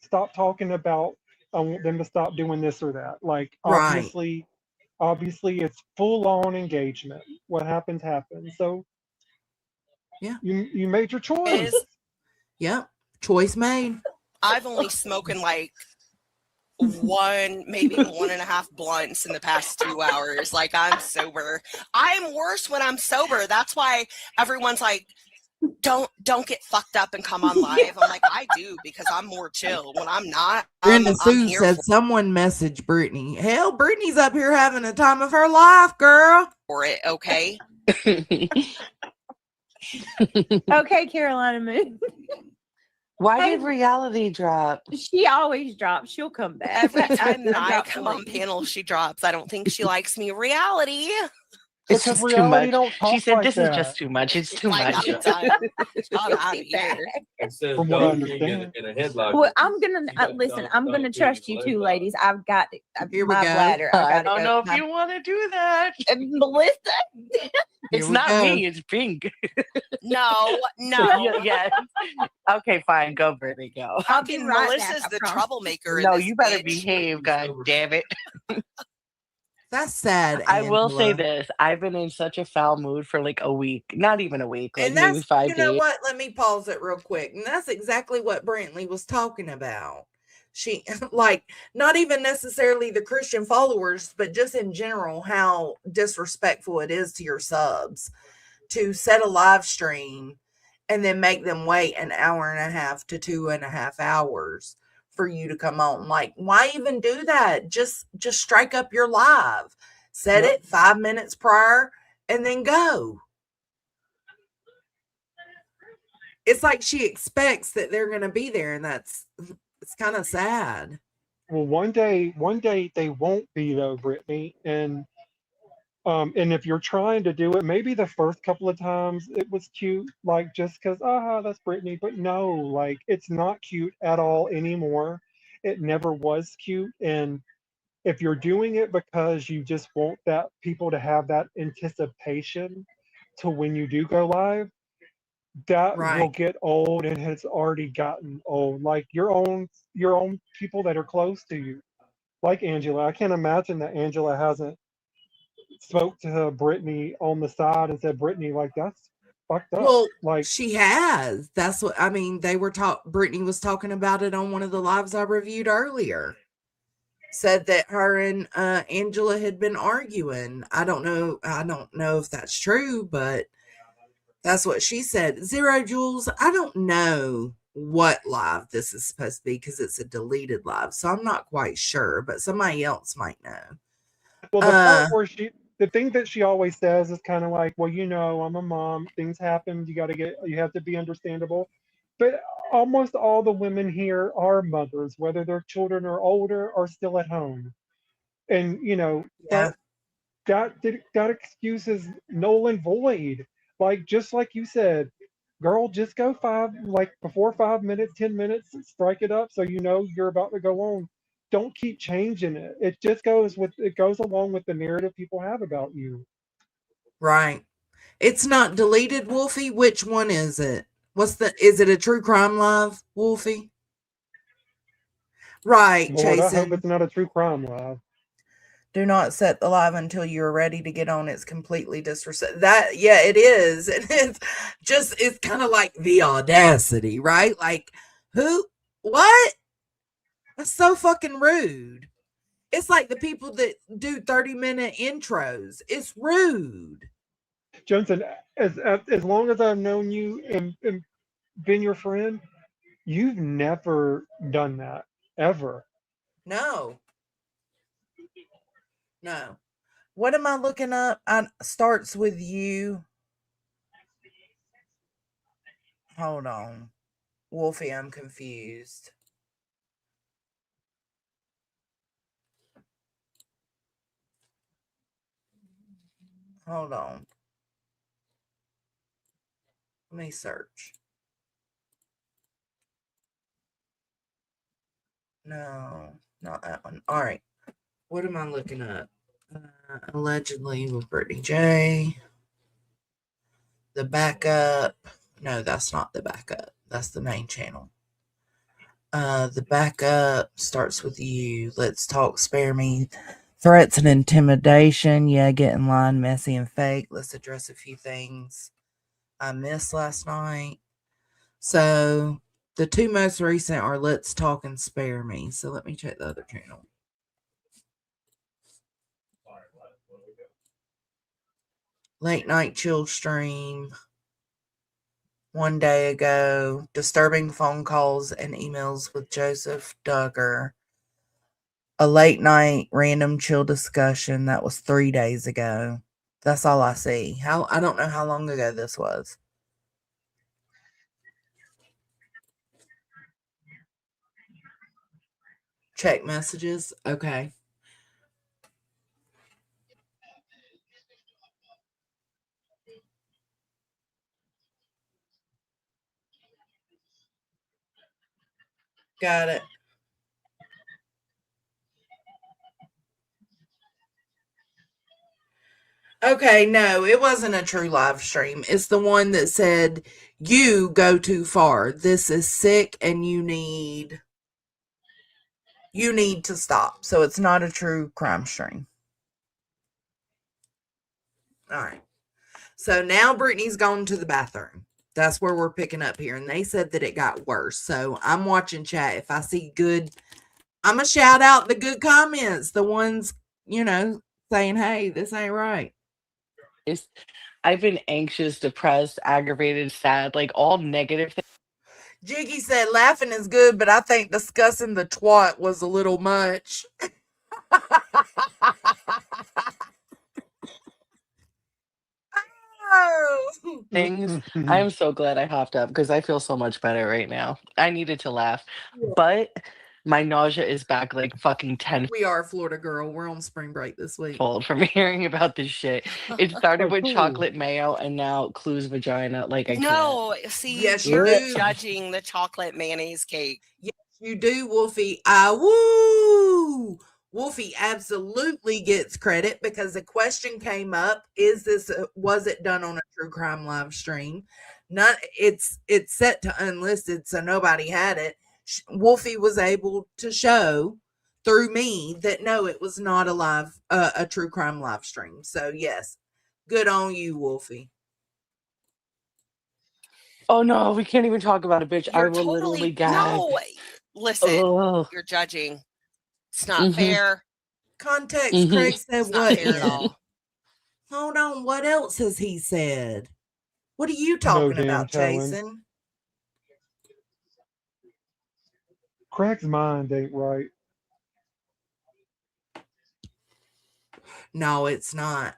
stop talking about I want them to stop doing this or that. Like, Right. obviously it's full on engagement. What happens. So yeah. You made your choice. Yep. Choice made. I've only smoking like maybe 1.5 blunts in the past 2 hours. Like, I'm sober. I'm worse when I'm sober. That's why everyone's like, don't get fucked up and come on live. I'm like, I do, because I'm more chill. When I'm not, Brenda I'm Sue here said someone messaged Brittany. Hell, Brittany's up here having the time of her life, girl. for it. Okay. Okay, Carolina Moon. Why Hey, did reality drop? she always drops. She'll come back. Every time that I Drop come on link. panel, she drops. I don't think she likes me. Reality. It's Because just too reality much. don't She talk said, like "This is that, just too much. It's too Like, much." I'm done. I'm out of here. Instead of from what I dunking understand. in a headlock. Well, I'm gonna you got listen. dunk, I'm dunk, gonna two trust in you the two headlock. ladies. I've got Here we my go. bladder. I I gotta don't go. know if you want to do that. Melissa. It's we not go. me. It's Pink. No, no. Yeah. Okay, fine. Go, Brittany. Go. I'll be Fucking right Melissa's back, I the promise. troublemaker in No, this you better bitch. behave. God damn it. That's sad, I will say Angela. this: I've been in such a foul mood for like a week. Not even a week. Like And maybe that's, 5 you know days. what? Let me pause it real quick. And that's exactly what Brantley was talking about. She, like, not even necessarily the Christian followers, but just in general, how disrespectful it is to your subs to set a live stream and then make them wait an hour and a half to 2.5 hours for you to come on. Like, why even do that? Just strike up your live, set Yep. it 5 minutes prior, and then go. It's like she expects that they're going to be there, and it's kind of sad. Well, one day they won't be though, Brittany. And if you're trying to do it, maybe the first couple of times it was cute, like just because, that's Brittany. But no, like it's not cute at all anymore. It never was cute. And if you're doing it because you just want that people to have that anticipation to when you do go live, that will Right. get old and has already gotten old. Like your own people that are close to you, like Angela. I can't imagine that Angela hasn't spoke to Brittany on the side and said, Brittany, like that's fucked up. Well, Like she has. That's what I mean. Brittany was talking about it on one of the lives I reviewed earlier. Said that her and Angela had been arguing. I don't know if that's true, but that's what she said. Zero Jules, I don't know what live this is supposed to be because it's a deleted live. So I'm not quite sure, but somebody else might know. well, the part where the thing that she always says is kind of like, well, I'm a mom, things happen, you have to be understandable. But almost all the women here are mothers, whether their children are older or still at home. And Yeah. but that excuse is null and void. Like just like you said, girl, just go before 5 minutes, 10 minutes, strike it up so you're about to go on. Don't keep changing it. It goes along with the narrative people have about you. Right. It's not deleted, Wolfie. Which one is it? Is it a true crime live, Wolfie? Right, Lord, I hope Jason. it's not a true crime live. Do not set the live until you're ready to get on. It's completely disrespect. Yeah, it is. And it's kind of like the audacity, right? Like, what? That's so fucking rude. It's like the people that do 30-minute intros. It's rude. Johnson, as long as I've known you and been your friend, you've never done that ever. No. What am I looking up? Starts with you. Hold on. Wolfie, I'm confused. Hold on. Let me search. No, not that one. All right. What am I looking up? Allegedly with Brittany J. The backup. No, that's not the backup. That's the main channel. The backup starts with you. Let's talk. Spare me. Threats and intimidation. Yeah, get in line. Messy and fake. Let's address a few things I missed last night. So the two most recent are Let's Talk and Spare Me. So let me check the other channel. Late Night Chill Stream. 1 day ago. Disturbing phone calls and emails with Joseph Duggar. A late night random chill discussion. That was 3 days ago. That's all I see. I don't know how long ago this was. Check messages. Okay. Got it. Okay, no, it wasn't a true live stream. It's the one that said, you go too far. This is sick and you need to stop. So it's not a true crime stream. All right. So now Brittany's gone to the bathroom. That's where we're picking up here. And they said that it got worse. So I'm watching chat. If I see good, I'm going to shout out the good comments. The ones, saying, hey, this ain't right. I've been anxious, depressed, aggravated, sad, like all negative things. Jiggy said laughing is good, but I think discussing the twat was a little much. Things. I am so glad I hopped up because I feel so much better right now. I needed to laugh, but my nausea is back like fucking 10. We are a Florida girl. We're on spring break this week. From hearing about this shit. It started with cool. chocolate mayo and now Clue's vagina. Like I No, see, Yes, you're you do. judging the chocolate mayonnaise cake. Yes, you do, Wolfie. Woo! Wolfie absolutely gets credit because the question came up: was it done on a true crime live stream? It's set to unlisted, so nobody had it. Wolfie was able to show through me that no, it was not a true crime live stream. So yes, good on you, Wolfie. Oh no, we can't even talk about it, bitch. I will literally gag. No, listen, you're judging. It's not fair. Context, Craig said It's not what? fair at all. Hold on, what else has he said? What are you No talking damn about, telling. Jason? Craig's mind ain't right. No, it's not.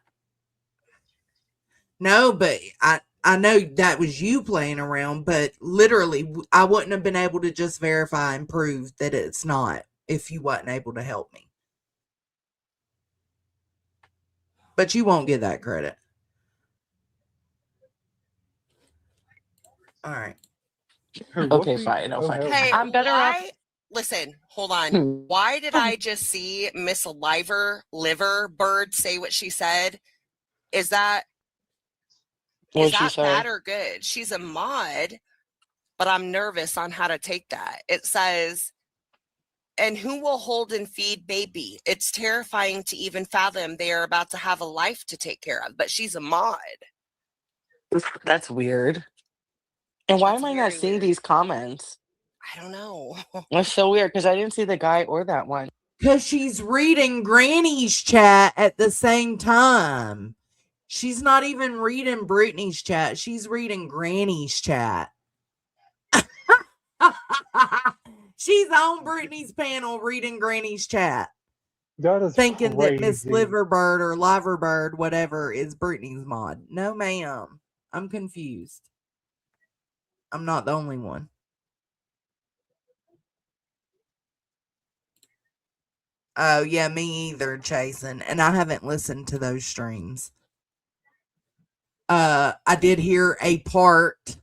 No, but I know that was you playing around, but literally, I wouldn't have been able to just verify and prove that it's not if you wasn't able to help me. But you won't get that credit. All right. Okay, fine. No, fine. Hey, I'm better off. Listen, hold on. Why did I just see Miss Liver Bird say what she said? Is that bad or good? She's a mod, but I'm nervous on how to take that. It says, and who will hold and feed baby? It's terrifying to even fathom they are about to have a life to take care of, but she's a mod. That's weird. And why am I not seeing these comments? I don't know. That's so weird because I didn't see the guy or that one. Because she's reading Granny's chat at the same time. She's not even reading Brittany's chat. She's reading Granny's chat. She's on Brittany's panel reading Granny's chat. That is thinking crazy. that Miss Liverbird or Liverbird, whatever, is Brittany's mod. No, ma'am. I'm confused. I'm not the only one. Oh, yeah, me either, Jason. And I haven't listened to those streams. I did hear a part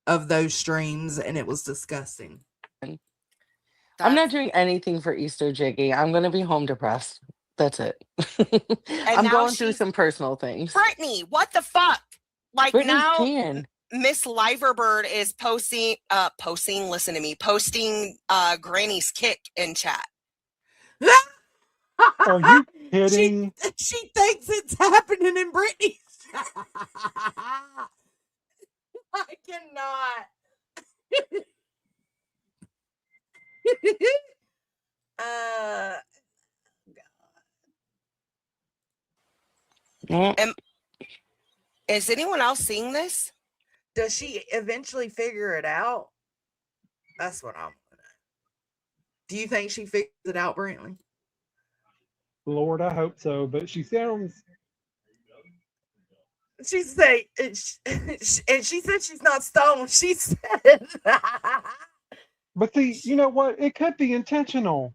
of those streams, and it was disgusting. I'm not doing anything for Easter, Jiggy. I'm going to be home depressed. That's it. I'm going through some personal things. Brittany, what the fuck? Like Brittany now, can. Miss Liverbird is posting, listen to me, posting Granny's kick in chat. Are you kidding? She thinks it's happening in Brittany's. I cannot. Is anyone else seeing this? Does she eventually figure it out? That's what I'm gonna. Do you think she figures it out, Brantley? Lord, I hope so. But she sounds. She say, and she said she's not stoned. She said. But see, you know what? It could be intentional.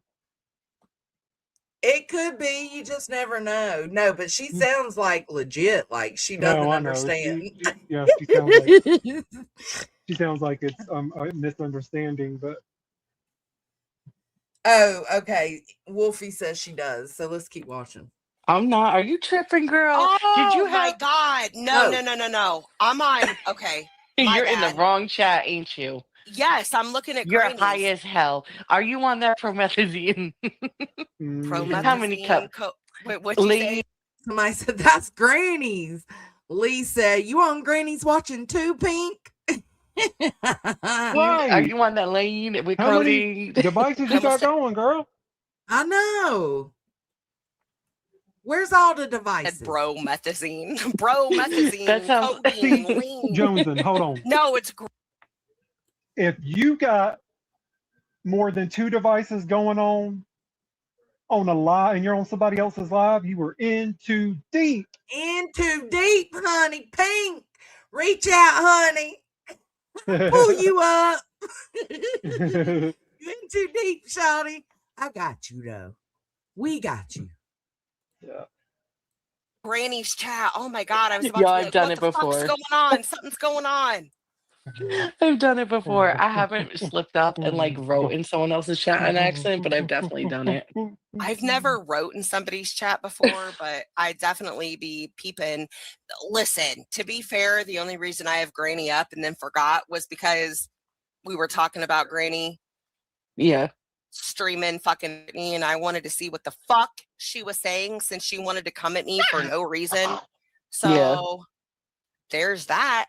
It could be. You just never know. No, but she sounds like legit. Like she doesn't No, I know. understand. Yeah, she sounds like it's a misunderstanding, but Oh, okay. Wolfie says she does. So let's keep watching. I'm not. Are you tripping, girl? Did you Oh my have? God. No. I'm on. Okay. My You're in the bad. wrong chat, ain't you? Yes, I'm looking at You're high Granny's. as hell. Are you on that promethazine? How many Promethazine. cups? Wait, what'd you say? Somebody said that's Granny's. Lee said, "You on Granny's watching too, Pink?" Are you on that lane with how many Cody? devices you got going, girl? I know. Where's all the devices? Bromethazine. Bromethazine. That sounds- Codeine. Lean. Joneson, hold on. No, it's If you got more than 2 devices going on a live and you're on somebody else's live, you were in too deep. In too deep, honey. Pink. Reach out, honey. Pull you up. You in too deep, shawty. I got you though. We got you. Yeah. Granny's chat. Oh my God. I was about Yeah, to be I've like, done what it the fuck's before. going on? Something's going on. I've done it before. I haven't slipped up and like wrote in someone else's chat on accident, but I've definitely done it. I've never wrote in somebody's chat before, but I definitely be peeping. Listen, to be fair, the only reason I have Granny up and then forgot was because we were talking about Granny Yeah. streaming fucking me, and I wanted to see what the fuck she was saying since she wanted to come at me for no reason. So there's that.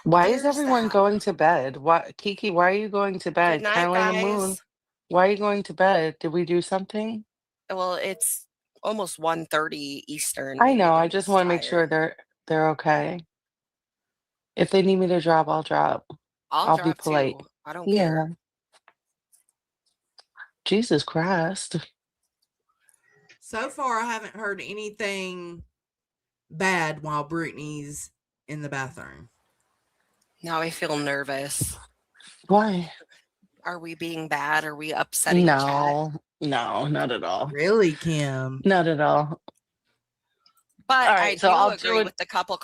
Why is everyone going to bed? Why, Kiki, why are you going to bed? Good night, Carolina Moon, guys. why are you going to bed? Did we do something? Well, it's almost 1:30 Eastern. I know. I I'm just just want to make sure tired. they're okay. If they need me to drop, I'll drop. I'll I'll be drop polite. too. I don't Yeah. care. Jesus Christ. So far, I haven't heard anything bad while Brittany's in the bathroom. Now I feel nervous. Why? Are we being bad? Are we upsetting chat? No, not at all. Really, Kim? Not at all. But All I right, so do I'll agree do it. with the couple.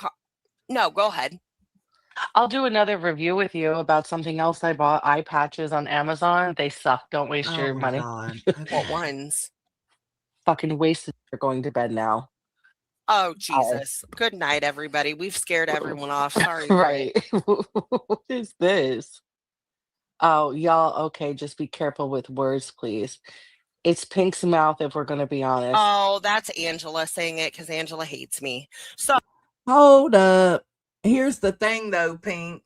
No, go ahead. I'll do another review with you about something else I bought. Eye patches on Amazon. They suck. Don't waste Oh your my money. God. What ones? Fucking wasted. You're going to bed now. Oh, Jesus. Good night, everybody. We've scared everyone off. Sorry, Right. Britt. What is this? Oh, y'all, okay, just be careful with words, please. It's Pink's mouth, if we're going to be honest. Oh, that's Angela saying it because Angela hates me. So Hold up. Here's the thing, though, Pink.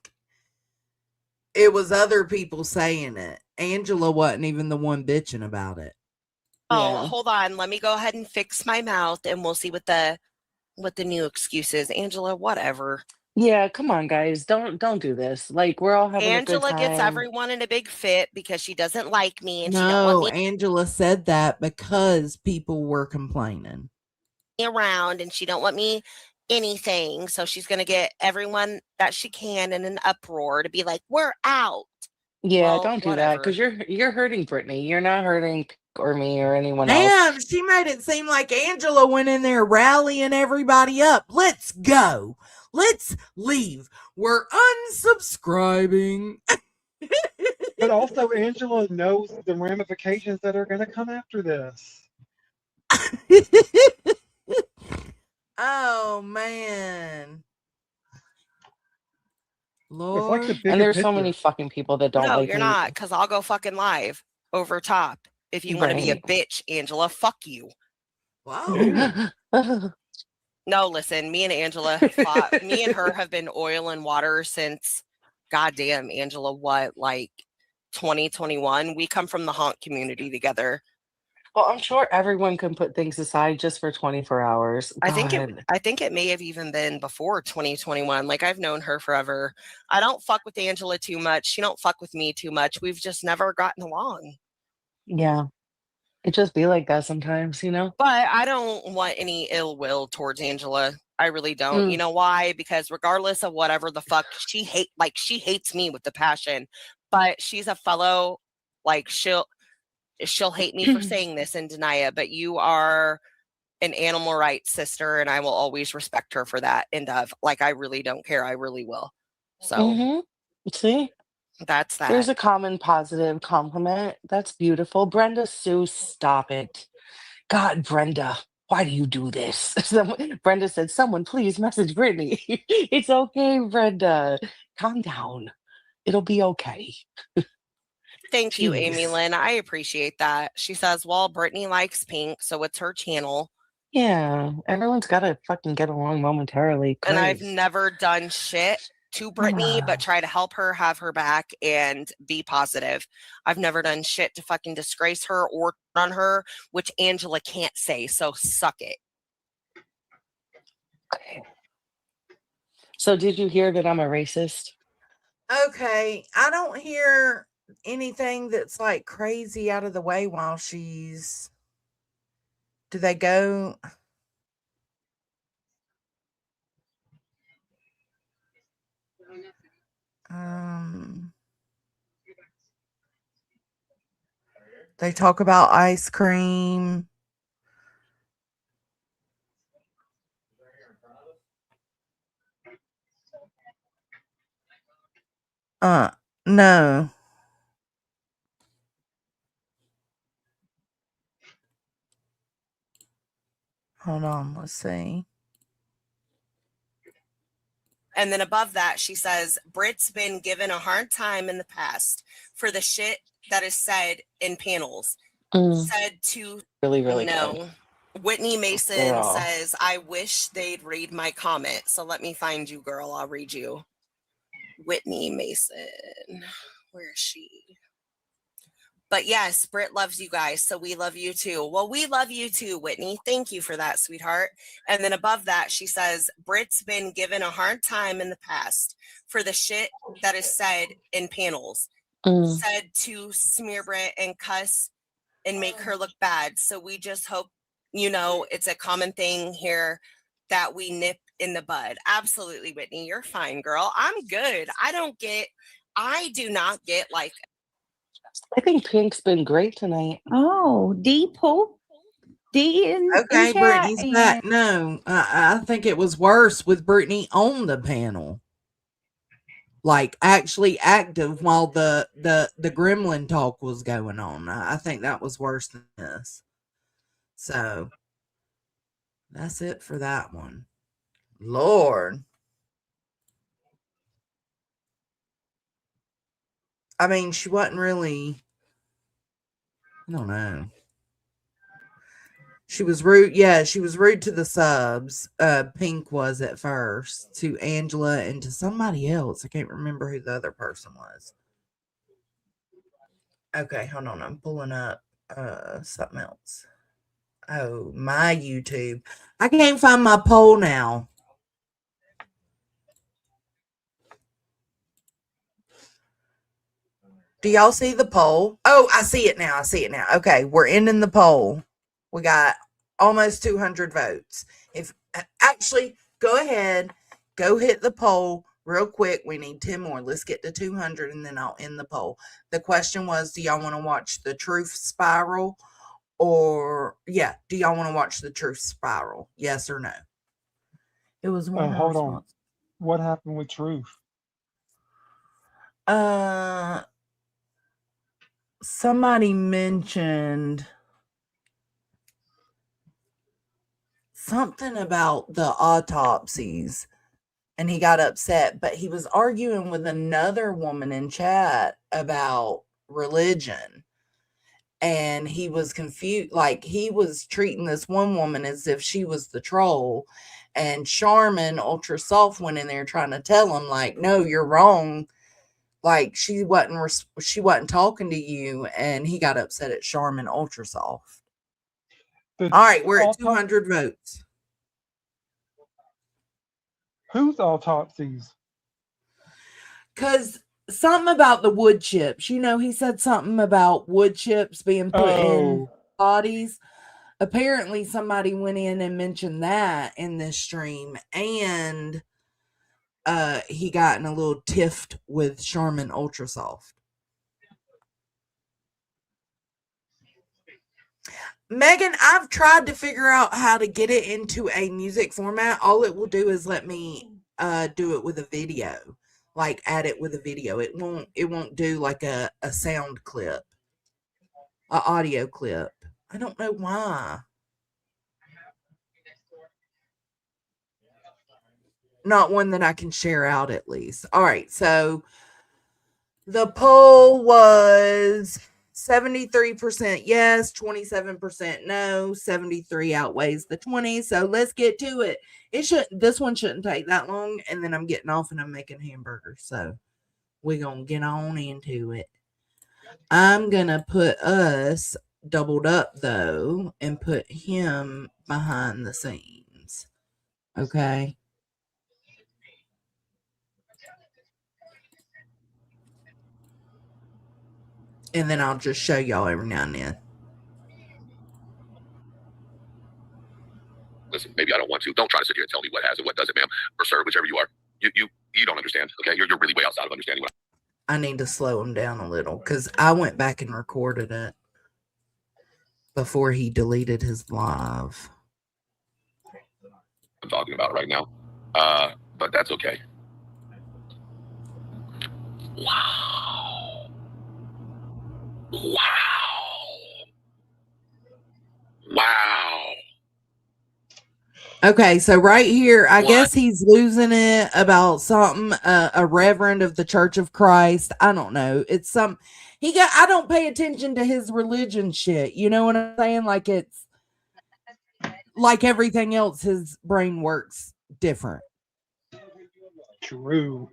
It was other people saying it. Angela wasn't even the one bitching about it. hold on. Let me go ahead and fix my mouth and we'll see what the new excuse is. Angela, whatever. Yeah, come on, guys. Don't do this. Like, we're all having a good Angela time. gets everyone in a big fit because she doesn't like me and she don't want No, me Angela said that because people were complaining. around and she don't want me anything. So she's going to get everyone that she can in an uproar to be like, we're out. Yeah, Well, don't do that because you're hurting Brittany. You're not hurting Pink or me or anyone else. Damn, she made it seem like Angela went in there rallying everybody up. Let's go. Let's leave. We're unsubscribing. But also, Angela knows the ramifications that are going to come after this. Oh, man. Lord. It's like the bigger And there's so picture. many fucking people that don't No, like you're me. not, because I'll go fucking live over top. If you want to be a Right. bitch, Angela, fuck you. Wow. No, listen, me and Angela have fought. Me and her have been oil and water since, goddamn, Angela, what, like 2021? We come from the haunt community together. Well, I'm sure everyone can put things aside just for 24 hours. I think God. it may have even been before 2021. Like, I've known her forever. I don't fuck with Angela too much. She don't fuck with me too much. We've just never gotten along. Yeah. It just be like that sometimes, you know? But I don't want any ill will towards Angela. I really don't. You know why? Because regardless of whatever the fuck she hates me with the passion. But she's a fellow, like, she'll hate me for saying this and deny it, but you are an animal rights sister, and I will always respect her for that. And like, I really don't care. I really will. So See, that's that. there's a common positive compliment. That's beautiful. Brenda Sue, stop it. God, Brenda, why do you do this? Brenda said, someone please message Brittany. It's okay, Brenda. Calm down. It'll be okay. Thank you, Amy Jeez. Lynn. I appreciate that. She says, well, Brittany likes pink, so it's her channel. Yeah, everyone's got to fucking get along momentarily. And I've Christ. never done shit to Brittany, but try to help her, have her back, and be positive. I've never done shit to fucking disgrace her or on her, which Angela can't say, so suck it. Okay. So did you hear that I'm a racist? Okay, I don't hear anything that's like crazy out of the way while she's. Do they go? They talk about ice cream. No. Hold on, let's see. And then above that, she says, Brit's been given a hard time in the past for the shit that is said in panels. Said to really no. Good. Whitney Mason Girl. says, I wish they'd read my comment. So let me find you, girl. I'll read you. Whitney Mason. Where is she? But yes, Britt loves you guys, so we love you too. Well, we love you too, Whitney. Thank you for that, sweetheart. And then above that, she says, Britt's been given a hard time in the past for the shit that is said in panels. Said to smear Britt and cuss and make her look bad. So we just hope, it's a common thing here that we nip in the bud. Absolutely, Whitney. You're fine, girl. I'm good. I do not get like. I think Pink's been great tonight. Oh, D in Okay, chat. Brittany's back. No, I think it was worse with Brittany on the panel. Like actually active while the gremlin talk was going on. I think that was worse than this. So that's it for that one. Lord. I mean, she wasn't really, I don't know. She was rude. Yeah, she was rude to the subs. Pink was at first, to Angela and to somebody else. I can't remember who the other person was. Okay, hold on. I'm pulling up something else. Oh, my YouTube. I can't find my poll now. Do y'all see the poll? Oh, I see it now. Okay, we're ending the poll. We got almost 200 votes. Actually, go ahead, go hit the poll real quick. We need 10 more. Let's get to 200 and then I'll end the poll. The question was, do y'all want to watch the Truth Spiral? Do y'all want to watch the Truth Spiral? Yes or no? It was one hold on. What happened with Truth? Somebody mentioned something about the autopsies and he got upset, but he was arguing with another woman in chat about religion. And he was confused, like he was treating this one woman as if she was the troll. And Charmin Ultra Soft went in there trying to tell him, like, no, you're wrong. Like she wasn't talking to you. And he got upset at Charmin Ultra Soft. All right, we're at 200 votes. Whose autopsies? Because something about the wood chips. He said something about wood chips being put in bodies. Apparently, somebody went in and mentioned that in this stream. And he got in a little tiff with Charmin Ultra Soft. Megan, I've tried to figure out how to get it into a music format. All it will do is let me do it with a video, like add it with a video. It won't do like a sound clip, a audio clip. I don't know why. Not one that I can share out at least. All right, so the poll was 73% yes, 27% no, 73 outweighs the 20. So let's get to it. This one shouldn't take that long, and then I'm getting off and I'm making hamburgers. So we're gonna get on into it. I'm gonna put us doubled up though and put him behind the scenes. Okay. And then I'll just show y'all every now and then. Listen, maybe I don't want to. Don't try to sit here and tell me what has and what doesn't, ma'am, or sir, whichever you are. You don't understand. Okay, you're really way outside of understanding what I need to slow him down a little because I went back and recorded it before he deleted his live. I'm talking about right now. But that's okay. Wow. Okay, so right here, I guess he's losing it about something, a reverend of the Church of Christ. I don't know. It's some, I don't pay attention to his religion shit. You know what I'm saying? Like it's like everything else, his brain works different. True.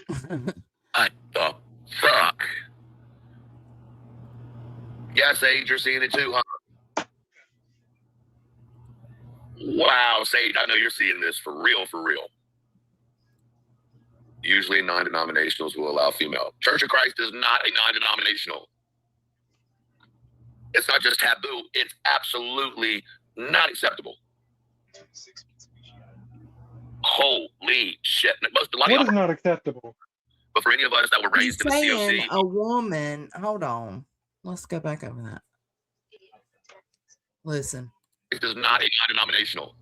What the fuck? Yeah, Sage, you're seeing it too, huh? Wow, Sage, I know you're seeing this for real, for real. Usually non-denominationals will allow female. Church of Christ is not a non-denominational. It's not just taboo, it's absolutely not acceptable. Holy shit. What is not acceptable? But for any of us that were raised in the COC. A woman, hold on. Let's go back over that. Listen. It is not a non-denominational.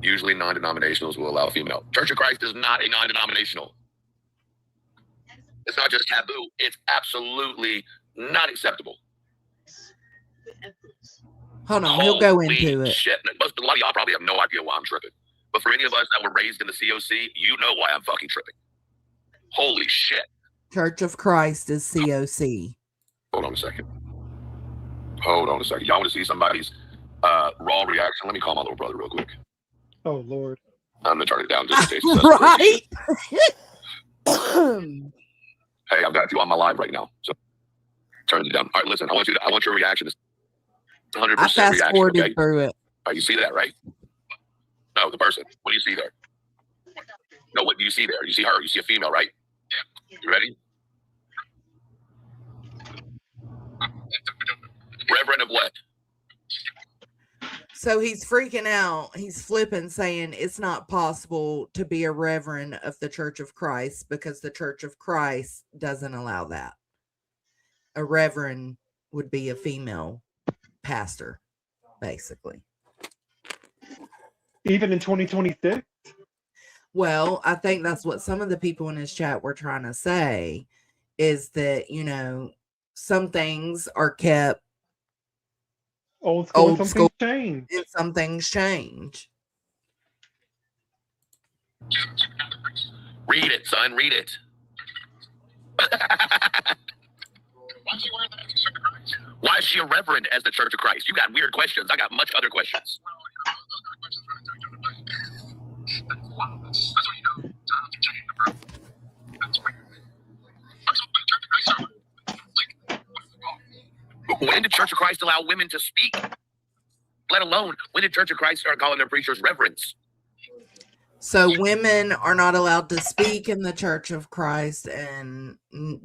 Usually non-denominationals will allow female. Church of Christ is not a non-denominational. It's not just taboo. It's absolutely not acceptable. Hold on, he'll go into it. Shit. A lot of y'all probably have no idea why I'm tripping. But for any of us that were raised in the COC, you know why I'm fucking tripping. Holy shit. Church of Christ is COC. Hold on a second. Y'all want to see somebody's raw reaction? Let me call my little brother real quick. Oh, Lord. I'm going to turn it down just in case. Right? Hey, I've got you on my live right now. So turn it down. All right, listen, I want your reaction. 100% I fast reaction. forwarded Okay? through it. All right, you see that, right? No, the person. What do you see there? No, what do you see there? You see her. You see a female, right? You ready? Reverend of what? So he's freaking out. He's flipping, saying it's not possible to be a reverend of the Church of Christ because the Church of Christ doesn't allow that. A reverend would be a female pastor, basically. Even in 2026? Well, I think that's what some of the people in his chat were trying to say, is that, you know, some things are kept old school, and some things change. Read it, son. Read it. Why is she a reverend as the Church of Christ? You got weird questions. I got much other questions. When did Church of Christ allow women to speak? Let alone, when did Church of Christ start calling their preachers reverends? So women are not allowed to speak in the Church of Christ and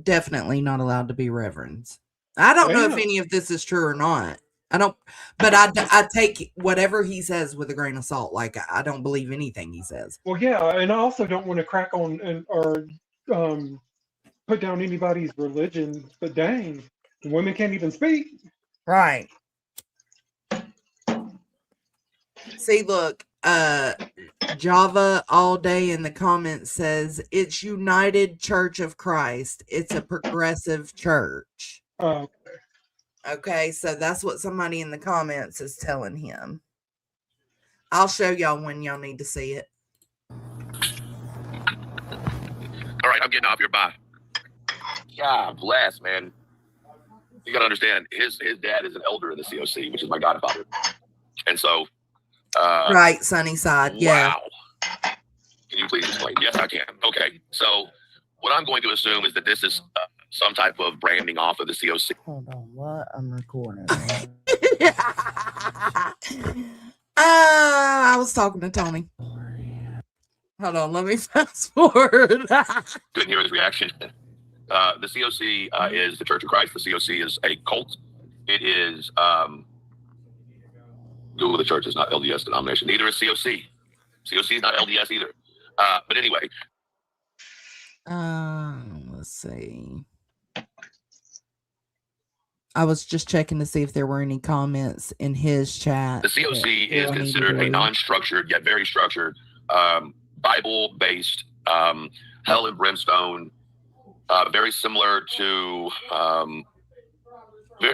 definitely not allowed to be reverends. I don't know if any of this is true or not. I don't, but I take whatever he says with a grain of salt. Like, I don't believe anything he says. Well, yeah, and I also don't want to crack on or put down anybody's religion, but dang, women can't even speak. Right. See, look, Java all day in the comments says it's United Church of Christ. It's a progressive church. Oh. Okay, so that's what somebody in the comments is telling him. I'll show y'all when y'all need to see it. All right, I'm getting off your bye. God bless, man. You gotta understand, his dad is an elder in the COC, which is my godfather. And so right, Sunnyside. Yeah. Wow. Can you please explain? Yes, I can. Okay. So what I'm going to assume is that this is some type of branding off of the COC. Hold on, what? I'm recording. I was talking to Tony. Hold on, let me fast forward. Couldn't hear his reaction. The COC is the Church of Christ. The COC is a cult. It is Google the church is not LDS denomination. Neither is COC. COC is not LDS either. But anyway. Let's see. I was just checking to see if there were any comments in his chat. The COC is considered a non-structured yet very structured, Bible-based, hell and brimstone, very similar to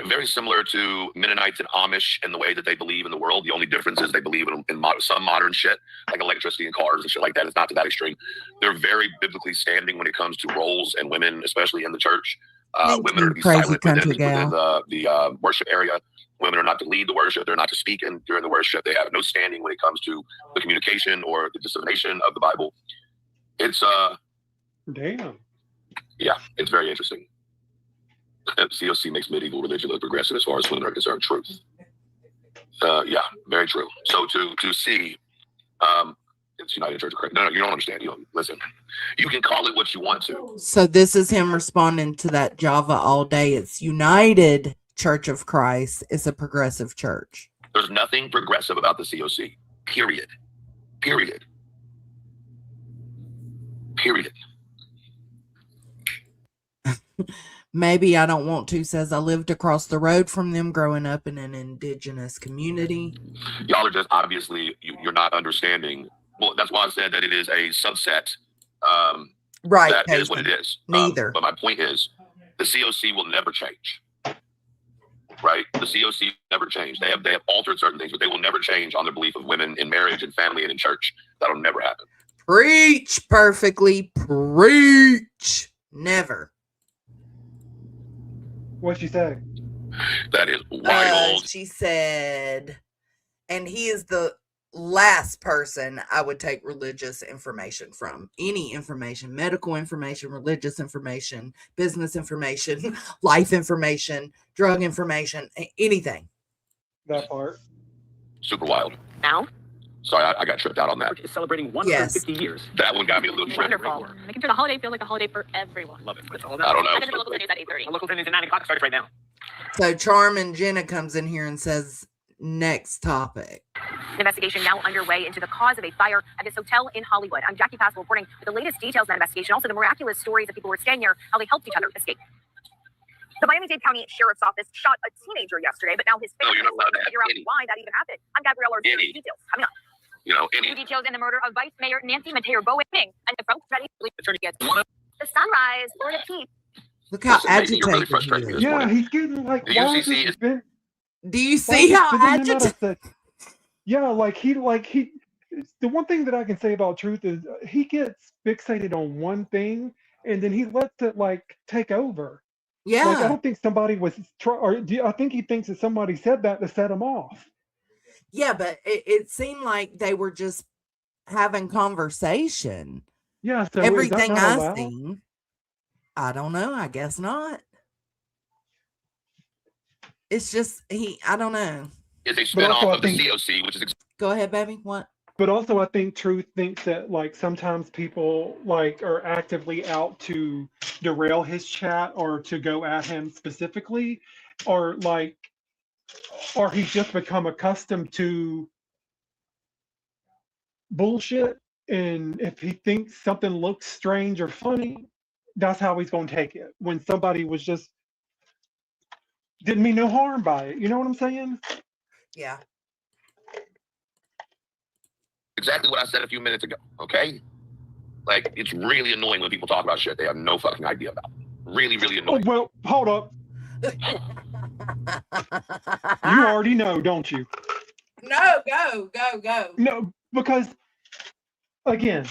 very similar to Mennonites and Amish in the way that they believe in the world. The only difference is they believe in some modern shit like electricity and cars and shit like that. It's not to that extreme. They're very biblically standing when it comes to roles and women, especially in the church. Women are to be silent within the worship area. Women are not to lead the worship. They're not to speak during the worship. They have no standing when it comes to the communication or the dissemination of the Bible. It's damn. Yeah, it's very interesting. COC makes medieval religion look progressive as far as women are concerned. Truth. Yeah, very true. So to see, it's United Church of Christ. No, you don't understand. You don't listen. You can call it what you want to. So this is him responding to that Java all day. It's United Church of Christ. It's a progressive church. There's nothing progressive about the COC. Period. Period. Period. Maybe I don't want to, says I lived across the road from them growing up in an indigenous community. Y'all are just obviously, you're not understanding. Well, that's why I said that it is a subset. Right. That is what it is. Neither. But my point is, the COC will never change. Right? The COC never change. They have altered certain things, but they will never change on their belief of women in marriage and family and in church. That'll never happen. Preach perfectly. Preach. Never. What'd she say? That is wild. She said, and he is the last person I would take religious information from. Any information, medical information, religious information, business information, life information, drug information, anything. That part. Super wild. Now? Sorry, I got tripped out on that. It's celebrating 150 years. That one got me a little tripped. Wonderful. Making sure the holiday feels like a holiday for everyone. Love it. I don't know. I visit local venues at 8:30. Local venues at 9 o'clock starts right now. So Charmin Jenna comes in here and says, next topic. An investigation now underway into the cause of a fire at this hotel in Hollywood. I'm Jackie Pascal reporting the latest details of that investigation, also the miraculous stories of people who were staying there, how they helped each other escape. The Miami-Dade County Sheriff's Office shot a teenager yesterday, but now his family is trying to figure out why that even happened. I'm Gabrielle Ortiz. Details coming up. New details in the murder of Vice Mayor Nancy Mateo Bowen and the Trump ready attorney gets the sunrise, Florida Keith. Look how Amazing. You're really agitated frustrating he me is. this Yeah, morning. he's getting like. The why UCC has is. been, Do you see how agitated? Yeah, like he. The one thing that I can say about Truth is he gets fixated on one thing and then he lets it like take over. Yeah. Like I don't think somebody was. I think he thinks that somebody said that to set him off. Yeah, but it seemed like they were just having conversation. Yeah, so everything is that not I allowed? seen, I don't know. I guess not. It's just I don't know. Is a spinoff of the COC, which is. Go ahead, baby. What? But also, I think Truth thinks that like sometimes people like are actively out to derail his chat or to go at him specifically, or he's just become accustomed to bullshit. And if he thinks something looks strange or funny, that's how he's going to take it. When somebody was just didn't mean no harm by it, you know what I'm saying? Yeah. exactly what I said a few minutes ago, okay? Like, it's really annoying when people talk about shit they have no fucking idea about. Really, really annoying. Oh, well, hold up. You already know, don't you? No, go. No, because, again,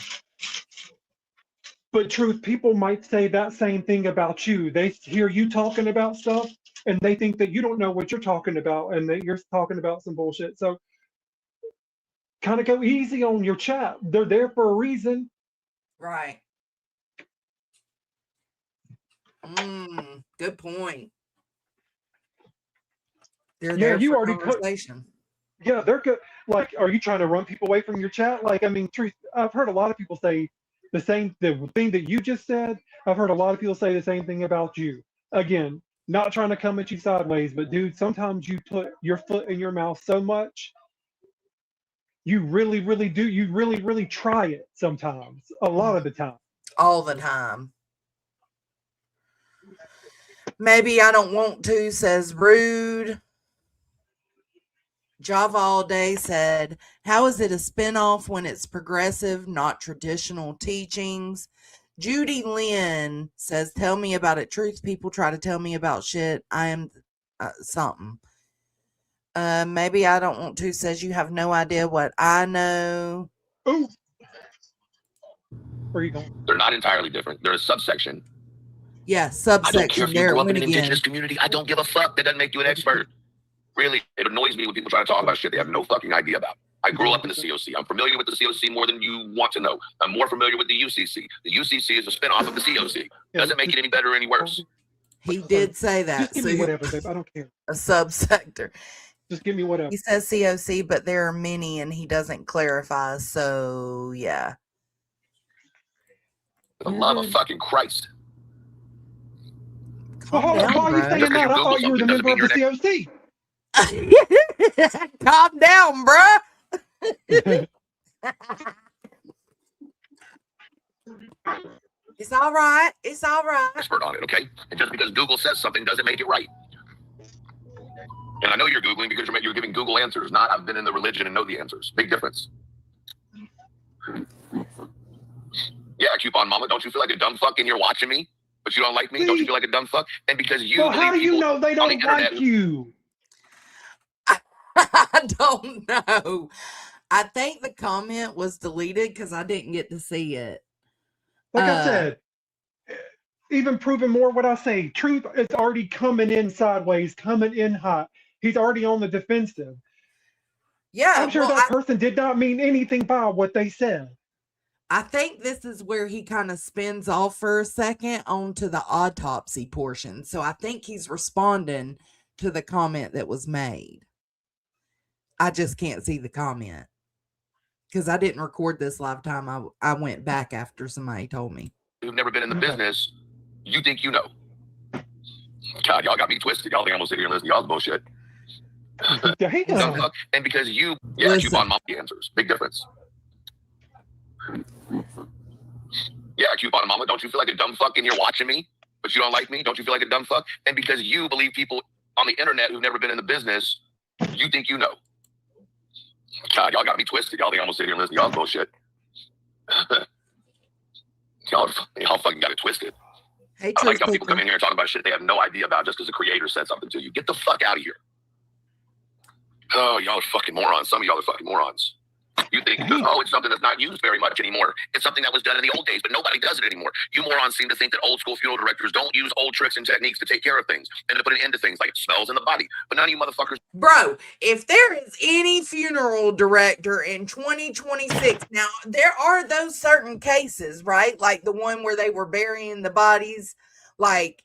but truth, people might say that same thing about you. They hear you talking about stuff, and they think that you don't know what you're talking about, and that you're talking about some bullshit. So, kind of go easy on your chat. They're there for a reason. Right. Good point. They're there you for already conversation. Yeah, they're good. Like, are you trying to run people away from your chat? Like, I mean, truth, I've heard a lot of people say the thing that you just said. I've heard a lot of people say the same thing about you. Again, not trying to come at you sideways, but dude, sometimes you put your foot in your mouth so much. You really, really do. You really, really try it sometimes. A lot of the time. All the time. Maybe I don't want to, says Rude. Java All Day said, how is it a spinoff when it's progressive, not traditional teachings? Judy Lynn says, tell me about it. Truth, people try to tell me about shit. I am something. Maybe I don't want to, says, you have no idea what I know. Ooh. Where are you going? They're not entirely different. They're a subsection. Yeah, subsection. I don't care if you grew up in an indigenous community. I don't give a fuck. That doesn't make you an expert. Really, it annoys me when people try to talk about shit they have no fucking idea about. I grew up in the COC. I'm familiar with the COC more than you want to know. I'm more familiar with the UCC. The UCC is a spinoff of the COC. Doesn't make it any better or any worse. He did say that. Just give me whatever, babe. I don't care. A subsector. Just give me whatever. He says COC, but there are many, and he doesn't clarify. So, yeah. For the love of fucking Christ. Well, hold on. Why are you saying that? I thought you were the member of the COC. Calm down, bruh. It's all right. It's all right. Expert on it, okay? And just because Google says something doesn't make it right. And I know you're Googling because you're giving Google answers, not I've been in the religion and know the answers. Big difference. Yeah, coupon mama, don't you feel like a dumb fuck and you're watching me? But you don't like me? Don't you feel like a dumb fuck? And because you well, how do you know they don't like you? I don't know. I think the comment was deleted because I didn't get to see it. Like I said, even proving more what I say. Truth is already coming in sideways, coming in hot. He's already on the defensive. Yeah. I'm sure that person did not mean anything by what they said. I think this is where he kind of spins off for a second onto the autopsy portion. So I think he's responding to the comment that was made. I just can't see the comment because I didn't record this live time. I went back after somebody told me. You've never been in the business. You think you know. God, y'all got me twisted. Y'all think I'm gonna sit here and listen to y'all's bullshit. And because you, coupon mom answers. Big difference. Yeah, coupon mama, don't you feel like a dumb fuck and you're watching me? But you don't like me? Don't you feel like a dumb fuck? And because you believe people on the internet who've never been in the business, you think you know. God, y'all got me twisted. Y'all think I'm gonna sit here and listen to y'all's bullshit. y'all fucking got it twisted. Hey, I like how people come in here and talk about shit they have no idea about just because the creator said something to you. Get the fuck out of here. Oh, y'all are fucking morons. Some of y'all are fucking morons. You think, it's something that's not used very much anymore. It's something that was done in the old days, but nobody does it anymore. You morons seem to think that old school funeral directors don't use old tricks and techniques to take care of things and to put an end to things like it smells in the body. But none of you motherfuckers. Bro, if there is any funeral director in 2026, now there are those certain cases, right? Like the one where they were burying the bodies, like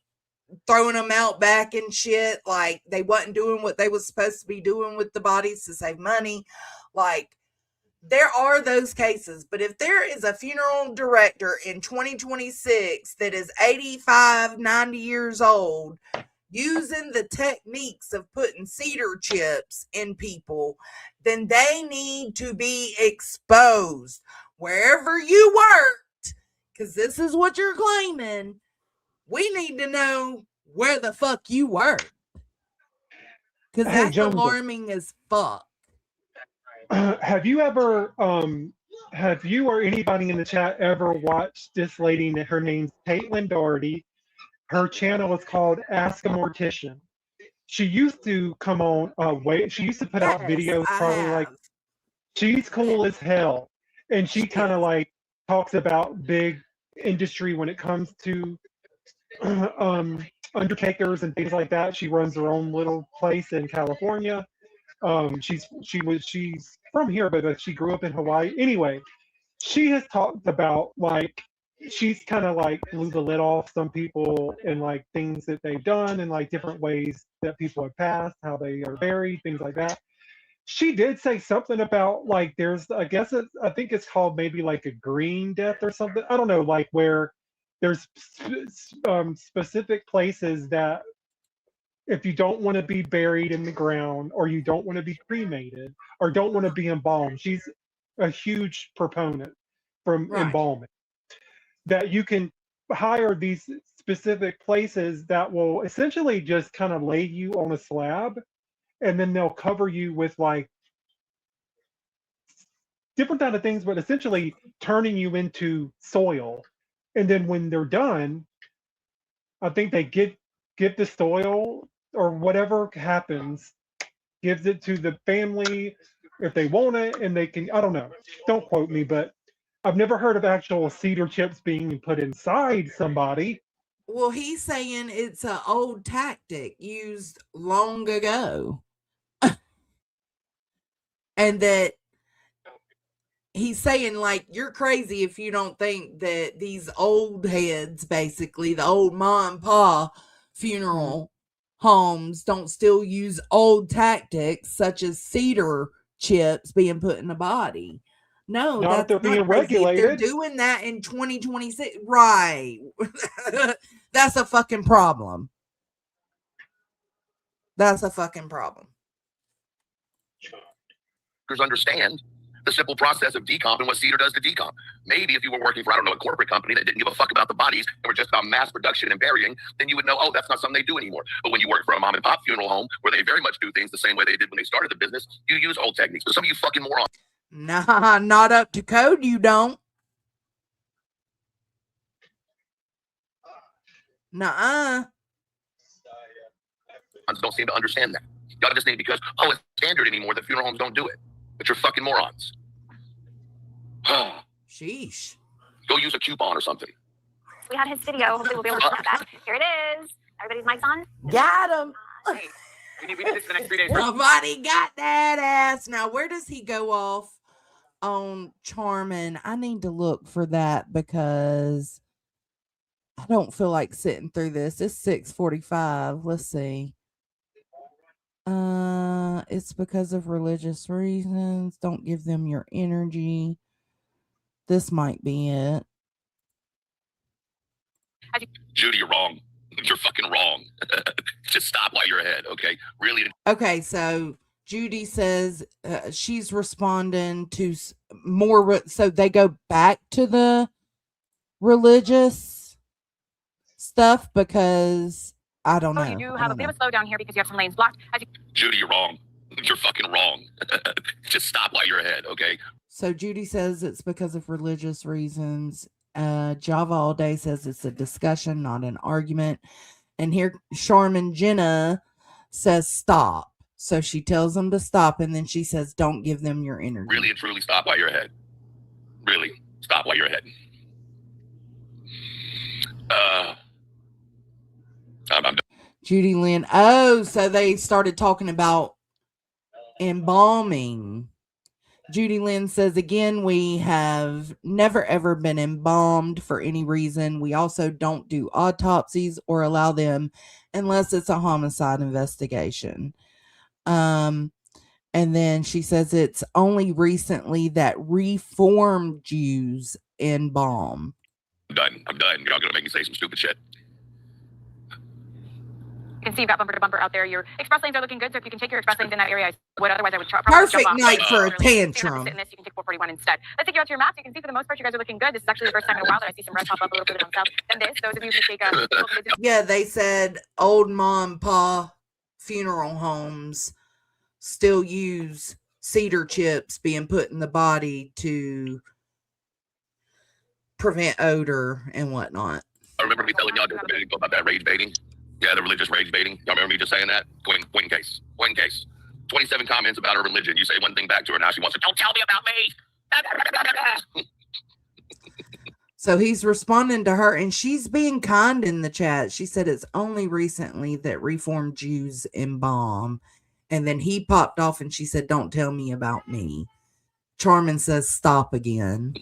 throwing them out back and shit. Like they wasn't doing what they was supposed to be doing with the bodies to save money. Like, there are those cases, but if there is a funeral director in 2026 that is 85, 90 years old, using the techniques of putting cedar chips in people, then they need to be exposed wherever you worked, because this is what you're claiming. We need to know where the fuck you work, because that's alarming as fuck. have you ever have you or anybody in the chat ever watched this lady? Her name's Caitlin Doherty. Her channel is called Ask a Mortician. She used to come on she used to put out videos probably like she's cool as hell. And she kind of like talks about big industry when it comes to undertakers and things like that. She runs her own little place in California. She's from here, but she grew up in Hawaii. Anyway, she has talked about like she's kind of like blew the lid off some people and like things that they've done and like different ways that people have passed, how they are buried, things like that. She did say something about like there's I think it's called maybe like a green death or something. I don't know, like where there's specific places that if you don't want to be buried in the ground or you don't want to be cremated or don't want to be embalmed, she's a huge proponent from embalming, that you can hire these specific places that will essentially just kind of lay you on a slab and then they'll cover you with like different kind of things, but essentially turning you into soil. And then when they're done, I think they give the soil or whatever happens, gives it to the family if they want it, and they can, I don't know, don't quote me, but I've never heard of actual cedar chips being put inside somebody. Well, he's saying it's an old tactic used long ago. And that he's saying, like, you're crazy if you don't think that these old heads, basically, the old mom and pa funeral homes, don't still use old tactics such as cedar chips being put in the body. No, Not if that's they're not being crazy. If they're regulated. doing that in 2026, right? That's a fucking problem. That's a fucking problem. Understand the simple process of decomp and what cedar does to decomp. Maybe if you were working for, I don't know, a corporate company that didn't give a fuck about the bodies and were just about mass production and burying, then you would know, oh, that's not something they do anymore. But when you work for a mom and pop funeral home where they very much do things the same way they did when they started the business, you use old techniques. But some of you fucking morons. Nah, not up to code, you don't. Nuh-uh. Don't seem to understand that. Y'all just think because, oh, it's standard anymore that funeral homes don't do it. But you're fucking morons. Sheesh. Go use a coupon or something. We had his video. Hopefully we'll be able to have that. Here it is. Everybody's mics on? Got him. We need this for the next 3 days. Somebody got that ass. Now, where does he go off on Charmin? I need to look for that because I don't feel like sitting through this. It's 6:45. Let's see. It's because of religious reasons. Don't give them your energy. This might be it. Judy, you're wrong. You're fucking wrong. Just stop while you're ahead, okay? Really. Okay, so Judy says she's responding to more. So they go back to the religious stuff because I don't know. You do have a bit of a slowdown here because you have some lanes blocked. Judy, you're wrong. You're fucking wrong. Just stop while you're ahead, okay? So Judy says it's because of religious reasons. Java All Day says it's a discussion, not an argument. And here Charmin Jenna says stop. So she tells them to stop, and then she says, don't give them your energy. Really and truly stop while you're ahead. Really, stop while you're ahead. I'm done. Judy Lynn. Oh, so they started talking about embalming. Judy Lynn says, again, we have never, ever been embalmed for any reason. We also don't do autopsies or allow them unless it's a homicide investigation. And then she says it's only recently that Reformed Jews embalm. I'm done. You're not going to make me say some stupid shit. You can see you've got bumper to bumper out there. Your express lanes are looking good, so if you can take your express lanes in that area, I would. Otherwise, I would probably Perfect jump off. night for a tantrum. So you can take 441 instead. Let's take you out to your maps. You can see for the most part, you guys are looking good. This is actually the first time in a while that I see some red pop up a little bit on south than this. Those of you who take Yeah, they said old mom and pa funeral homes still use cedar chips being put in the body to prevent odor and whatnot. I remember me telling y'all about that rage baiting. Yeah, the religious rage baiting. Y'all remember me just saying that? Point case. 27 comments about her religion. You say one thing back to her, now she wants to, don't tell me about me. So he's responding to her, and she's being kind in the chat. She said it's only recently that Reformed Jews embalm. And then he popped off, and she said, don't tell me about me. Charmin says, stop again.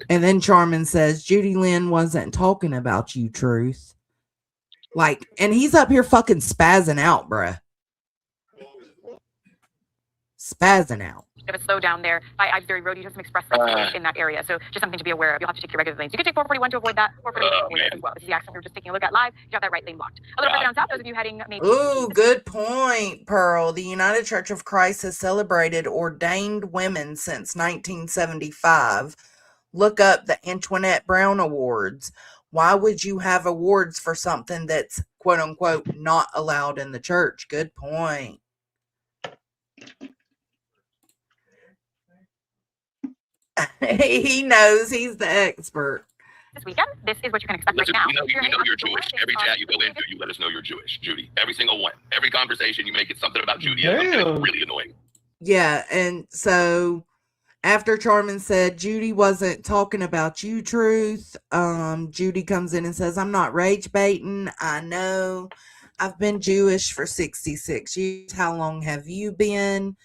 And then Charmin says, Judy Lynn wasn't talking about you, Truth. Like, and he's up here fucking spazzing out, bruh. Spazzing out. You have a slow down there by Ivery Road. You have some express lanes in that area. So just something to be aware of. You'll have to take your regular lanes. You can take 441 to avoid that. 441 to avoid it as well. This is the accident we're just taking a look at live. You have that right lane blocked. A little further down south, those of you heading maybe. Ooh, good point, Pearl. The United Church of Christ has celebrated ordained women since 1975. Look up the Antoinette Brown Awards. Why would you have awards for something that's quote unquote not allowed in the church? Good point. He knows, he's the expert. This weekend, this is what you can expect. Listen, right now. we know you're Jewish. Every chat you go into, you let us know you're Jewish, Judy. Every single one. Every conversation, you make it something about Judaism, and it's really annoying. Yeah, and so after Charmin said Judy wasn't talking about you, Truth, Judy comes in and says, I'm not rage baiting. I know. I've been Jewish for 66 years. How long have you been?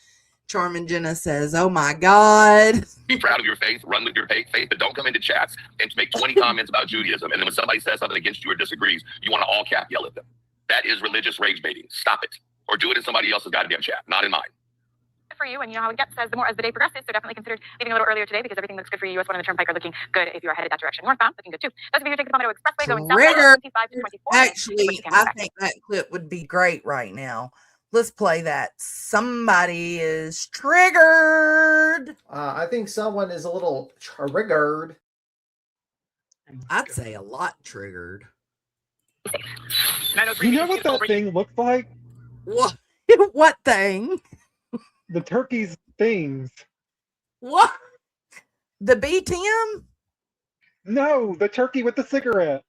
Charmin Jenna says, oh my God. Be proud of your faith, run with your faith, but don't come into chats and make 20 comments about Judaism. And then when somebody says something against you or disagrees, you want to all cap yell at them. That is religious rage baiting. Stop it. Or do it in somebody else's goddamn chat, not in mine. For you, and you know how it gets as the day progresses, so definitely consider leaving a little earlier today because everything looks good for you. US 1 and the Turnpike are looking good if you are headed that direction. Northbound, looking good too. Those of you who take the Palmetto Expressway going southbound, 25 to 24. Actually, I think that clip would be great right now. Let's play that. Somebody is triggered. I think someone is a little triggered. I'd say a lot triggered. You know what that thing looks like? What? What thing? The turkey's things. What? The B-Tim? No, the turkey with the cigarette.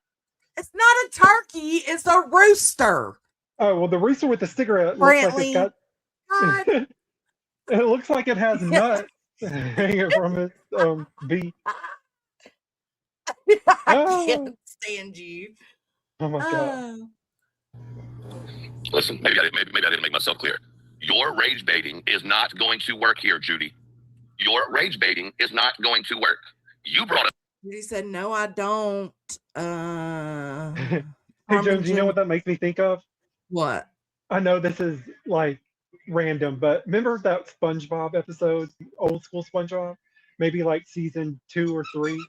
It's not a turkey. It's a rooster. Oh, well, the rooster with the cigarette looks like it's got... It looks like it has nuts hanging from its beak. I can't stand you. Oh my God. Listen, maybe I didn't make myself clear. Your rage baiting is not going to work here, Judy. Your rage baiting is not going to work. You brought up. Judy said, no, I don't. Hey, Jones, you know what that makes me think of? What? I know this is like random, but remember that SpongeBob episode, old school SpongeBob? Maybe like season 2 or 3.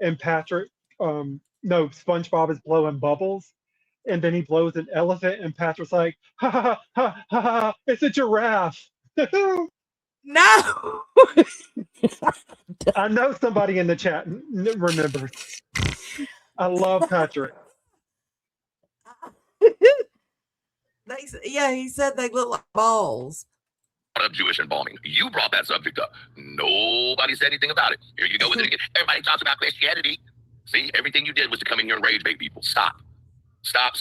And Patrick, SpongeBob is blowing bubbles. And then he blows an elephant, and Patrick's like, ha ha ha ha ha, it's a giraffe. No. I know somebody in the chat remembers. I love Patrick. He said they look like balls. Of Jewish embalming. You brought that subject up. Nobody said anything about it. Here you go with it again. Everybody talks about Christianity. See, everything you did was to come in here and rage bait people. Stop. Stop.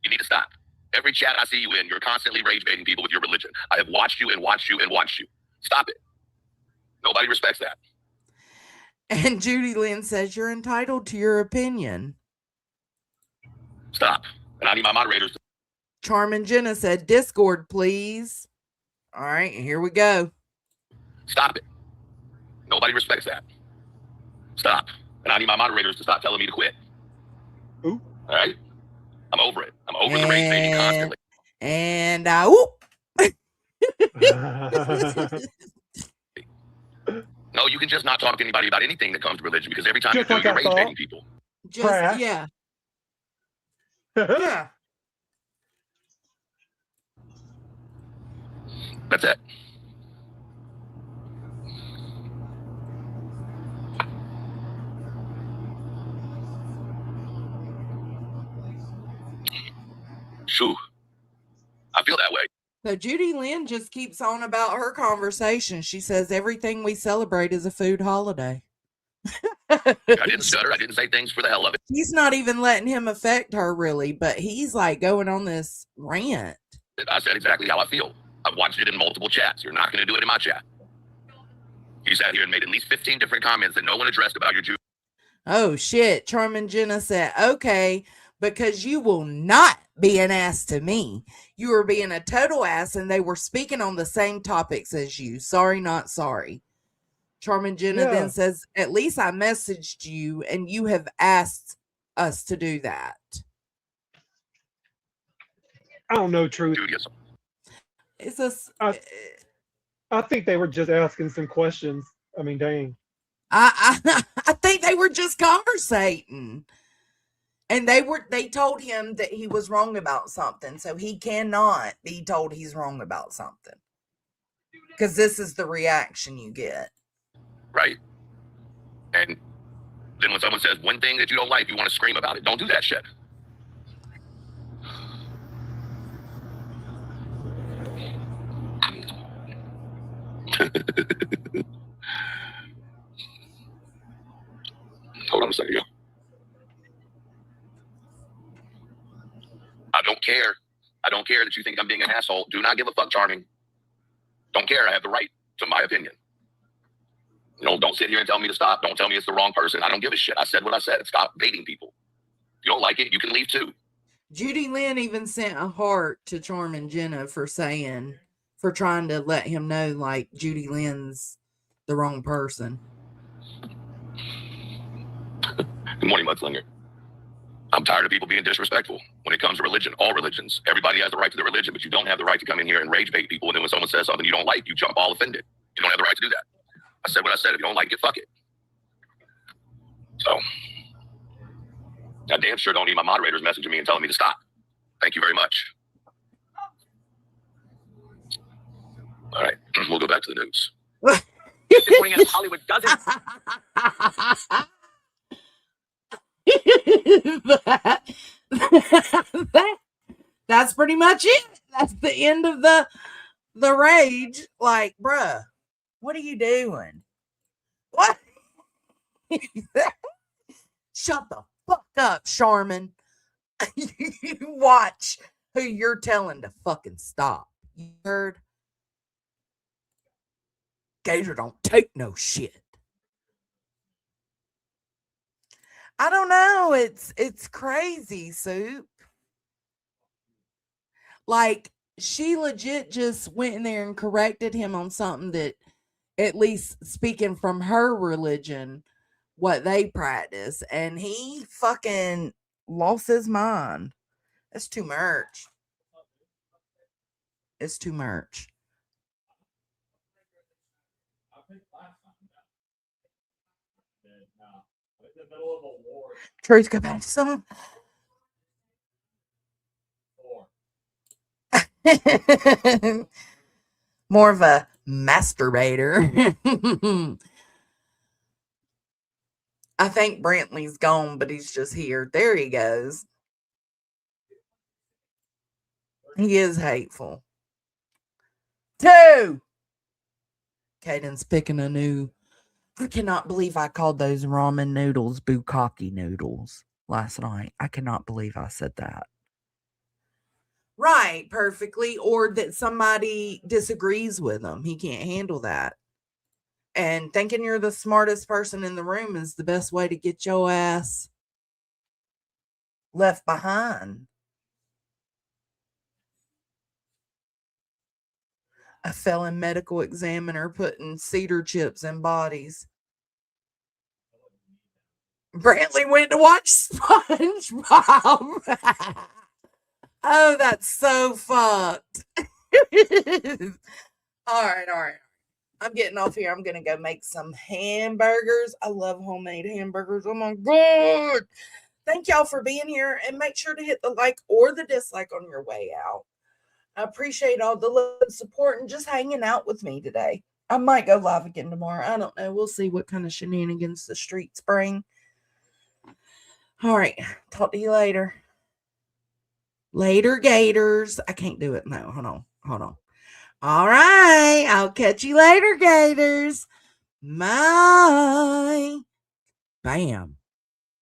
You need to stop. Every chat I see you in, you're constantly rage baiting people with your religion. I have watched you and watched you and watched you. Stop it. Nobody respects that. And Judy Lynn says you're entitled to your opinion. Stop. And I need my moderators to. Charmin Jenna said, Discord, please. All right, here we go. Stop it. Nobody respects that. Stop. And I need my moderators to stop telling me to quit. Ooh. All right? I'm over it. I'm over the rage baiting constantly. And No, you can just not talk to anybody about anything that comes to religion because every time you do, you're rage baiting people. Yeah. Yeah. That's it. Shoo. I feel that way. So Judy Lynn just keeps on about her conversation. She says everything we celebrate is a food holiday. I didn't stutter. I didn't say things for the hell of it. He's not even letting him affect her really, but he's like going on this rant. I said exactly how I feel. I've watched it in multiple chats. You're not going to do it in my chat. You sat here and made at least 15 different comments that no one addressed about your Jew. Oh shit. Charmin Jenna said, okay, because you will not be an ass to me. You were being a total ass and they were speaking on the same topics as you. Sorry, not sorry. Charmin Jenna then says, at least I messaged you and you have asked us to do that. I don't know, Truth. It's a, I think they were just asking some questions. I mean, dang. I think they were just conversating. And they told him that he was wrong about something. So he cannot be told he's wrong about something. Because this is the reaction you get. Right. And then when someone says one thing that you don't like, you want to scream about it. Don't do that shit. Hold on a second, yo. I don't care. I don't care that you think I'm being an asshole. Do not give a fuck, Charming. Don't care. I have the right to my opinion. You know, don't sit here and tell me to stop. Don't tell me it's the wrong person. I don't give a shit. I said what I said. Stop baiting people. If you don't like it, you can leave too. Judy Lynn even sent a heart to Charmin Jenna for trying to let him know, like, Judy Lynn's the wrong person. Good morning, Mudslinger. I'm tired of people being disrespectful when it comes to religion. All religions. Everybody has the right to their religion, but you don't have the right to come in here and rage bait people. And then when someone says something you don't like, you jump all offended. You don't have the right to do that. I said what I said. If you don't like it, fuck it. So, I damn sure don't need my moderators messaging me and telling me to stop. Thank you very much. All right, we'll go back to the news. This morning out of Hollywood doesn't. That's pretty much it. That's the end of the rage. Like, bruh, what are you doing? What? Shut the fuck up, Charmin. You watch who you're telling to fucking stop. You heard? Gator don't take no shit. I don't know. It's crazy, Soup. Like, she legit just went in there and corrected him on something that, at least speaking from her religion, what they practice, and he fucking lost his mind. That's too much. It's too much. Truth, go back to some. More of a masturbator. I think Brantley's gone, but he's just here. There he goes. He is hateful. 2. Caden's picking a new. I cannot believe I called those ramen noodles bukkake noodles last night. I cannot believe I said that. Right, perfectly. Or that somebody disagrees with him. He can't handle that. And thinking you're the smartest person in the room is the best way to get your ass left behind. A felon medical examiner putting cedar chips in bodies. Brantley went to watch SpongeBob. Oh, that's so fucked. All right. I'm getting off here. I'm going to go make some hamburgers. I love homemade hamburgers. Oh my God. Thank y'all for being here, and make sure to hit the like or the dislike on your way out. I appreciate all the love and support and just hanging out with me today. I might go live again tomorrow. I don't know. We'll see what kind of shenanigans the streets bring. All right. Talk to you later. Later, Gators. I can't do it. No, hold on. All right. I'll catch you later, Gators. Bye. Bam.